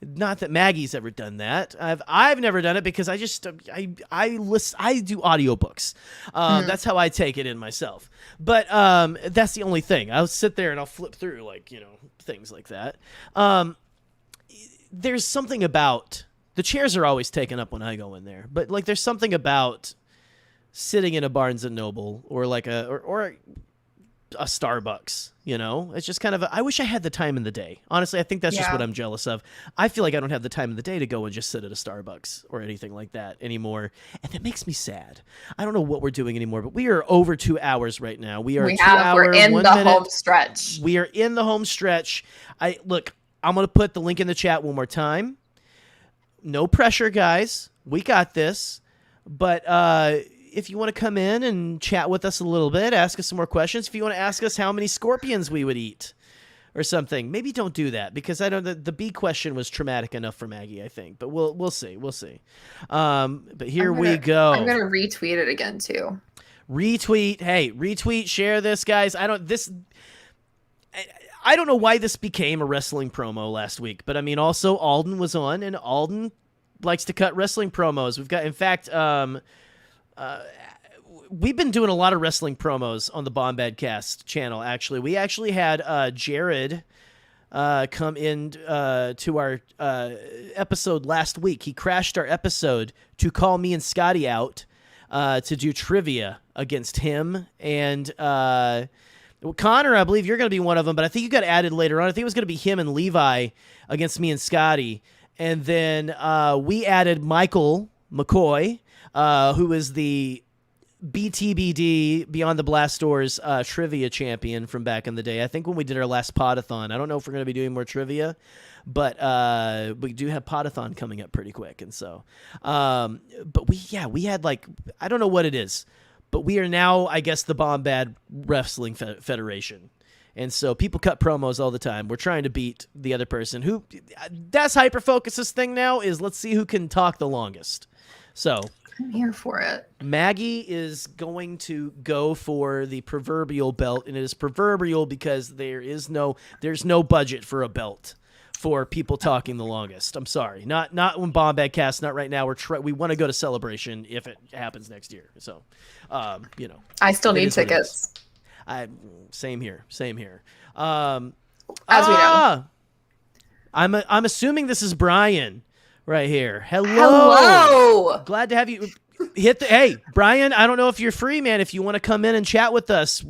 Not that Maggie's ever done that. I've never done it because I just I do audiobooks. That's how I take it in myself. But that's the only thing. I'll sit there and I'll flip through like things like that. There's something about the chairs are always taken up when I go in there, but like there's something about sitting in a Barnes and Noble or like or a Starbucks. It's just kind of I wish I had the time in the day. Honestly, I think that's just what I'm jealous of. I feel like I don't have the time in the day to go and just sit at a Starbucks or anything like that anymore, and it makes me sad. I don't know what we're doing anymore, but we are over 2 hours right now. We're in 1 the minute. home stretch. We are in the home stretch. I'm going to put the link in the chat one more time. No pressure, guys. We got this. But if you want to come in and chat with us a little bit, ask us some more questions. If you want to ask us how many scorpions we would eat or something, maybe don't do that because I know the bee question was traumatic enough for Maggie, I think. But we'll see. But here we go. I'm going to retweet it again, too. Retweet. Hey, retweet, share this, guys. I don't know why this became a wrestling promo last week, but I mean, also Alden was on, and Alden likes to cut wrestling promos. We've got, in fact, we've been doing a lot of wrestling promos on the Bombadcast channel. Actually, we actually had Jared come in to our episode last week. He crashed our episode to call me and Scotty out to do trivia against him and. Connor, I believe you're going to be one of them, but I think you got added later on. I think it was going to be him and Levi against me and Scotty. And then we added Michael McCoy, who is the BTBD, Beyond the Blast Doors trivia champion from back in the day. I think when we did our last Podathon. I don't know if we're going to be doing more trivia, but we do have Podathon coming up pretty quick. And so, but we had like, I don't know what it is. But we are now, I guess, the Bombad Wrestling Federation. And so people cut promos all the time. We're trying to beat the other person. That's Hyperfocus's thing now is let's see who can talk the longest. So I'm here for it. Maggie is going to go for the proverbial belt. And it is proverbial because there's no budget for a belt for people talking the longest. I'm sorry. Not when Bombadcast, not right now. We want to go to Celebration if it happens next year. So, I still need tickets. Same here. As we know. I'm assuming this is Brian right here. Hello. Glad to have you. Hey, Brian, I don't know if you're free, man. If you want to come in and chat with us,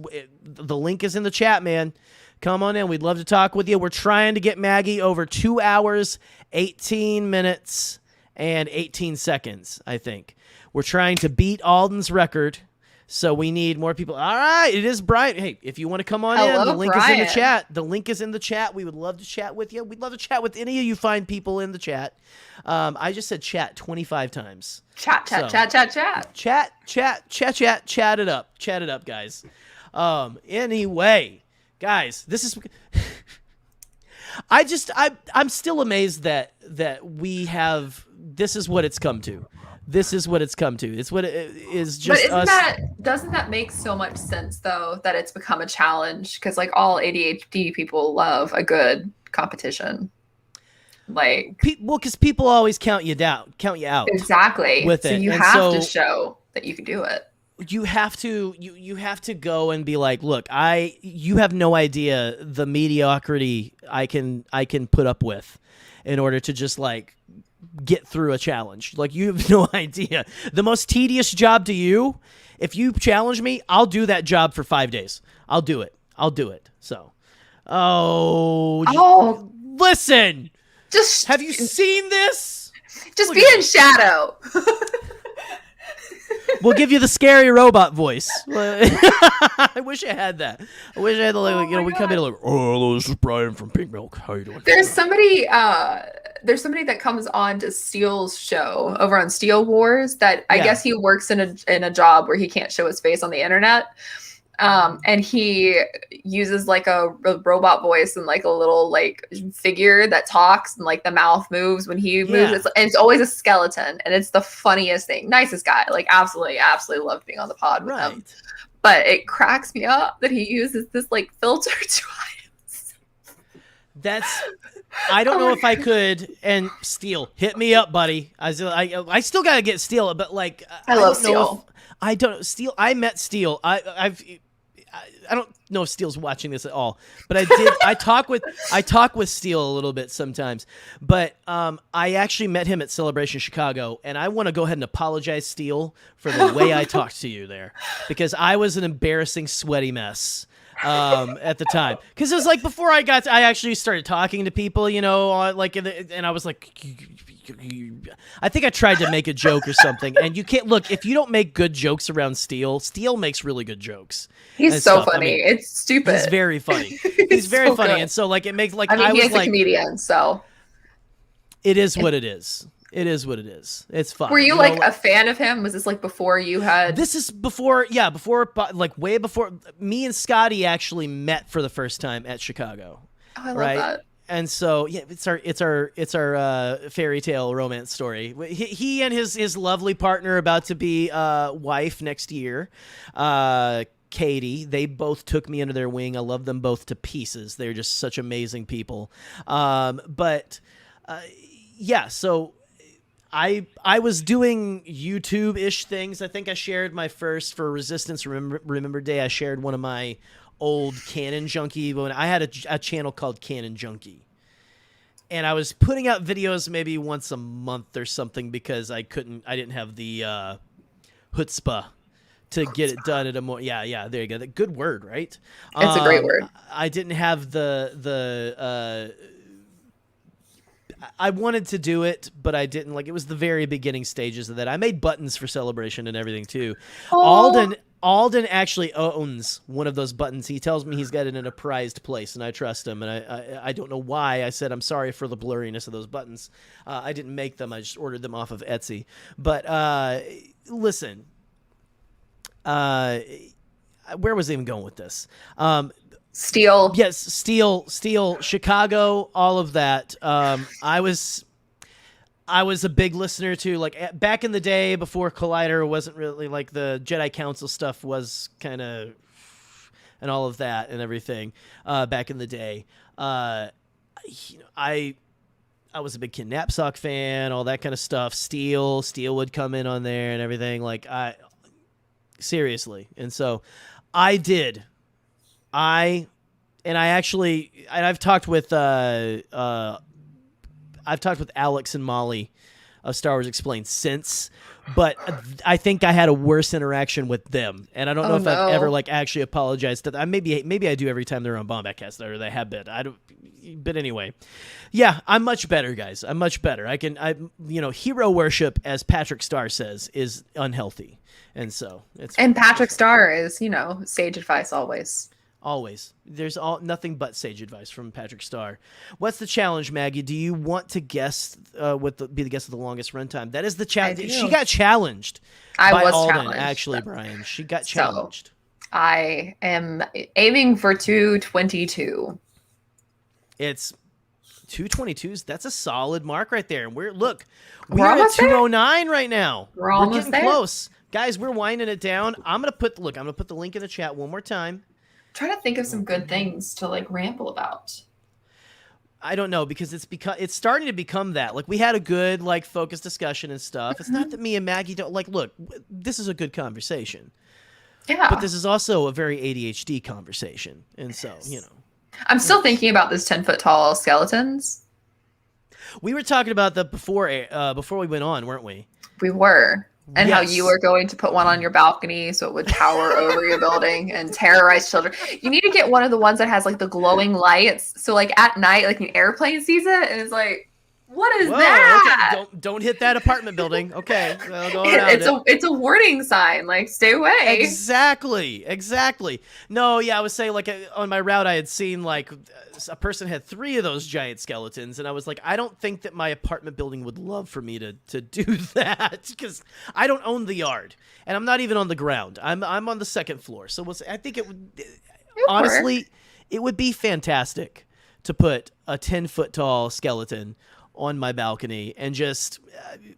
the link is in the chat, man. Come on in. We'd love to talk with you. We're trying to get Maggie over 2 hours, 18 minutes, and 18 seconds, I think. We're trying to beat Alden's record, so we need more people. All right, it is Brian. Hey, if you want to come on in, the link is in the chat. The link is in the chat. We would love to chat with you. We'd love to chat with any of you fine people in the chat. I just said chat 25 times. Chat it up. Chat it up, guys. Anyway, guys, this is... I'm still amazed that we have... This is what it's come to. It's what it is. Just but us. Doesn't that make so much sense though, that it's become a challenge? Because like all ADHD people love a good competition. Like, because people always count you out. Exactly. With it. So you have to show that you can do it. You have to go and be like, look, you have no idea the mediocrity I can put up with in order to just like get through a challenge. Like, you have no idea. The most tedious job to you, if you challenge me, I'll do that job for 5 days. I'll do it. So, listen. Just have you seen this? Just be in shadow. We'll give you the scary robot voice. I wish I had that. I wish I had we come in like, hello, this is Brian from Pink Milk. How you doing? There's somebody that comes on to Steel's show over on Steel Wars that I guess he works in a job where he can't show his face on the internet. And he uses like a robot voice and like a little like figure that talks and like the mouth moves when he moves. And it's always a skeleton, and it's the funniest thing. Nicest guy. Like absolutely loved being on the pod with him. But it cracks me up that he uses this like filter twice. I don't know if I could. And Steel, hit me up, buddy. I still gotta get Steel, but like I love Steel. I met Steel. I don't know if Steel's watching this at all, but I did. I talk with Steel a little bit sometimes, but I actually met him at Celebration Chicago, and I want to go ahead and apologize, Steel, for the way I talked to you there, because I was an embarrassing, sweaty mess at the time. Because it was like before I actually started talking to people, and I was like, I think I tried to make a joke or something, and you can't look if you don't make good jokes around Steel. Steel makes really good jokes. He's so funny. It's stupid. He's very funny. He's very so funny, good. And so like it makes like he's a comedian, so it is what it is. It is what it is. It's fine. Were you like a fan of him? Was this like before you had? This is before, like way before. Me and Scotty actually met for the first time at Chicago. Oh, I love that. And so it's our fairy tale romance story. He and his lovely partner, about to be wife next year, Katie. They both took me under their wing. I love them both to pieces. They're just such amazing people. So I was doing YouTube-ish things. I think I shared my first for Resistance Remember Day. I shared one of my old Canon Junkie when I had a channel called Canon Junkie, and I was putting out videos maybe once a month or something because I didn't have the chutzpah to get it done at a more there you go, that good word, right? It's a great word. I didn't have I wanted to do it, but I didn't. Like, it was the very beginning stages of that. I made buttons for Celebration and everything too. Aww. Alden actually owns one of those buttons. He tells me he's got it in a prized place, and I trust him. And I don't know why. I said, I'm sorry for the blurriness of those buttons. I didn't make them. I just ordered them off of Etsy. But listen, where was I even going with this? Steel. Yes, Steel, Chicago, all of that. I was a big listener to, like, back in the day before Collider wasn't really, like, the Jedi Council stuff was kind of, and all of that and everything, back in the day. I was a big Ken Knapsack fan, all that kind of stuff. Steel would come in on there and everything. Like, seriously. And so I did. I've talked with Alex and Molly of Star Wars Explained since, but I think I had a worse interaction with them, and I don't know if I've ever like actually apologized to them. Maybe I do every time they're on Bombacast, or they have been. I don't. But anyway, yeah, I'm much better, guys. I'm much better. Hero worship, as Patrick Starr says, is unhealthy, and so it's. And Patrick Starr is, sage advice always. Always. There's nothing but sage advice from Patrick Starr. What's the challenge, Maggie? Do you want to guess be the guest of the longest runtime? That is the challenge. She got challenged. I was Alden, challenged. Actually, Brian. She got challenged. I am aiming for 222. It's 222s. That's a solid mark right there. And we're at almost 209 right now. We're getting close. Guys, we're winding it down. I'm gonna put the link in the chat one more time. Trying to think of some good things to like ramble about. I don't know, because it's starting to become that. Like, we had a good like focused discussion and stuff. It's not that me and Maggie don't like. Look, this is a good conversation. Yeah. But this is also a very ADHD conversation, and so I'm still thinking about those 10-foot tall skeletons. We were talking about that before we went on, weren't we? We were. And how Yes. you were going to put one on your balcony so it would tower over your building and terrorize children. You need to get one of the ones that has like the glowing lights. So like at night, like an airplane sees it and it's like, what is that? Okay. Don't hit that apartment building. Okay. I'll go around It's a warning sign. Like, stay away. Exactly. No, yeah, I was saying, like, on my route, I had seen, like, a person had 3 of those giant skeletons, and I was like, I don't think that my apartment building would love for me to do that, because I don't own the yard, and I'm not even on the ground. I'm on the 2nd floor, so I think it would, honestly, it would be fantastic to put a 10-foot tall skeleton on my balcony and just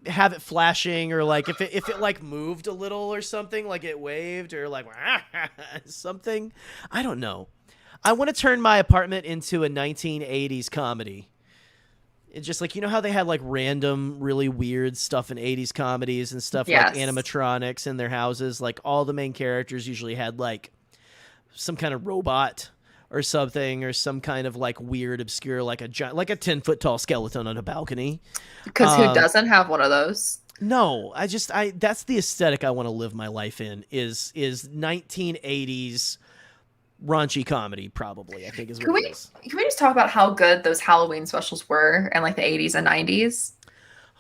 have it flashing, or like if it like moved a little or something, like it waved or like something. I don't know. I want to turn my apartment into a 1980s comedy. It's just like, how they had like random really weird stuff in 80s comedies and stuff, like animatronics in their houses. Like all the main characters usually had like some kind of robot or something, or some kind of like weird, obscure, like a 10-foot tall skeleton on a balcony. Because who doesn't have one of those? No, that's the aesthetic I want to live my life in, is 1980s raunchy comedy, probably, I think is what it is. Can we just talk about how good those Halloween specials were in like the 80s and 90s?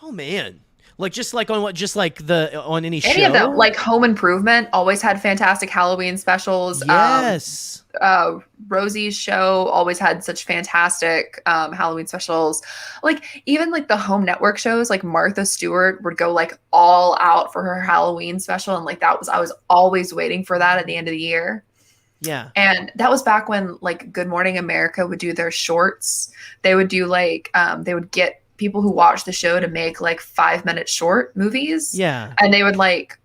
Oh man. Like just like on any show? Any of them. Like Home Improvement always had fantastic Halloween specials. Yes. Rosie's show always had such fantastic Halloween specials. Like even like the Home Network shows, like Martha Stewart would go like all out for her Halloween special, and like I was always waiting for that at the end of the year. Yeah. And that was back when like Good Morning America would do their shorts. They would do like they would get people who watched the show to make like 5-minute short movies. Yeah. And they would like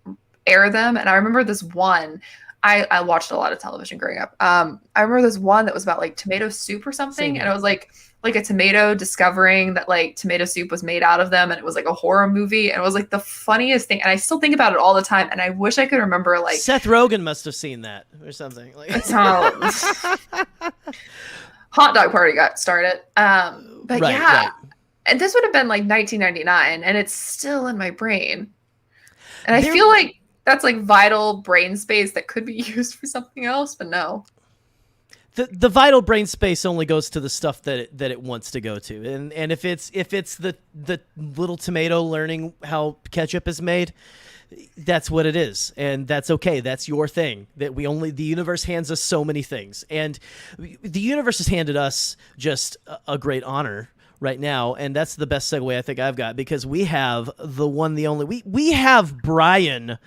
air them. And I remember this one, I watched a lot of television growing up. I remember this one that was about like tomato soup or something. And it was like a tomato discovering that like tomato soup was made out of them. And it was like a horror movie. And it was like the funniest thing. And I still think about it all the time. And I wish I could remember like Seth Rogen must have seen that or something. Like that's how Hot Dog Party got started. But right. And this would have been like 1999, and it's still in my brain. And I feel like that's like vital brain space that could be used for something else, but no. The vital brain space only goes to the stuff that it wants to go to, and if it's the little tomato learning how ketchup is made, that's what it is, and that's okay. That's your thing. The universe hands us so many things, and the universe has handed us just a great honor right now, and that's the best segue I think I've got, because we have the one, the only. We have Brian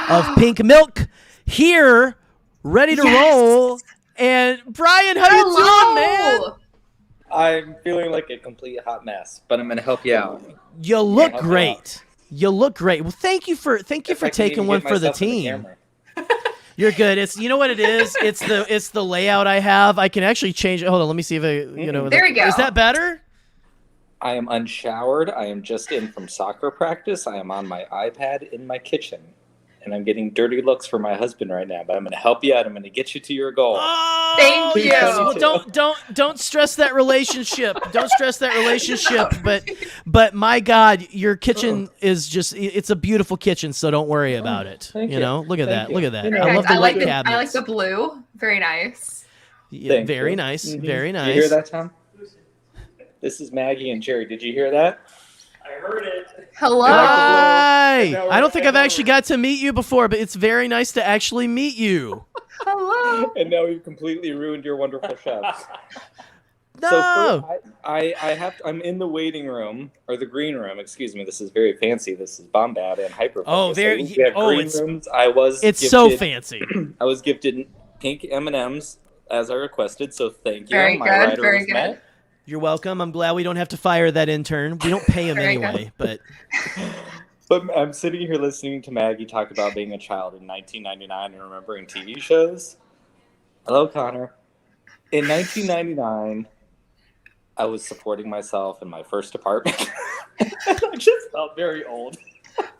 of Pink Milk here, ready to roll. And Brian, how you doing, man? I'm feeling like a complete hot mess, but I'm gonna help you out. You look great. You look great. Well, thank you for taking one for the team. You're good. It's, you know what it is? It's the layout I have. I can actually change it. Hold on, let me see if there we go. Is that better? I am unshowered. I am just in from soccer practice. I am on my iPad in my kitchen. and I'm getting dirty looks from my husband right now, but I'm going to help you out. I'm going to get you to your goal. Oh, Thank you. yes. Well, don't stress that relationship. Don't stress that relationship. But my God, your kitchen is just—it's a beautiful kitchen. So don't worry about it. Thank you know, look at Thank that. you. Look at that. You know, I love the white I cabinets. like the blue. Very nice. Yeah, Thank very you. nice. Mhm. Very nice. Did you hear that, Tom? This is Maggie and Jerry. Did you hear that? I heard it. Hello. Hi. And now we're- I don't think and I've now actually got to meet you before, but it's very nice to actually meet you. Hello. And now we've completely ruined your wonderful chefs. No. So I'm in the waiting room, or the green room, excuse me. This is very fancy. This is Bombad and Hyperfocus. Oh, very- So we have green it's- rooms. It's so fancy. I was gifted pink M&Ms as I requested, so thank you. Very My good, rider very was good. met. You're welcome. I'm glad we don't have to fire that intern. We don't pay him Very good. anyway, but But I'm sitting here listening to Maggie talk about being a child in 1999 and remembering TV shows. Hello, Connor. In 1999, I was supporting myself in my first apartment. I just felt very old.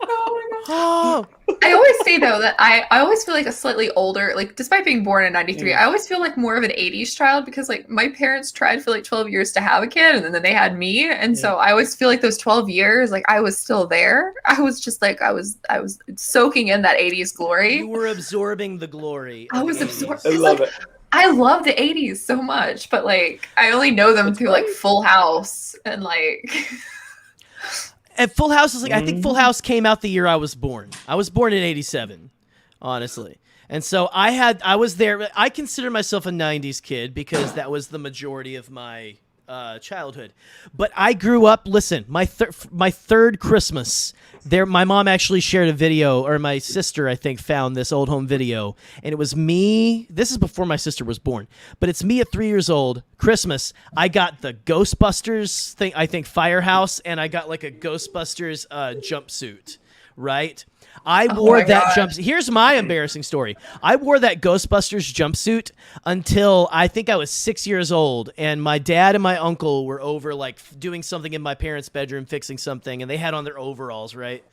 oh, I always say though that I always feel like a slightly older, like despite being born in '93, I always feel like more of an '80s child because like my parents tried for like 12 years to have a kid and then they had me, and so I always feel like those 12 years, like I was still there. I was just like I was soaking in that '80s glory. you were absorbing the glory. I of was the absorbed. 80s. I love it. I love the '80s so much, but like I only know them through like Full House and like. And Full House is like, I think Full House came out the year I was born. I was born in '87, honestly. And so I was there. I consider myself a 90s kid because that was the majority of my childhood. But I grew up, listen, my third Christmas, my mom actually shared a video, or my sister, I think, found this old home video. And it was me. This is before my sister was born. But it's me at 3 years old, Christmas. I got the Ghostbusters thing, I think, Firehouse, and I got like a Ghostbusters jumpsuit, right? I wore my that God. jumpsuit. Here's my embarrassing story. I wore that Ghostbusters jumpsuit until I think I was 6 years old, and my dad and my uncle were over like doing something in my parents' bedroom, fixing something, and they had on their overalls, right?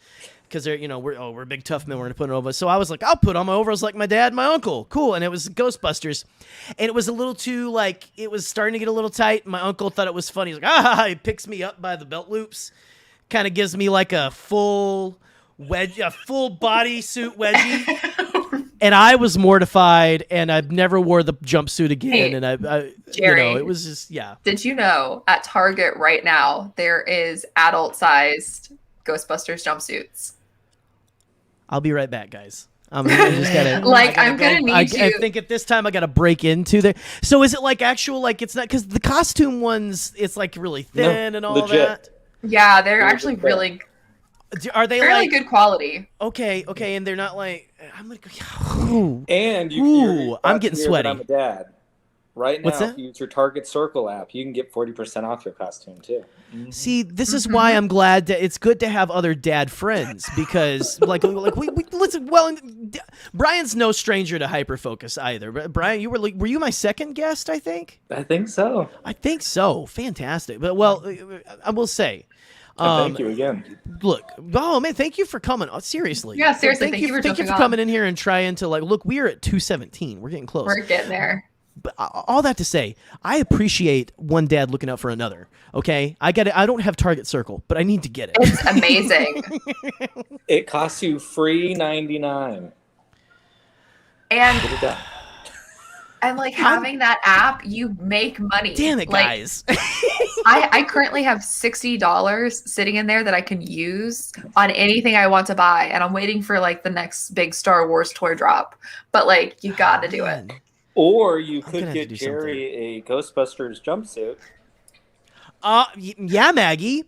Because they're, we're big tough men, we're gonna put it over. So I was like, I'll put on my overalls like my dad and my uncle. Cool. And it was Ghostbusters. And it was a little too, like, it was starting to get a little tight. My uncle thought it was funny. He's like, he picks me up by the belt loops, kind of gives me like a full bodysuit wedgie. And I was mortified, and I never wore the jumpsuit again. Hey, And I Jerry. it was just, yeah. Did you know at Target right now there is adult-sized Ghostbusters jumpsuits? I'll be right back, guys. I just gotta, Like, I I'm gonna need I you- think at this time I gotta break into there. So is it like actual, like, it's not, because the costume ones, it's like really thin and all legit. that. Yeah, they're Really actually good. really Are they fairly like good quality. okay, and they're not like I'm like ooh. And I'm getting sweaty. I'm a dad. Right now, What's that? if you use your Target Circle app, you can get 40% off your costume too. See, this is why I'm glad that it's good to have other dad friends because like we listen. Well, Brian's no stranger to Hyperfocus either. But Brian, were you my second guest? I think. I think so. I think so. Fantastic. But well, I will say. Thank you again. Look, oh man, thank you for coming. Oh, seriously. Yeah, seriously, thank you for thank you jumping for on. coming in here and trying to like look. We are at 217. We're getting close. We're getting there. But all that to say, I appreciate one dad looking out for another. Okay, I get it. I don't have Target Circle, but I need to get it. It's amazing. It costs you free $99. And Get it done. and like having that app, you make money. Damn it, Like, guys. I currently have $60 sitting in there that I can use on anything I want to buy, and I'm waiting for like the next big Star Wars toy drop. But like, you got to do it. Man. Or you gonna could have to get do Jerry a Ghostbusters jumpsuit. Yeah, Maggie.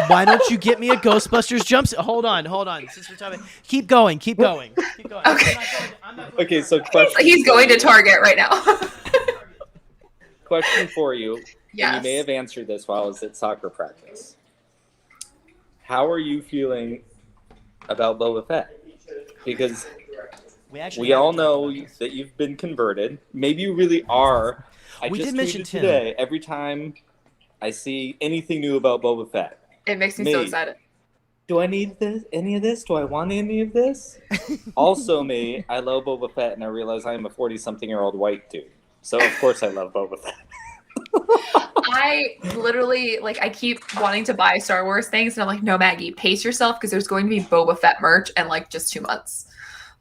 Why don't you get me a Ghostbusters jumpsuit? Hold on. Since we're talking, keep going. Okay. I'm not going Okay, to so Target. question. He's going to Target right now. Question for you. And Yes. you may have answered this while I was at soccer practice. How are you feeling about Boba Fett? Because we all know that you've been converted. Maybe you really are. We just did mention tweeted Tim. today. Every time I see anything new about Boba Fett, It makes me so Me. excited. do I need any of this? Do I want any of this? Also me, I love Boba Fett, and I realize I am a 40-something-year-old white dude. So, of course, I love Boba Fett. I literally, like, I keep wanting to buy Star Wars things, and I'm like, no, Maggie, pace yourself, because there's going to be Boba Fett merch in, like, just 2 months.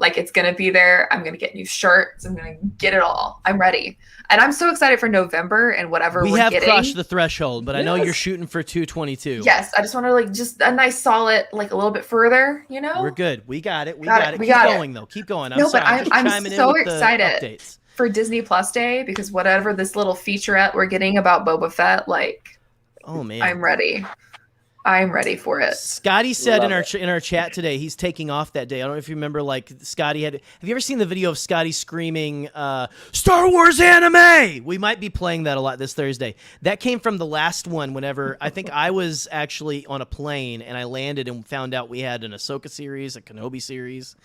Like, it's going to be there. I'm going to get new shirts. I'm going to get it all. I'm ready. And I'm so excited for November and whatever We we're have getting. crushed the threshold, but I know Yes. you're shooting for 222. Yes, I just want to, like, just a nice solid, like, a little bit further, you know? We're good. We got it. We Got got it. it. We Keep got it. going, though. Keep going. I'm No, but sorry. I'm chiming so in with excited. the updates. For Disney Plus Day, because whatever this little featurette we're getting about Boba Fett, like, Oh, man. I'm ready. I'm ready for it. Scotty said Love in our chat today he's taking off that day. I don't know if you remember, like, Scotty had. Have you ever seen the video of Scotty screaming Star Wars anime? We might be playing that a lot this Thursday. That came from the last one. Whenever I think I was actually on a plane and I landed and found out we had an Ahsoka series, a Kenobi series,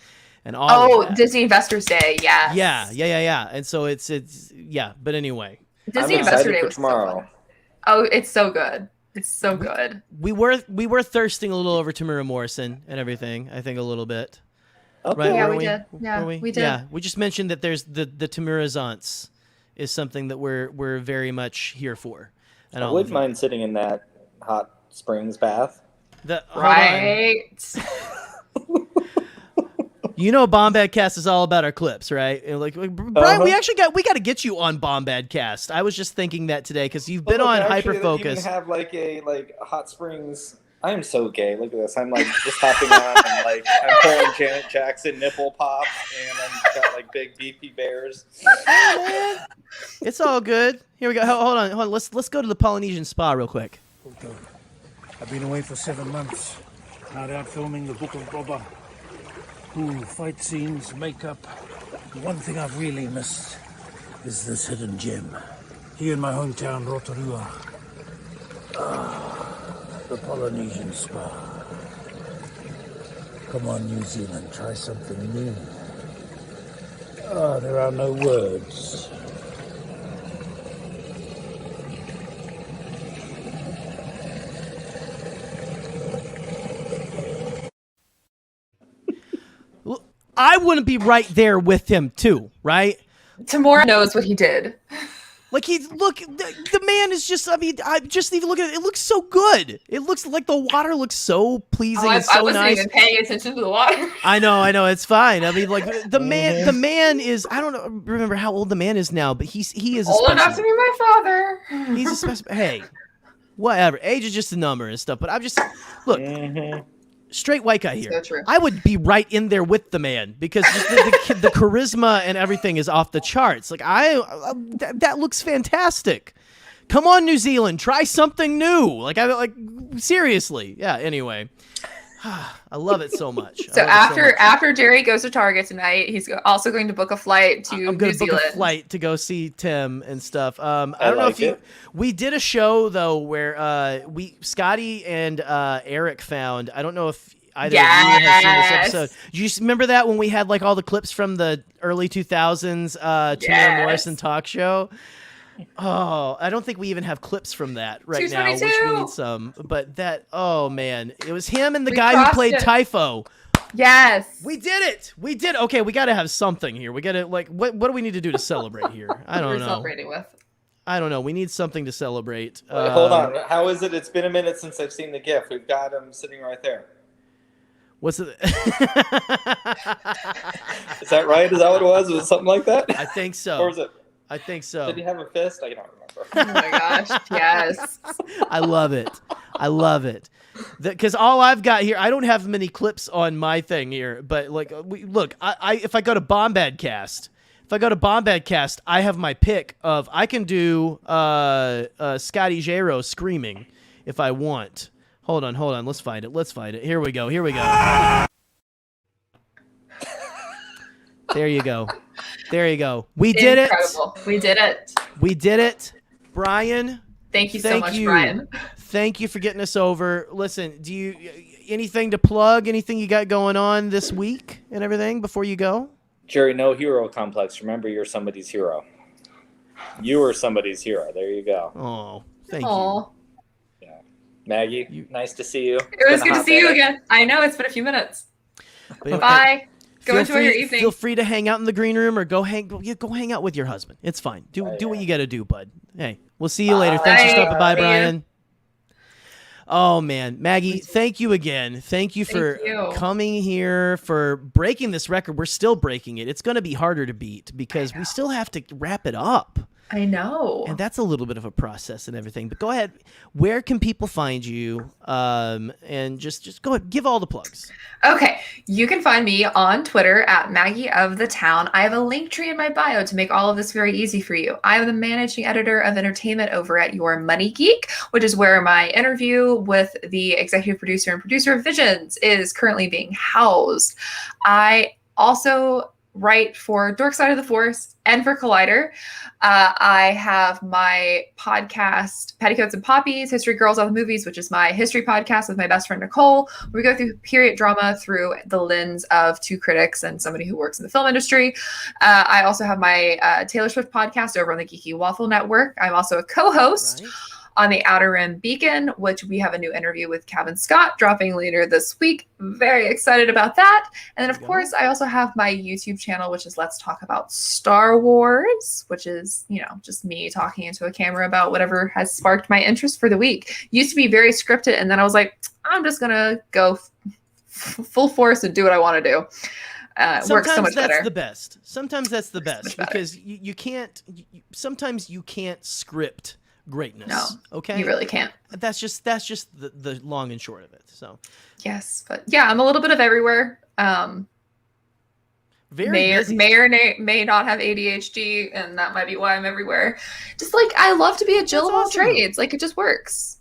and all. Of that. Disney Investors Day, yes. Yeah. And so it's yeah. But anyway, Disney I'm Investor excited Day for was tomorrow. so fun. Oh, it's so good. It's so good. we were thirsting a little over Tamura Morrison and everything. I think a little bit. Okay. Right, Yeah, weren't we did. Yeah, Were we did. Yeah, we just mentioned that there's the Tamurazance is something that we're very much here for. And I all of wouldn't it. mind sitting in that hot springs bath. Hold on. Right. You know, Bombadcast is all about our clips, right? And like Brian, we got to get you on Bombadcast. I was just thinking that today because you've been on Actually, they even Hyperfocus. have like a hot springs. I am so gay. Look at this. I'm like just hopping on and like I'm pulling Janet Jackson nipple pops and I've got like big beefy bears. It's all good. Here we go. Hold on. Let's go to the Polynesian spa real quick. I've been away for 7 months. Hard out filming the Book of Boba. Ooh, fight scenes, makeup. The one thing I've really missed is this hidden gem. Here in my hometown, Rotorua. The Polynesian spa. Come on, New Zealand, try something new. There are no words. I wouldn't be right there with him too, right? Tamora knows what he did. Like the man is just. I mean, I just even look at it. It looks so good. It looks like the water looks so pleasing and so I wasn't nice. even paying attention to the water. I know. It's fine. I mean, like the man is. I don't remember how old the man is now, but he is a Old enough to specimen. be my father. He's a specimen. Hey, whatever. Age is just a number and stuff. But I'm just look. Straight white guy here. So true. I would be right in there with the man because just the charisma and everything is off the charts. Like that looks fantastic. Come on, New Zealand, try something new. Seriously. Yeah. Anyway, I love it so much. So after Jerry goes to Target tonight, he's also going to book a flight to I'm New going to book Zealand. a flight to go see Tim and stuff. I don't know like if it. we did a show though where Scotty and Eric found. I don't know if either of you have seen this episode. Do you remember that when we had like all the clips from the early 2000s Tamara Morrison talk show? Oh, I don't think we even have clips from that right now, which we 222. need some. But oh man, it was him and the We guy who crossed played it. Typho. Yes. We did it. We did. Okay, we got to have something here. We got to what do we need to do to celebrate here? I don't We're know. celebrating with. I don't know. We need something to celebrate. Wait, hold on. How is it? It's been a minute since I've seen the GIF. We've got him sitting right there. What's it? Is that right? Is that what it was? Was it something like that? I think so. Or was it? I think so. Did he have a fist? I don't remember. Oh my gosh. Yes. I love it. I love it. Because all I've got here, I don't have many clips on my thing here, but like, look, if I go to Bombadcast, I have my pick of I can do Scotty Jero screaming if I want. Hold on. Let's find it. Here we go. There you go. We did Incredible. We did it. We did it. Brian, Thank you so Thank much, you. Brian. thank you for getting us over. Listen, do you anything to plug? Anything you got going on this week and everything before you go? Jerry, no hero complex. Remember, you're somebody's hero. You are somebody's hero. There you go. Oh, thank you. Aw. Yeah. Maggie, nice to see you. It was good to see you again. I know, it's been a few minutes. But anyway, Bye. Go enjoy your evening. Feel free to hang out in the green room or go hang out with your husband. It's fine. Do what you got to do, bud. Hey, we'll see you later. Thanks for stopping by, Brian. Oh, man. Maggie, thank you again. Thank you for coming here, for breaking this record. We're still breaking it. It's going to be harder to beat because we still have to wrap it up. I know. And that's a little bit of a process and everything. But go ahead. Where can people find you? And just go ahead. Give all the plugs. Okay. You can find me on Twitter at Maggie of the Town. I have a link tree in my bio to make all of this very easy for you. I am the managing editor of entertainment over at Your Money Geek, which is where my interview with the executive producer and producer of Visions is currently being housed. I also write for Dork Side of the Force and for Collider. I have my podcast, Petticoats and Poppies, History Girls on the Movies, which is my history podcast with my best friend, Nicole. We go through period drama through the lens of two critics and somebody who works in the film industry. I also have my Taylor Swift podcast over on the Geeky Waffle Network. I'm also a co-host on the Outer Rim Beacon, which we have a new interview with Kevin Scott dropping later this week. Very excited about that. And then, of course, I also have my YouTube channel, which is Let's Talk About Star Wars, which is, just me talking into a camera about whatever has sparked my interest for the week. Used to be very scripted, and then I was like, I'm just going to go full force and do what I want to do. Works so much better. Sometimes that's the best because you can't, sometimes you can't script greatness. No, okay, you really can't. That's just the long and short of it. So yes, but yeah, I'm a little bit of everywhere. May not have ADHD, and that might be why I'm everywhere. Just like I love to be a Jill of all trades. Like it just works.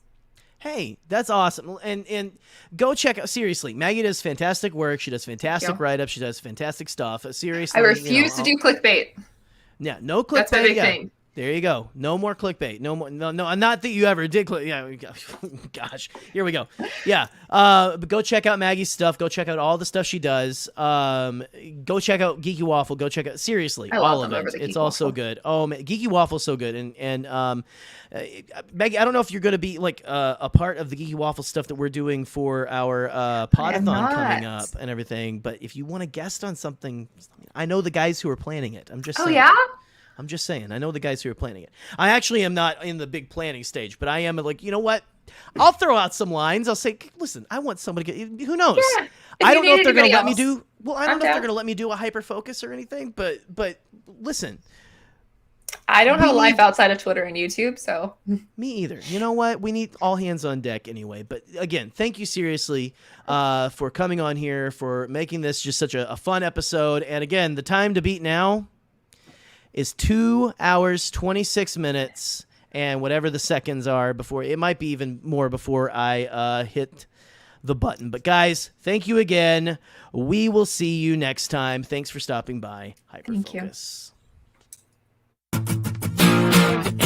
Hey, that's awesome. And go check out, seriously, Maggie does fantastic work. She does fantastic write-ups. She does fantastic stuff. Seriously, I refuse to do clickbait. Yeah, no clickbait. That's my big thing. There you go. No more clickbait. No more. No. Not that you ever did. Yeah. Gosh. Here we go. Yeah. But go check out Maggie's stuff. Go check out all the stuff she does. Go check out Geeky Waffle. Go check out seriously all of it. It's all so good. Oh man, Geeky Waffle's so good. And Maggie, I don't know if you're going to be like a part of the Geeky Waffle stuff that we're doing for our podathon coming up and everything. But if you want to guest on something, I know the guys who are planning it. I'm just saying. Oh yeah. I'm just saying. I know the guys who are planning it. I actually am not in the big planning stage, but I am like, you know what? I'll throw out some lines. I'll say, listen, I want somebody to get, who knows? Yeah, I don't know if they're going to let me do, I don't know if they're going to let me do a Hyperfocus or anything, but listen. I don't have a life outside of Twitter and YouTube, so. Me either. You know what? We need all hands on deck anyway. But again, thank you seriously for coming on here, for making this just such a fun episode. And again, the time to beat now is 2 hours, 26 minutes, and whatever the seconds are before, it might be even more before I hit the button. But guys, thank you again. We will see you next time. Thanks for stopping by Hyperfocus. Thank you.